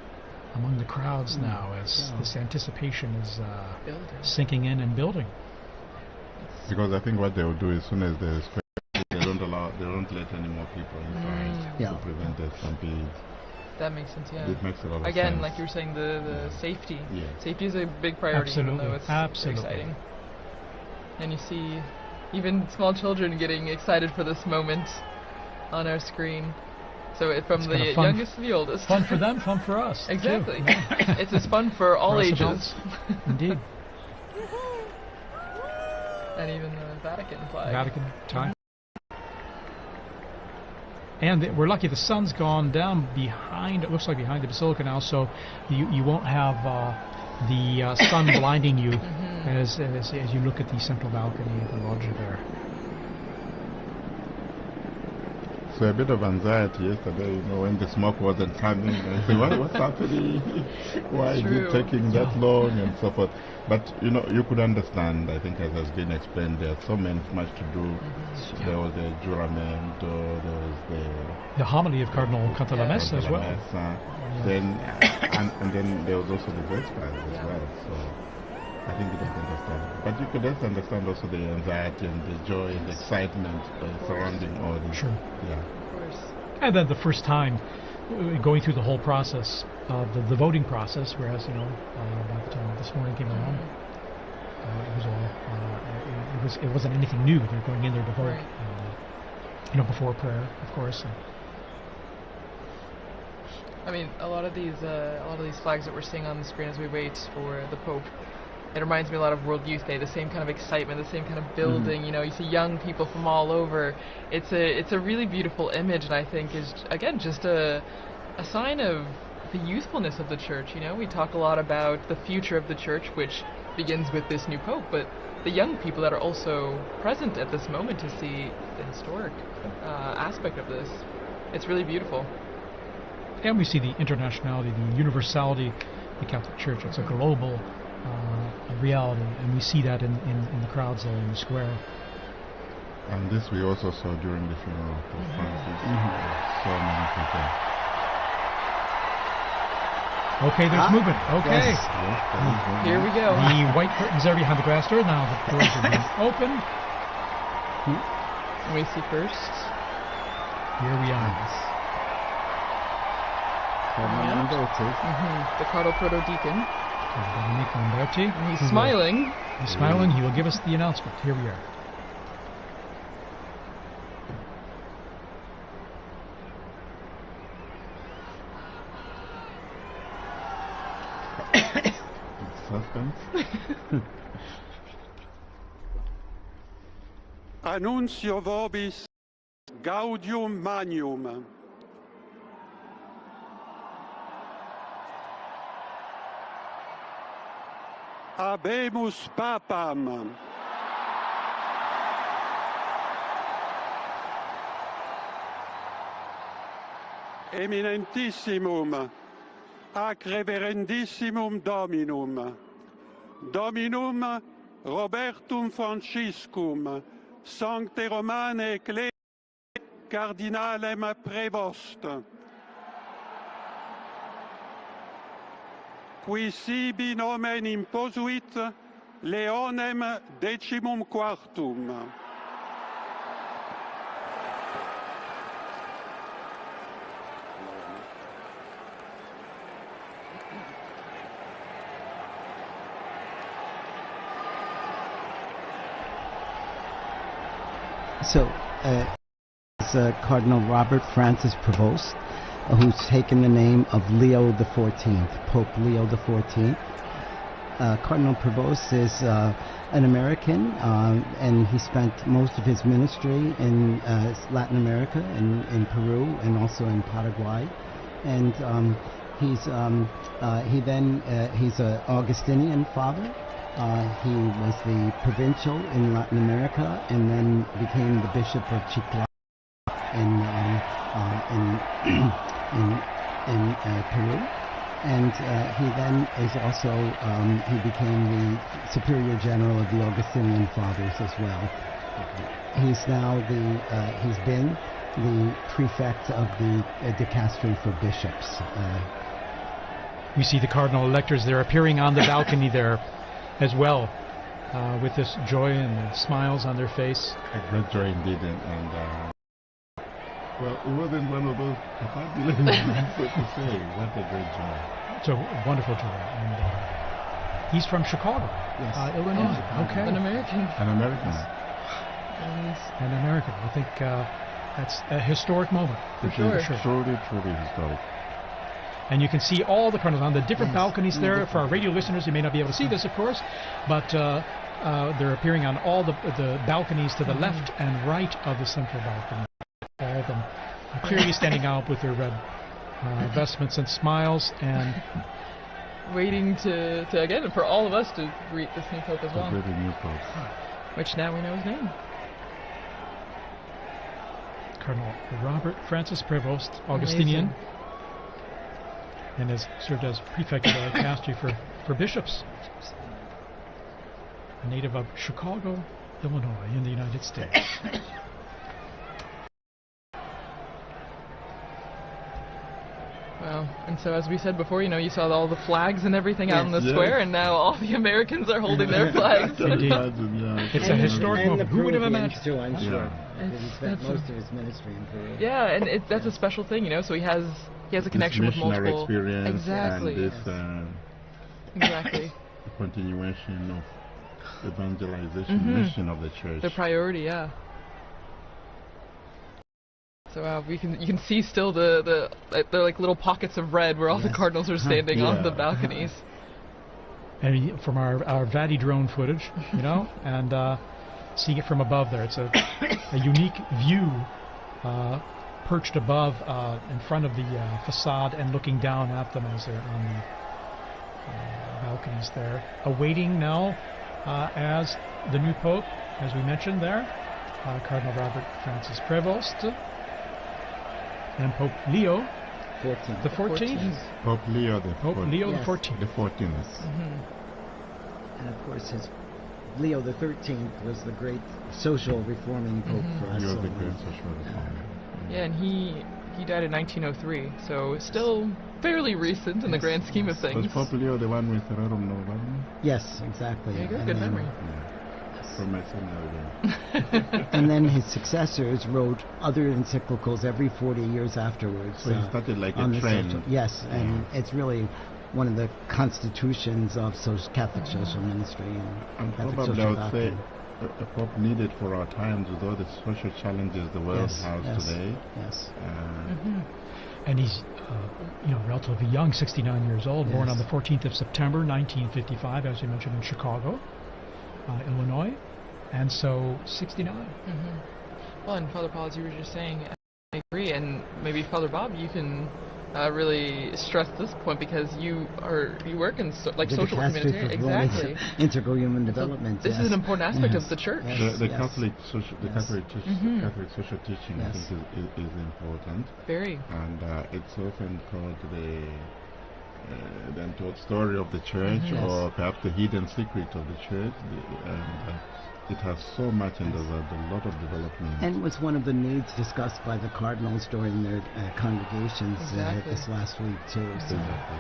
among the crowds now as this anticipation is sinking in and building. Because I think what they will do as soon as there's they don't let any more people inside to prevent the stampede. That makes sense, yeah. It makes a lot of sense. Again, like you were saying, the safety. Yeah. Safety is a big priority, even though it's Absolutely. exciting. And you see even small children getting excited for this moment on our screen. So from the youngest to the oldest. Fun for them, fun for us. Exactly. Too. Yeah. It's as fun for all ages. Adults. Indeed. And even the Vatican flag. Vatican time. And we're lucky the sun's gone down behind, it looks like behind the Basilica now, so you won't have the sun blinding you as you look at the central balcony of the loggia there. So a bit of anxiety yesterday, when the smoke wasn't coming. I said, what's happening? Why is it taking that long and so forth? But you could understand. I think, as has been explained, there's so much to do. There was the juramento, there was The homily of Cardinal Conclave as well. Then, and then there was also the Vespers as well. So I think you don't understand. But you could just understand also the anxiety and the joy and the excitement surrounding all this. Sure. Yeah. Of course. And then the first time going through the whole process of the voting process, whereas by the time this morning came around, it was all it wasn't anything new. They're going in there to vote, before prayer, of course. I mean, a lot of these flags that we're seeing on the screen as we wait for the Pope, it reminds me a lot of World Youth Day. The same kind of excitement, the same kind of building. You see young people from all over. It's a really beautiful image, and I think is again just a sign of the youthfulness of the Church. We talk a lot about the future of the Church, which begins with this new Pope, but the young people that are also present at this moment to see the historic aspect of this. It's really beautiful. And we see the internationality, the universality of the Catholic Church. It's a global reality, and we see that in the crowds there in the square. And this we also saw during the funeral of Pope Francis. So many people. Okay, there's movement. Okay. Yes, Here we go. The white curtains are behind the glass door. Now the doors are being opened. And we see first. Here we are. The Cardinal Proto-Deacon. Dominic Lamberti. And he's smiling. He's smiling. He will give us the announcement. Here we are. Suspense. Annuncio vobis gaudium magnum. Habemus papam. Eminentissimum ac reverendissimum Dominum, Dominum Robertum Franciscum, Sancte Romane Ecclesiae Cardinalem Prevost. Qui sibi nomen imposuit Leonem XIV. So, it's Cardinal Robert Francis Prevost, who's taken the name of Leo XIV, Pope Leo XIV. Cardinal Prevost is an American, and he spent most of his ministry in Latin America, in Peru, and also in Paraguay. And he's an Augustinian father. He was the provincial in Latin America, and then became the Bishop of Chiclayo in Peru. And he then is also, he became the Superior General of the Augustinian Fathers as well. He's now he's been the prefect of the dicastery for bishops. We see the cardinal electors there appearing on the balcony there as well, with this joy and smiles on their face. A great joy indeed, and well, it wasn't one of those fabulous moments, so to say. What a great joy. It's a wonderful joy. And he's from Chicago, Yes. Illinois. Yes. Okay. An American. An American. And An American. I think that's a historic moment. For It sure. is truly, truly historic. And you can see all the cardinals on the different Yes. balconies there. For our radio listeners, you may not be able to see this, of course, but they're appearing on all the balconies to the left and right of the central balcony. All of them clearly standing out with their red vestments and smiles, and waiting to again, for all of us to greet this new Pope as A well, great new pope. which now we know his name. Cardinal Robert Francis Prevost, Augustinian, Amazing. and has served as prefect of the dicastery for bishops. A native of Chicago, Illinois, in the United States. Wow. And so, as we said before, you saw all the flags and everything out in the Yes. square, and now all the Americans are holding their flags. Indeed. Yeah. It's a historic and moment. the Who would have Peruvians imagined? too, I'm sure. Yeah. Because he spent That's most of his ministry in Peru. Yeah, and that's a special thing, So he has a connection with missionary multiple. experience Exactly. and this Exactly. continuation of evangelization Mhm. mission of the church. Their priority, yeah. So you can see still the like little pockets of red where all the Yes. cardinals are standing on the Yeah. balconies. And from our Vati drone footage, and seeing it from above there, it's a unique view, perched above in front of the facade and looking down at them as they're on the balconies there, awaiting now as the new Pope, as we mentioned there, Cardinal Robert Francis Prevost, and Pope Leo 14. the 14th. Pope Leo the Pope Leo the Yes. 14th. the 14th. And of course, Leo the 13th was the great social reforming pope for us. He was so the great social reformer. Yeah, and he died in 1903, so still fairly recent in the grand scheme of Was things. Pope Leo the one with Rerum Novarum? Yes, exactly. There you go, And good then- memory. From my seminary. And then his successors wrote other encyclicals every 40 years afterwards. So he started like on a the trend. social- yes, and it's really one of the constitutions of Catholic social ministry and And Catholic probably I social would say doctrine. a pope needed for our times with all the social challenges the world Yes, has yes, today. yes. And he's, relatively young, 69 years old, born Yes. on the 14th of September, 1955, as you mentioned, in Chicago, Illinois, and so 69. Well, and Father Paul, as you were just saying, I agree, and maybe Father Bob, you can really stress this point because you work in The social dicastery humanitarian. for Women, Exactly. Integral human development. This is yes. an important aspect Yes. of the church. Yes. The yes. Catholic social, the Yes. Catholic social teaching, I Yes. think, is important, Very. and it's often called the untold story of the church, Yes. or perhaps the hidden secret of the church. And it has so much, and there's a lot of development. And was one of the needs discussed by the cardinals during their congregations Exactly. this last week too. So. Exactly.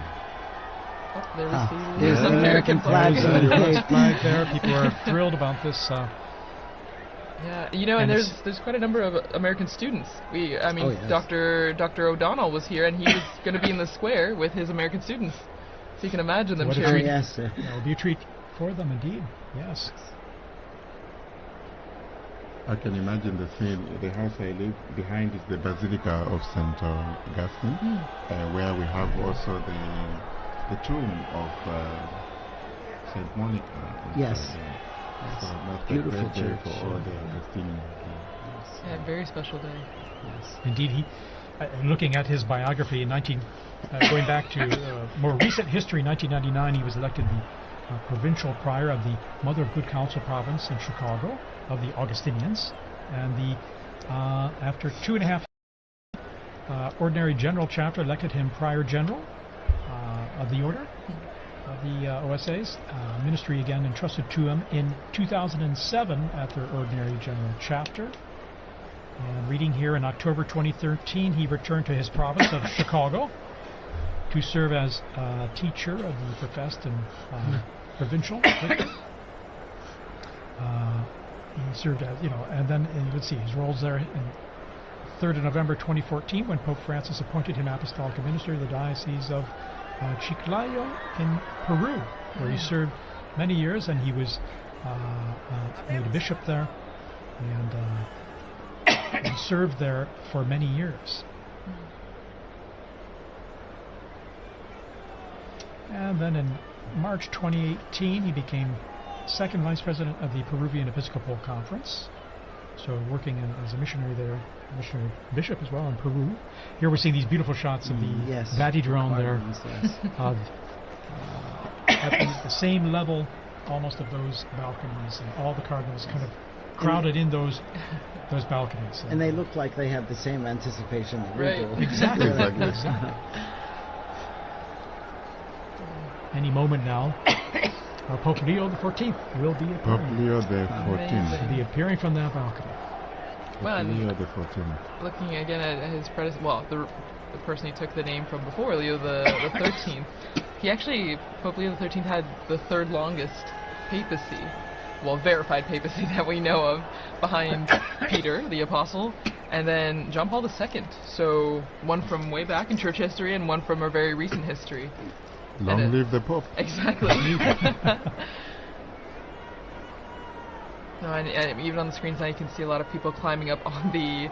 Oh, there we see There's the the American flag. There's the US flag there. People are thrilled about this. Yeah, you know, and And there's quite a number of American students. I mean, Oh, yes. Dr. O'Donnell was here, and he was going to be in the square with his American students. So you can imagine them What a Oh, cheering. yes. It'll be a treat for them, indeed. Yes. I can imagine the scene. The house I live behind is the Basilica of St. Augustine, where we have also the tomb of St. Monica. Yes. inside there. So Yes. that's the Beautiful birthday church. for all the Augustinians. Yeah, very special day. Yes. Indeed, looking at his biography in going back to more recent history, 1999, he was elected the provincial prior of the Mother of Good Counsel province in Chicago of the Augustinians, and after 2.5 ordinary general chapter elected him prior general of the order of the OSAs. Ministry again entrusted to him in 2007 at their ordinary general chapter. And reading here, in October 2013, he returned to his province of Chicago to serve as teacher of the professed and provincial. He served as, and then you would see his roles there. In 3rd of November 2014, when Pope Francis appointed him apostolic minister of the Diocese of Chiclayo in Peru, where he served many years, and he was made a bishop there, and he served there for many years. And then in March 2018, he became second vice president of the Peruvian Episcopal Conference, so working as a missionary there, missionary bishop as well in Peru. Here we're seeing these beautiful shots of the Yes. Vatidrone there, Yes. of at the same level almost of those balconies, and all the cardinals kind of crowded in those balconies. And they look like they have the same anticipation that we Right. do. Exactly. Exactly. Exactly. Any moment now, Pope Leo XIV will be Pope appearing. Leo the Amazing. 14th. Will be appearing from that balcony. Well, Pope and Leo the 14th. looking again at his the person he took the name from before, Leo the 13th, he actually, Pope Leo the 13th had the third longest papacy, well, verified papacy that we know of, behind Peter, the apostle, and then John Paul II. So one from way back in church history and one from our very recent history. Long live the Pope. Exactly. No, and even on the screens now you can see a lot of people climbing up on the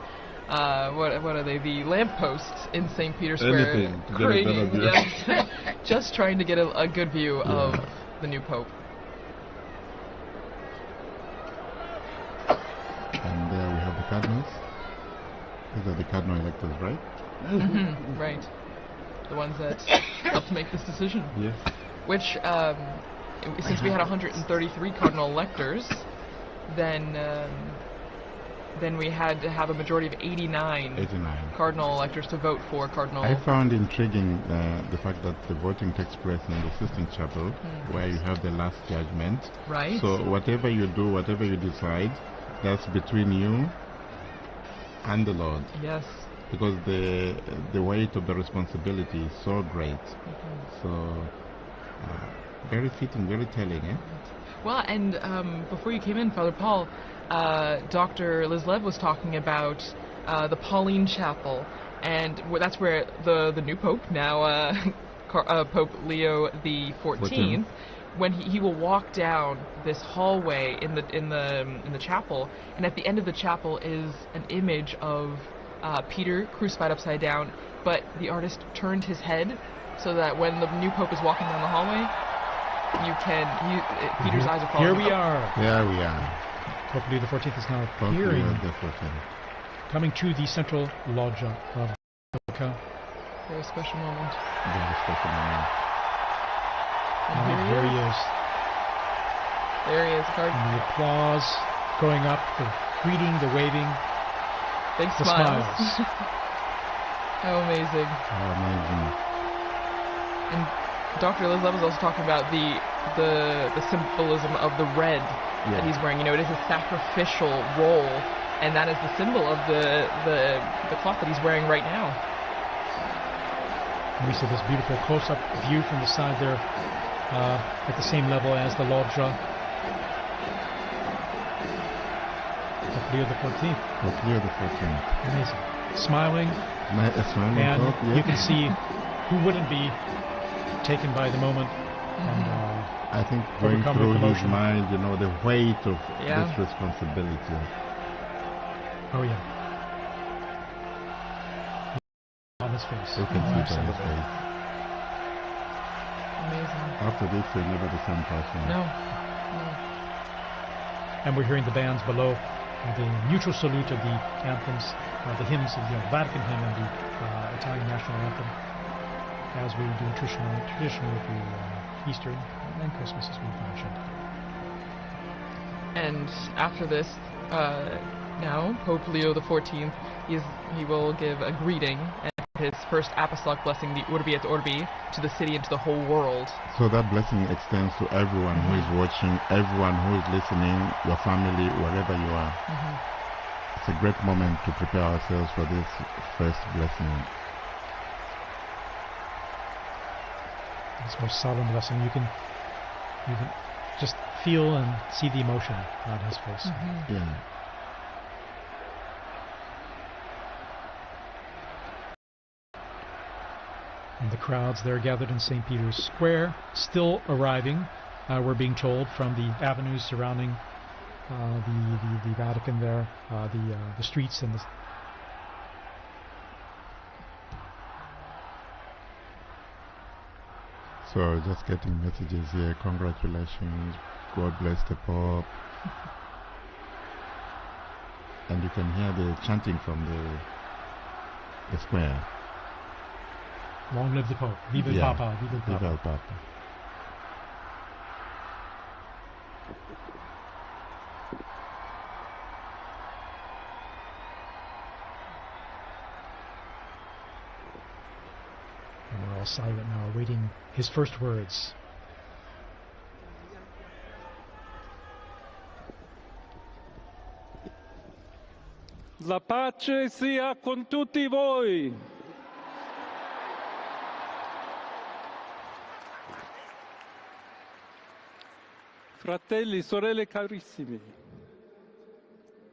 what are they? The lampposts in St. Peter's Square, Anything to get a craning, better view. yes, just trying to get a good view of the new Pope. And there we have the cardinals. These are the cardinal electors, right? Right, the ones that helped make this decision. Yes. Which, since we had 133 cardinal electors, then we had to have a majority of 89 89. cardinal electors to vote for cardinal. I found intriguing the fact that the voting takes place in the Sistine Chapel, where you have the last judgment. Right. So whatever you do, whatever you decide, that's between you and the Lord, Yes. because the weight of the responsibility is so great. So very fitting, very telling, eh? Well, and before you came in, Father Paul, Dr. Liz Lev was talking about the Pauline Chapel, and that's where the new Pope now, Pope Leo the 14th, when he will walk down this hallway in the chapel, and at the end of the chapel is an image of Peter crucified upside down, but the artist turned his head so that when the new Pope is walking down the hallway, Peter's eyes are following Here we him. are. There we are. Pope Leo XIV is now Pope appearing, Leo the 14th. coming to the central loggia of Basilica. Very special moment. Very special moment. And Here he is. There he is, card. And the applause going up, the greeting, the waving, Big the smiles. smiles. How amazing. How amazing. And Dr. Elizabeth was also talking about the symbolism of the red that he's wearing. You know, it is a sacrificial role, and that is the symbol of the cloth that he's wearing right now. And we see this beautiful close-up view from the side there, at the same level as the loggia. Pope Leo XIV. Pope Leo XIV. Amazing. Smiling, Smiling and Pope, yes. you can see who wouldn't be taken by the moment. And I think going overcome through with his emotion. mind, you know, the weight of Yeah. this responsibility. Oh yeah. On his face. You can see it on his Absolutely. face. Amazing. After this, he'll never be the same person. No. And we're hearing the bands below, the mutual salute of the anthems, the hymns of the Vatican hymn and the Italian national anthem, as we do traditionally through Easter and Christmas, as we've mentioned. And after this, now Pope Leo XIV, he will give a greeting and his first apostolic blessing, the Urbi et Orbi, to the city and to the whole world. So that blessing extends to everyone who is watching, everyone who is listening, your family, wherever you are. It's a great moment to prepare ourselves for this first blessing. This most solemn blessing, you can just feel and see the emotion on his face. Yeah. And the crowds there gathered in St. Peter's Square, still arriving, we're being told, from the avenues surrounding the Vatican there, the streets and the... So just getting messages here, congratulations, God bless the Pope. And you can hear the chanting from the square. Long live the Pope. Viva il Yeah. Papa. Viva il Papa. Viva il Papa. And we're all silent now, awaiting his first words. La pace sia con tutti voi. Fratelli, sorelle carissimi,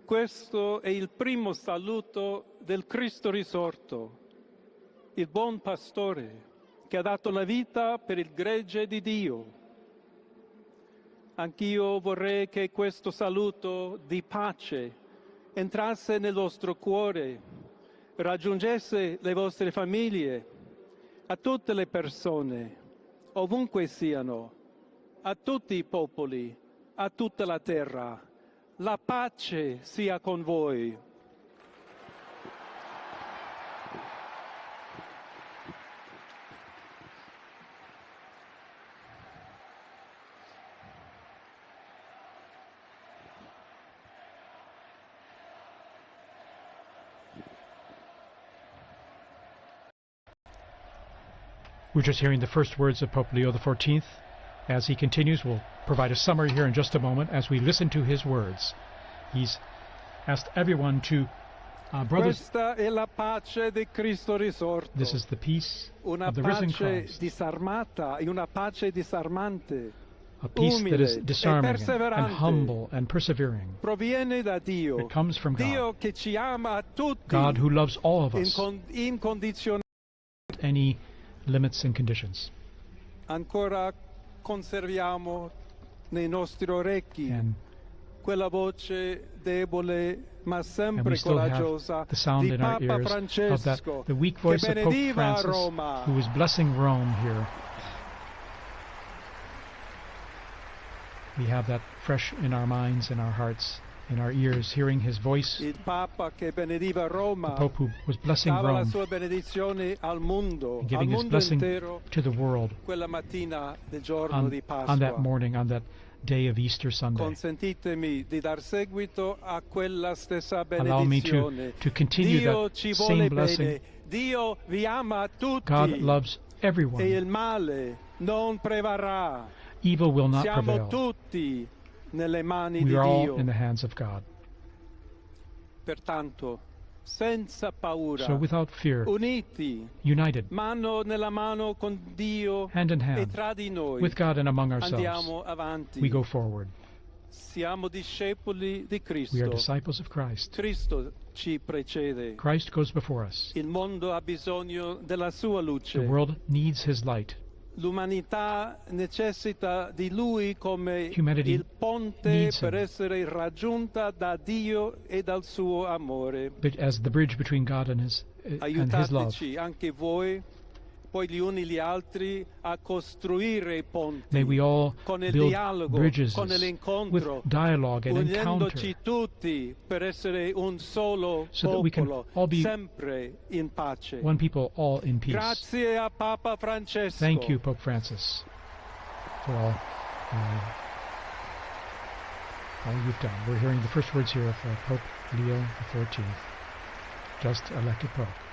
questo è il primo saluto del Cristo risorto, il buon pastore che ha dato la vita per il gregge di Dio. Anch'io vorrei che questo saluto di pace entrasse nel vostro cuore, raggiungesse le vostre famiglie, a tutte le persone, ovunque siano, a tutti i popoli, a tutta la terra. La pace sia con voi. We're just hearing the first words of Pope Leo XIV. As he continues, we'll provide a summary here in just a moment as we listen to his words. He's asked everyone to, brothers, Questa è la pace di Cristo risorto. this is the peace Una of the risen pace Christ, disarmata e una pace disarmante. a peace that is umile e disarming and perseverante. humble and persevering. Proviene da Dio. It comes from God, Dio che ci ama a tutti. God who loves all of us, Incondizionatamente. without any limits and conditions. Ancora conserviamo nei nostri orecchi And quella voce debole ma sempre we still coraggiosa have the sound di in our Papa ears of Francesco, the weak che voice of Pope benediva Francis, Roma. who is blessing Rome here. We have that fresh in our minds, in our hearts, in our ears, hearing his voice. Il Papa che benediva Roma, The Pope who was blessing dava la Rome, sua benedizione al mondo, al giving his mondo blessing intero, to the world quella mattina del giorno di Pasqua. on that morning, on that day of Easter Sunday. Consentitemi di dar seguito a quella stessa Allow me benedizione. to continue Dio that ci same vuole blessing. bene. Dio vi ama a tutti. God loves everyone. e il male non prevarrà. Evil will not Siamo prevail. tutti nelle mani We di are all Dio. in the hands of God. Pertanto, senza paura, So without fear, uniti, united, mano nella mano con Dio hand in e hand, tra di noi, with God and among ourselves, andiamo avanti. we go forward. Siamo discepoli di Cristo. We are disciples of Christ. Cristo ci precede. Christ goes before us. Il mondo ha bisogno della sua luce. The world needs His light. L'umanità necessita di Lui come Humanity il ponte needs per him. essere raggiunta da Dio e dal suo amore. But as the bridge between God and His love. Aiutateci anche voi, poi gli uni gli altri, a costruire i ponti May we all con il build dialogo, bridges con with l'incontro, dialogue and unendoci encounter, tutti per essere un solo so that we can popolo, all be sempre in pace. one people, all in peace. Grazie a Papa Francesco. Thank you, Pope Francis, for all you've done. We're hearing the first words here of Pope Leo XIV, just elected Pope.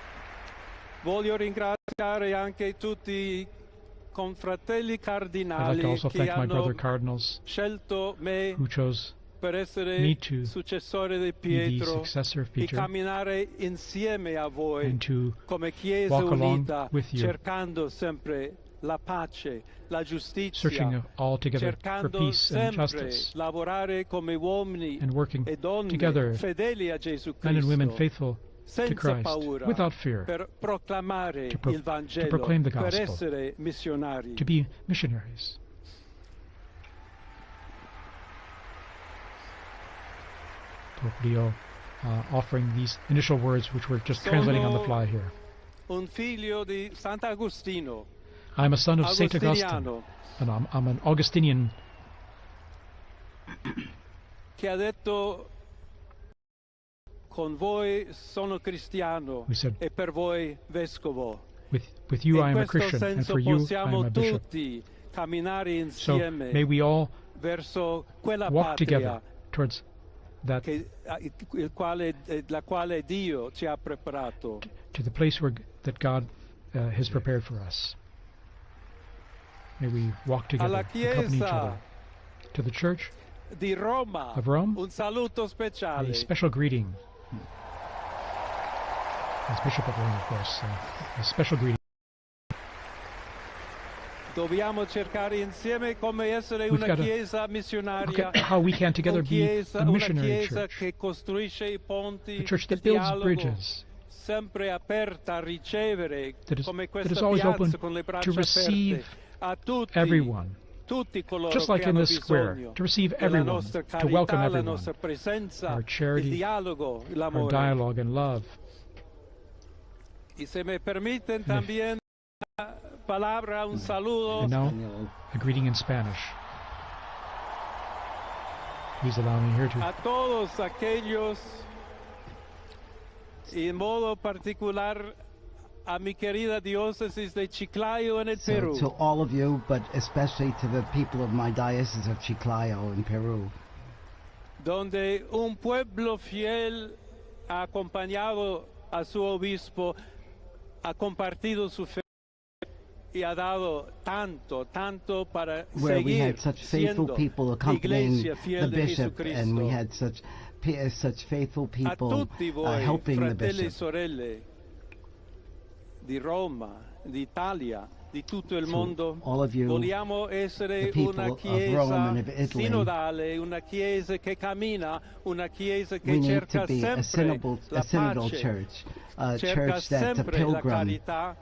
Voglio ringraziare anche tutti i confratelli I'd like cardinali to also che thank my brother hanno cardinals scelto me who chose per essere me to successore di be the Pietro successor of e Peter camminare insieme a voi and to come Chiesa walk along unita, with you, cercando sempre la pace, la giustizia, searching all together for cercando peace and sempre justice, lavorare come uomini and working e donne together, fedeli a Gesù men and women Cristo, faithful to senza Christ, paura, without fear, per proclamare to il Vangelo, proclaim the per gospel, essere missionari. to be missionaries. Pope Leo offering these initial words, which we're just translating on the fly here. Un figlio di Sant'Agostino, I'm a son of Saint Augustine, agostiniano, and I'm an Augustinian che ha detto: con voi sono cristiano who said, e per voi vescovo. with you I In am a questo Christian, and senso for you I am possiamo a bishop. tutti camminare So insieme may we all verso quella walk together patria towards that, la quale Dio ci ha preparato. to the place that God has prepared for us. May we walk together, Alla accompany each Chiesa other. To the Church di Roma, of Rome, un saluto speciale. a special greeting. As Bishop of Rome, of course, a special greeting. Dobbiamo cercare insieme come essere We've una got to Chiesa look missionaria, at how we can together be a una missionary Chiesa church, che costruisce i ponti, a church that il builds dialogo, bridges, sempre aperta a ricevere, that is come always questa open piazza con le to braccia receive aperte a tutti, everyone, tutti coloro just che like in hanno this square, bisogno to receive della everyone, nostra to welcome carità, la everyone, nostra presenza, our charity, il dialogo, our l'amore. dialogue and love. Y se me permiten también una palabra, un saludo And now, a greeting in Spanish. Please allow me here to a todos aquellos, y en modo particular a mi querida diócesis de Chiclayo en el So Perú, to all of you, but especially to the people of my diocese of Chiclayo in Peru, donde un pueblo fiel ha acompañado a su obispo, ha compartido su fe y ha dado tanto, tanto para where we seguir had such faithful siendo people accompanying iglesia the fiel de bishop, and we Jesucristo. had such faithful A people tutti voi, helping the fratelli e bishop. sorelle di Roma, d'Italia, di tutto il To mondo, all of you, vogliamo essere the people una of chiesa Rome and of Italy, sinodale, una chiesa che cammina, una chiesa che we need cerca to be a sempre la synodal pace, church, a cerca church that's a sempre la pilgrim, carità,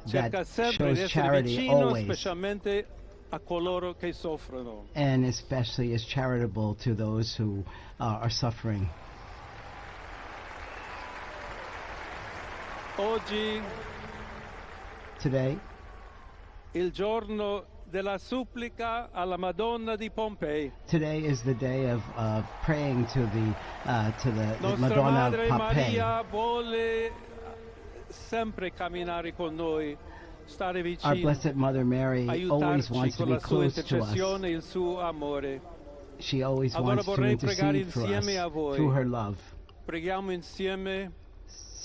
cerca that sempre di shows essere charity vicino always, specialmente a coloro che soffrono. and especially is charitable to those who are suffering. Oggi Today, il giorno della supplica alla Madonna di Pompei. today is the day of praying to the Nostra Madonna of Madre Pompeii. Maria vuole sempre camminare con noi, stare Our vicino, Blessed Mother Mary always aiutarci wants to con be la sua close to us. intercessione e il suo amore. She always Allora wants to vorrei pregare intercede for us insieme a voi. through her love. Preghiamo insieme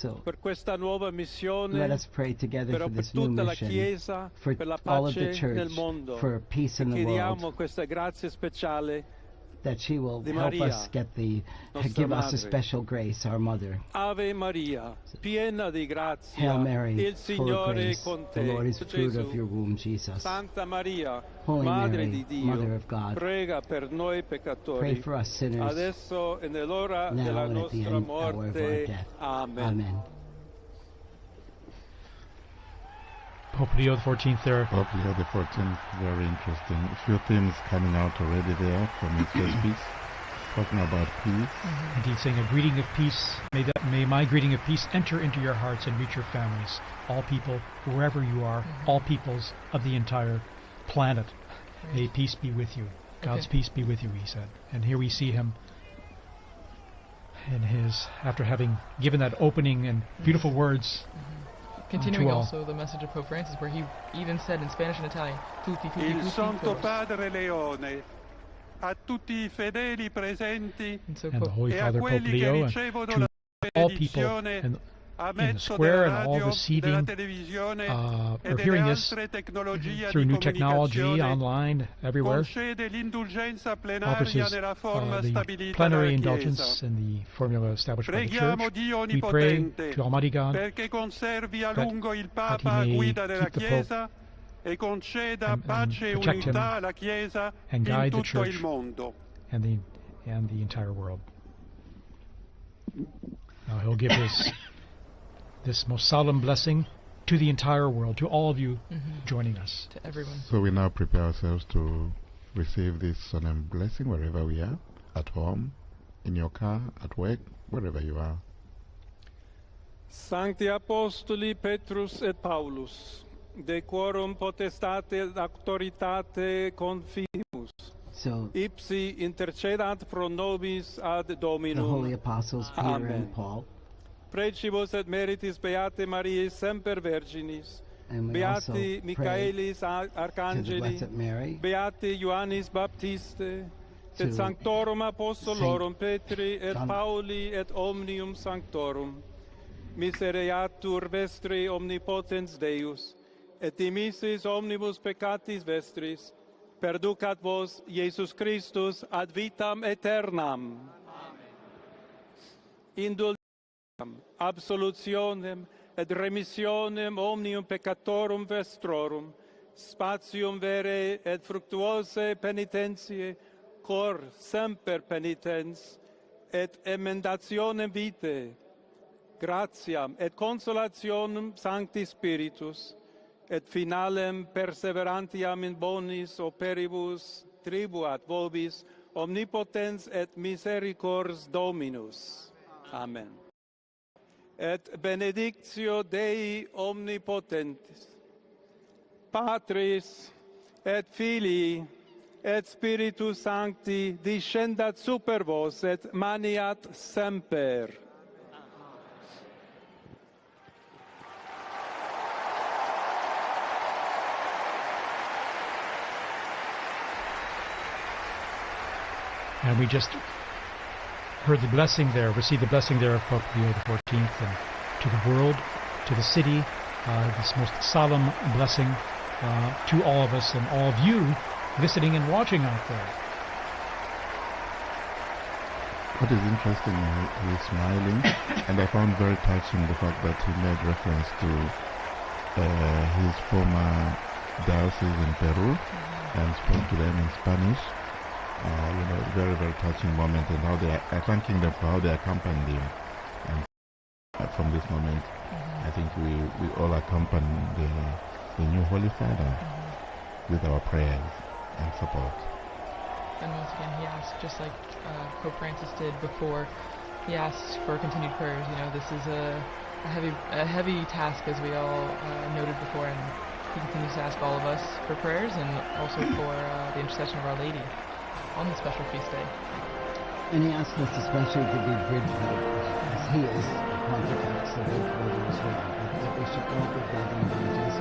So per questa nuova missione, let us pray together però for per this new tutta la mission, Chiesa, for per la all of the pace nel church, mondo. for peace in the Chiediamo world, questa grazia speciale that she will di help Maria, us get nostra give us a madre. special grace, our mother. Ave Maria, piena di grazia, Hail Mary, il full of Signore è grace, con the te. Lord is the fruit Gesù, of your womb, Jesus. Santa Maria, Holy Madre Mary, di Dio, Mother of God, prega per noi pray peccatori, for us sinners, adesso e nell'ora now della and at the nostra end hour of our morte. death. Amen. Amen. Pope Leo XIV there. Pope Leo XIV, very interesting. A few themes coming out already there from his first speech, talking about peace. Indeed, saying a greeting of peace. May my greeting of peace enter into your hearts and reach your families. All people, wherever you are, all peoples of the entire planet. May peace be with you. God's peace be with you, he said. And here we see him in his, after having given that opening and beautiful words. Continuing to all. also the message of Pope Francis, where he even said in Spanish and Italian, tutti, tutti, Il tutti, Santo todos. Padre Leone, a tutti I fedeli presenti And so And the Pope, Holy e a Father Pope quelli che Leo, and ricevono to la all people benedizione in a the mezzo square della and all radio, receiving della televisione e are delle hearing this altre tecnologie through di new technology, comunicazione, online, everywhere. concede l'indulgenza Offers plenaria his, nella forma the stabilita plenary dalla indulgence Chiesa. and the formula established by the Preghiamo Church. Dio We pray Onnipotente to Almighty God perché conservi a that- lungo il that he Papa a may guida della keep the Pope Chiesa e conceda and pace e protect him unità alla Chiesa and in guide the tutto Church il mondo. and the entire world. Now he'll give this most solemn blessing to the entire world, to all of you joining us. to everyone. So we now prepare ourselves to receive this solemn blessing wherever we are, at home, in your car, at work, wherever you are. Sancti Apostoli Petrus et Paulus, de quorum potestate et auctoritate confimus, So ipsi intercedant pro nobis ad the Dominum. holy apostles Peter Amen. and Paul, Precibus et meritis Beate Mariae semper Virginis, and we also Beati pray Michaelis to the Arcangeli, Blessed Mary, Beati Ioannis Baptiste, to et Sanctorum Apostolorum Petri et John- Pauli et Omnium Sanctorum, misereatur vestri omnipotens Deus, et dimissis omnibus peccatis vestris, perducat vos Iesus Christus ad vitam aeternam. Indulgentem, absolutionem et remissionem omnium peccatorum vestrorum, spatium vere et fructuose penitentiae, cor semper penitens, et emendationem vitae, gratiam et consolationem Sancti Spiritus, et finalem perseverantiam in bonis operibus tribuat vobis omnipotens et misericors Dominus. Amen. Et benedictio Dei omnipotentis, Patris et Filii et Spiritus Sancti descendat super vos et maniat semper. And we just heard the blessing there, received the blessing there of Pope Leo XIV, and to the world, to the city, this most solemn blessing to all of us and all of you listening and watching out there. What is interesting, he's smiling, and I found very touching the fact that he made reference to his former diocese in Peru and spoke to them in Spanish. Very, very touching moment, and how they are thanking them for how they accompanied him. And from this moment, I think we all accompany the new Holy Father with our prayers and support. And once again, he asked, just like Pope Francis did before, he asks for continued prayers. You know, this is a heavy task, as we all noted before, and he continues to ask all of us for prayers and also for the intercession of Our Lady on the special feast day. and he asked us especially to be bridge builders, as he is the pontifex, the bridge builder as well, that we should all be building bridges,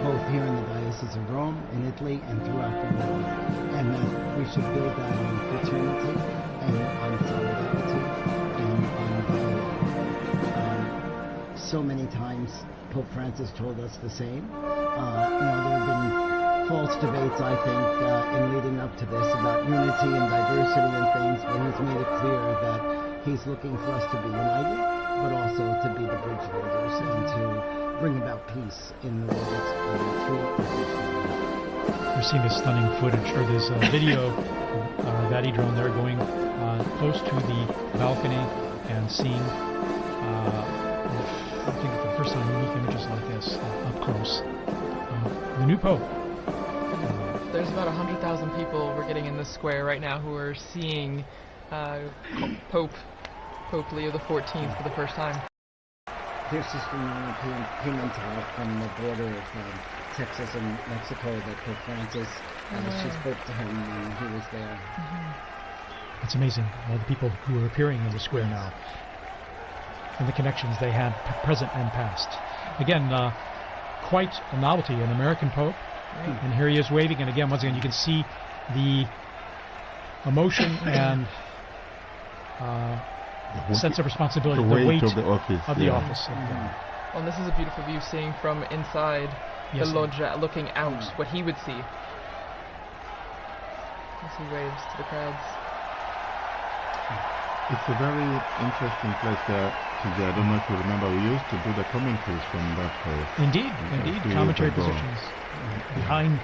both here in the Diocese of Rome, in Italy, and throughout the world, and that we should build that on fraternity, and on solidarity, and on dialogue. Pope Francis told us the same. There have been false debates, I think, in leading up to this about unity and diversity and things, but he's made it clear that he's looking for us to be united, but also to be the bridge builders and to bring about peace in the world through religion. We're seeing this stunning footage, or this video of Vati drone there going close to the balcony and seeing, I think for the first time, unique images like this up close. The new Pope. There's about 100,000 people we're getting in the square right now who are seeing Pope Leo XIV for the first time. There's this European payment from the border of Texas and Mexico that Pope Francis, she spoke to him when he was there. It's amazing, all the people who are appearing in the square now, and the connections they had present and past. Again, quite a novelty, an American Pope, and here he is waving, and again, once again, you can see the emotion and sense of responsibility, the weight of the office. Well, and this is a beautiful view, seeing from inside the loggia, looking out, what he would see as he waves to the crowds. It's a very interesting place there. I don't know if you remember, we used to do the commentaries from that place. Indeed, commentary positions behind,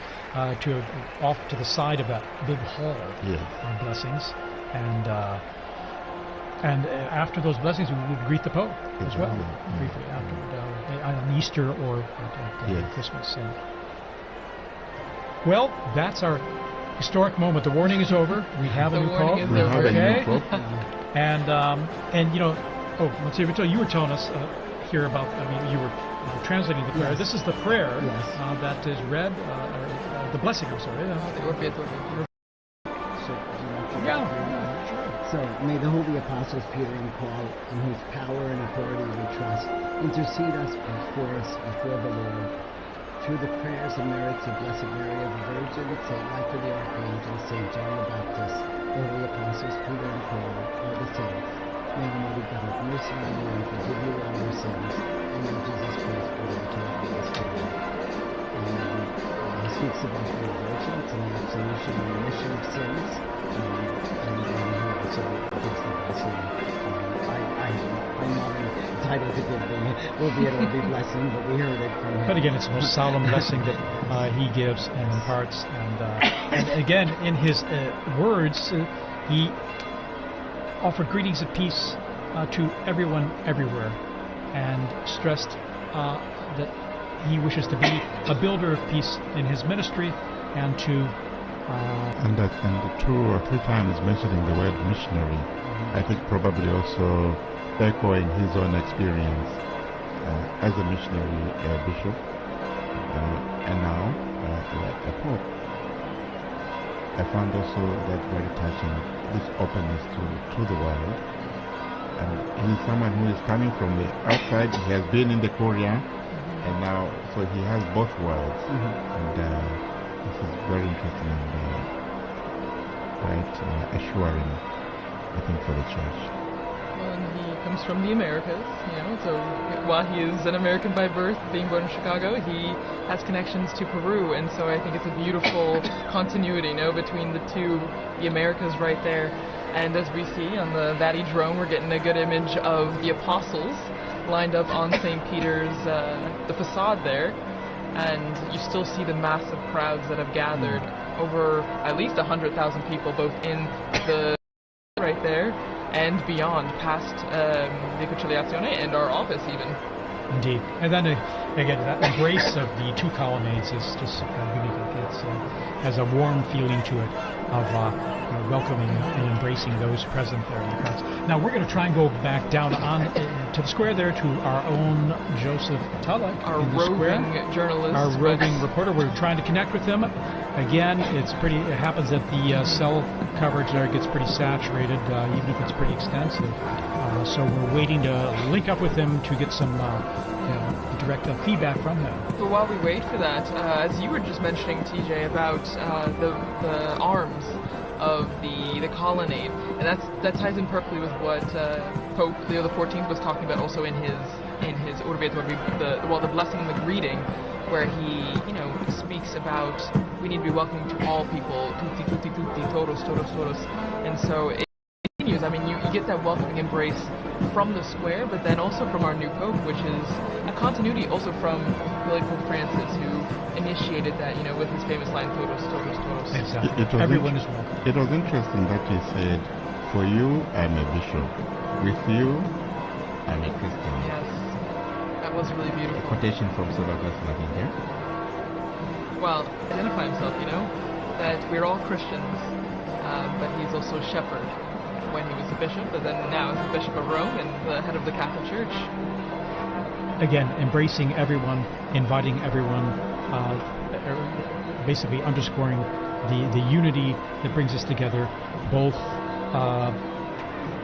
off to the side of that big hall of blessings, and after those blessings, we would greet the Pope as well, briefly afterward, on Easter or at Christmas. Well, that's our historic moment. The warning is over. We have a new Pope. We have a new Pope. And Monsignor, you were telling us here about, you were translating the prayer. This is the prayer that is read, the blessing, I'm sorry. So, may the holy apostles Peter and Paul, in whose power and authority we trust, intercede before the Lord. Through the prayers and merits of Blessed Mary of the Virgin, St. Michael the Archangel, St. John the Baptist, the holy apostles Peter and Paul, all the saints, may Almighty God have mercy on you and forgive you all your sins, and in Jesus Christ, Lord, and to us forever. And he speaks about the indulgence and the absolution and remission of sins, and he also gives the blessing. I'm not entitled to give the will be blessing, but we heard it from him. But again, it's the most solemn blessing that he gives and imparts. And again, in his words, he offered greetings of peace to everyone everywhere, and stressed that he wishes to be a builder of peace in his ministry, and to and 2 or 3 times mentioning the word missionary. I think probably also echoing his own experience as a missionary bishop, and now a Pope. I found also that very touching, this openness to the world. And he's someone who is coming from the outside. He has been in the Korea, and now, so he has both worlds. And this is very interesting and quite assuring, I think, for the Church. Well, and he comes from the Americas, so while he is an American by birth, being born in Chicago, he has connections to Peru, and so I think it's a beautiful continuity, between the two, the Americas right there. And as we see on the Vati drone, we're getting a good image of the apostles lined up on St. Peter's, the facade there, and you still see the massive crowds that have gathered, over at least 100,000 people, both in the right there and beyond, past the Conciliazione and our office even. Indeed. And then again, that embrace of the 2 colonnades is just unique. It has a warm feeling to it of welcoming and embracing those present there in the crowds. Now we're going to try and go back down on to the square there to our own Joseph Tulloch, our roving journalist, our roving reporter. We're trying to connect with him. Again, it happens that the cell coverage there gets pretty saturated, even if it's pretty extensive. So we're waiting to link up with him to get some direct feedback from him. But while we wait for that, as you were just mentioning, TJ, about the arms of the colonnade, and that ties in perfectly with what Pope Leo XIV was talking about also in his in his Urbi et Orbi, the blessing and the greeting, where he, speaks about we need to be welcoming to all people, tutti, tutti, tutti, todos, todos, todos. And so it continues. I mean, you get that welcoming embrace from the square, but then also from our new Pope, which is a continuity also from really Pope Francis, who initiated that, with his famous line, todos, todos, todos. Exactly. Everyone is welcome. It was interesting that he said, for you, I'm a bishop. With you, I'm a Christian. Yes, that was really beautiful. A quotation from St. Augustine, I think, yeah? Well, identify himself, that we're all Christians, but he's also a shepherd when he was a bishop, but then now as the Bishop of Rome and the head of the Catholic Church. Again, embracing everyone, inviting everyone, basically underscoring the unity that brings us together, both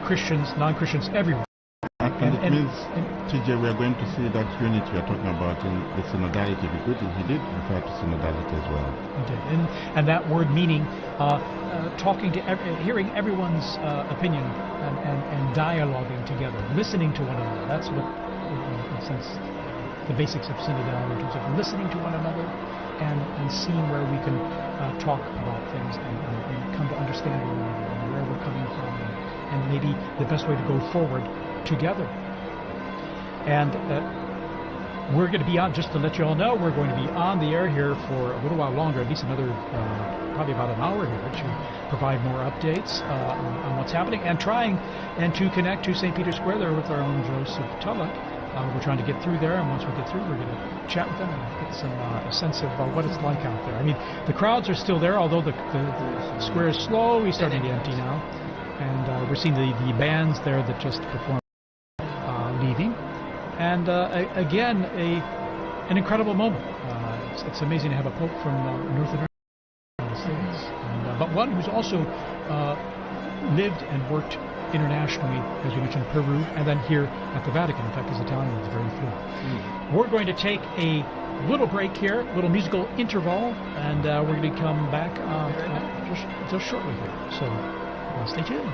Christians, non-Christians, everyone. And it means, TJ, we are going to see that unity we are talking about in the synodality. He did refer to synodality as well. He did. And that word meaning talking to, hearing everyone's opinion and dialoguing together, listening to one another. That's what, in a sense, the basics of synodality, in terms of listening to one another and seeing where we can talk about things and come to understand one another and where we're coming from and maybe the best way to go forward together. And we're going to be on, just to let you all know, we're going to be on the air here for a little while longer, at least another, probably about an hour here, to provide more updates on what's happening and trying and to connect to St. Peter's Square there with our own Joseph Tulloch. We're trying to get through there, and once we get through, we're going to chat with them and get some a sense of what it's like out there. I mean, the crowds are still there, although the square is slowly starting to empty now, and we're seeing the bands there that just performed leaving. And again, an incredible moment. It's amazing to have a pope from North America, United States, but one who's also lived and worked internationally, as you mentioned, Peru, and then here at the Vatican. In fact, his Italian is very fluent. We're going to take a little break here, a little musical interval, and we're going to come back just shortly here. So stay tuned.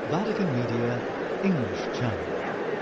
Vatican Media English Channel.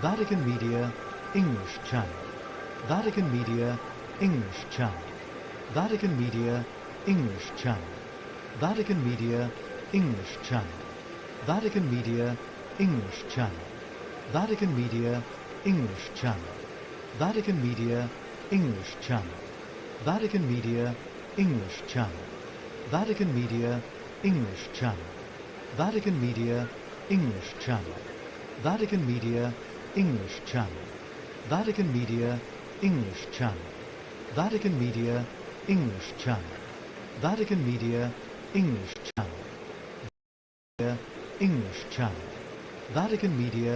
Vatican Media English Channel. Vatican Media English Channel. Vatican Media English Channel. Vatican Media English Channel. Vatican Media English Channel. Vatican Media English Channel. Vatican Media English Channel. Vatican Media English Channel. Vatican Media English Channel. Vatican Media English Channel. Vatican Media English Channel. Vatican Media English Channel. Vatican Media English Channel. Vatican Media English Channel. English Channel. Vatican Media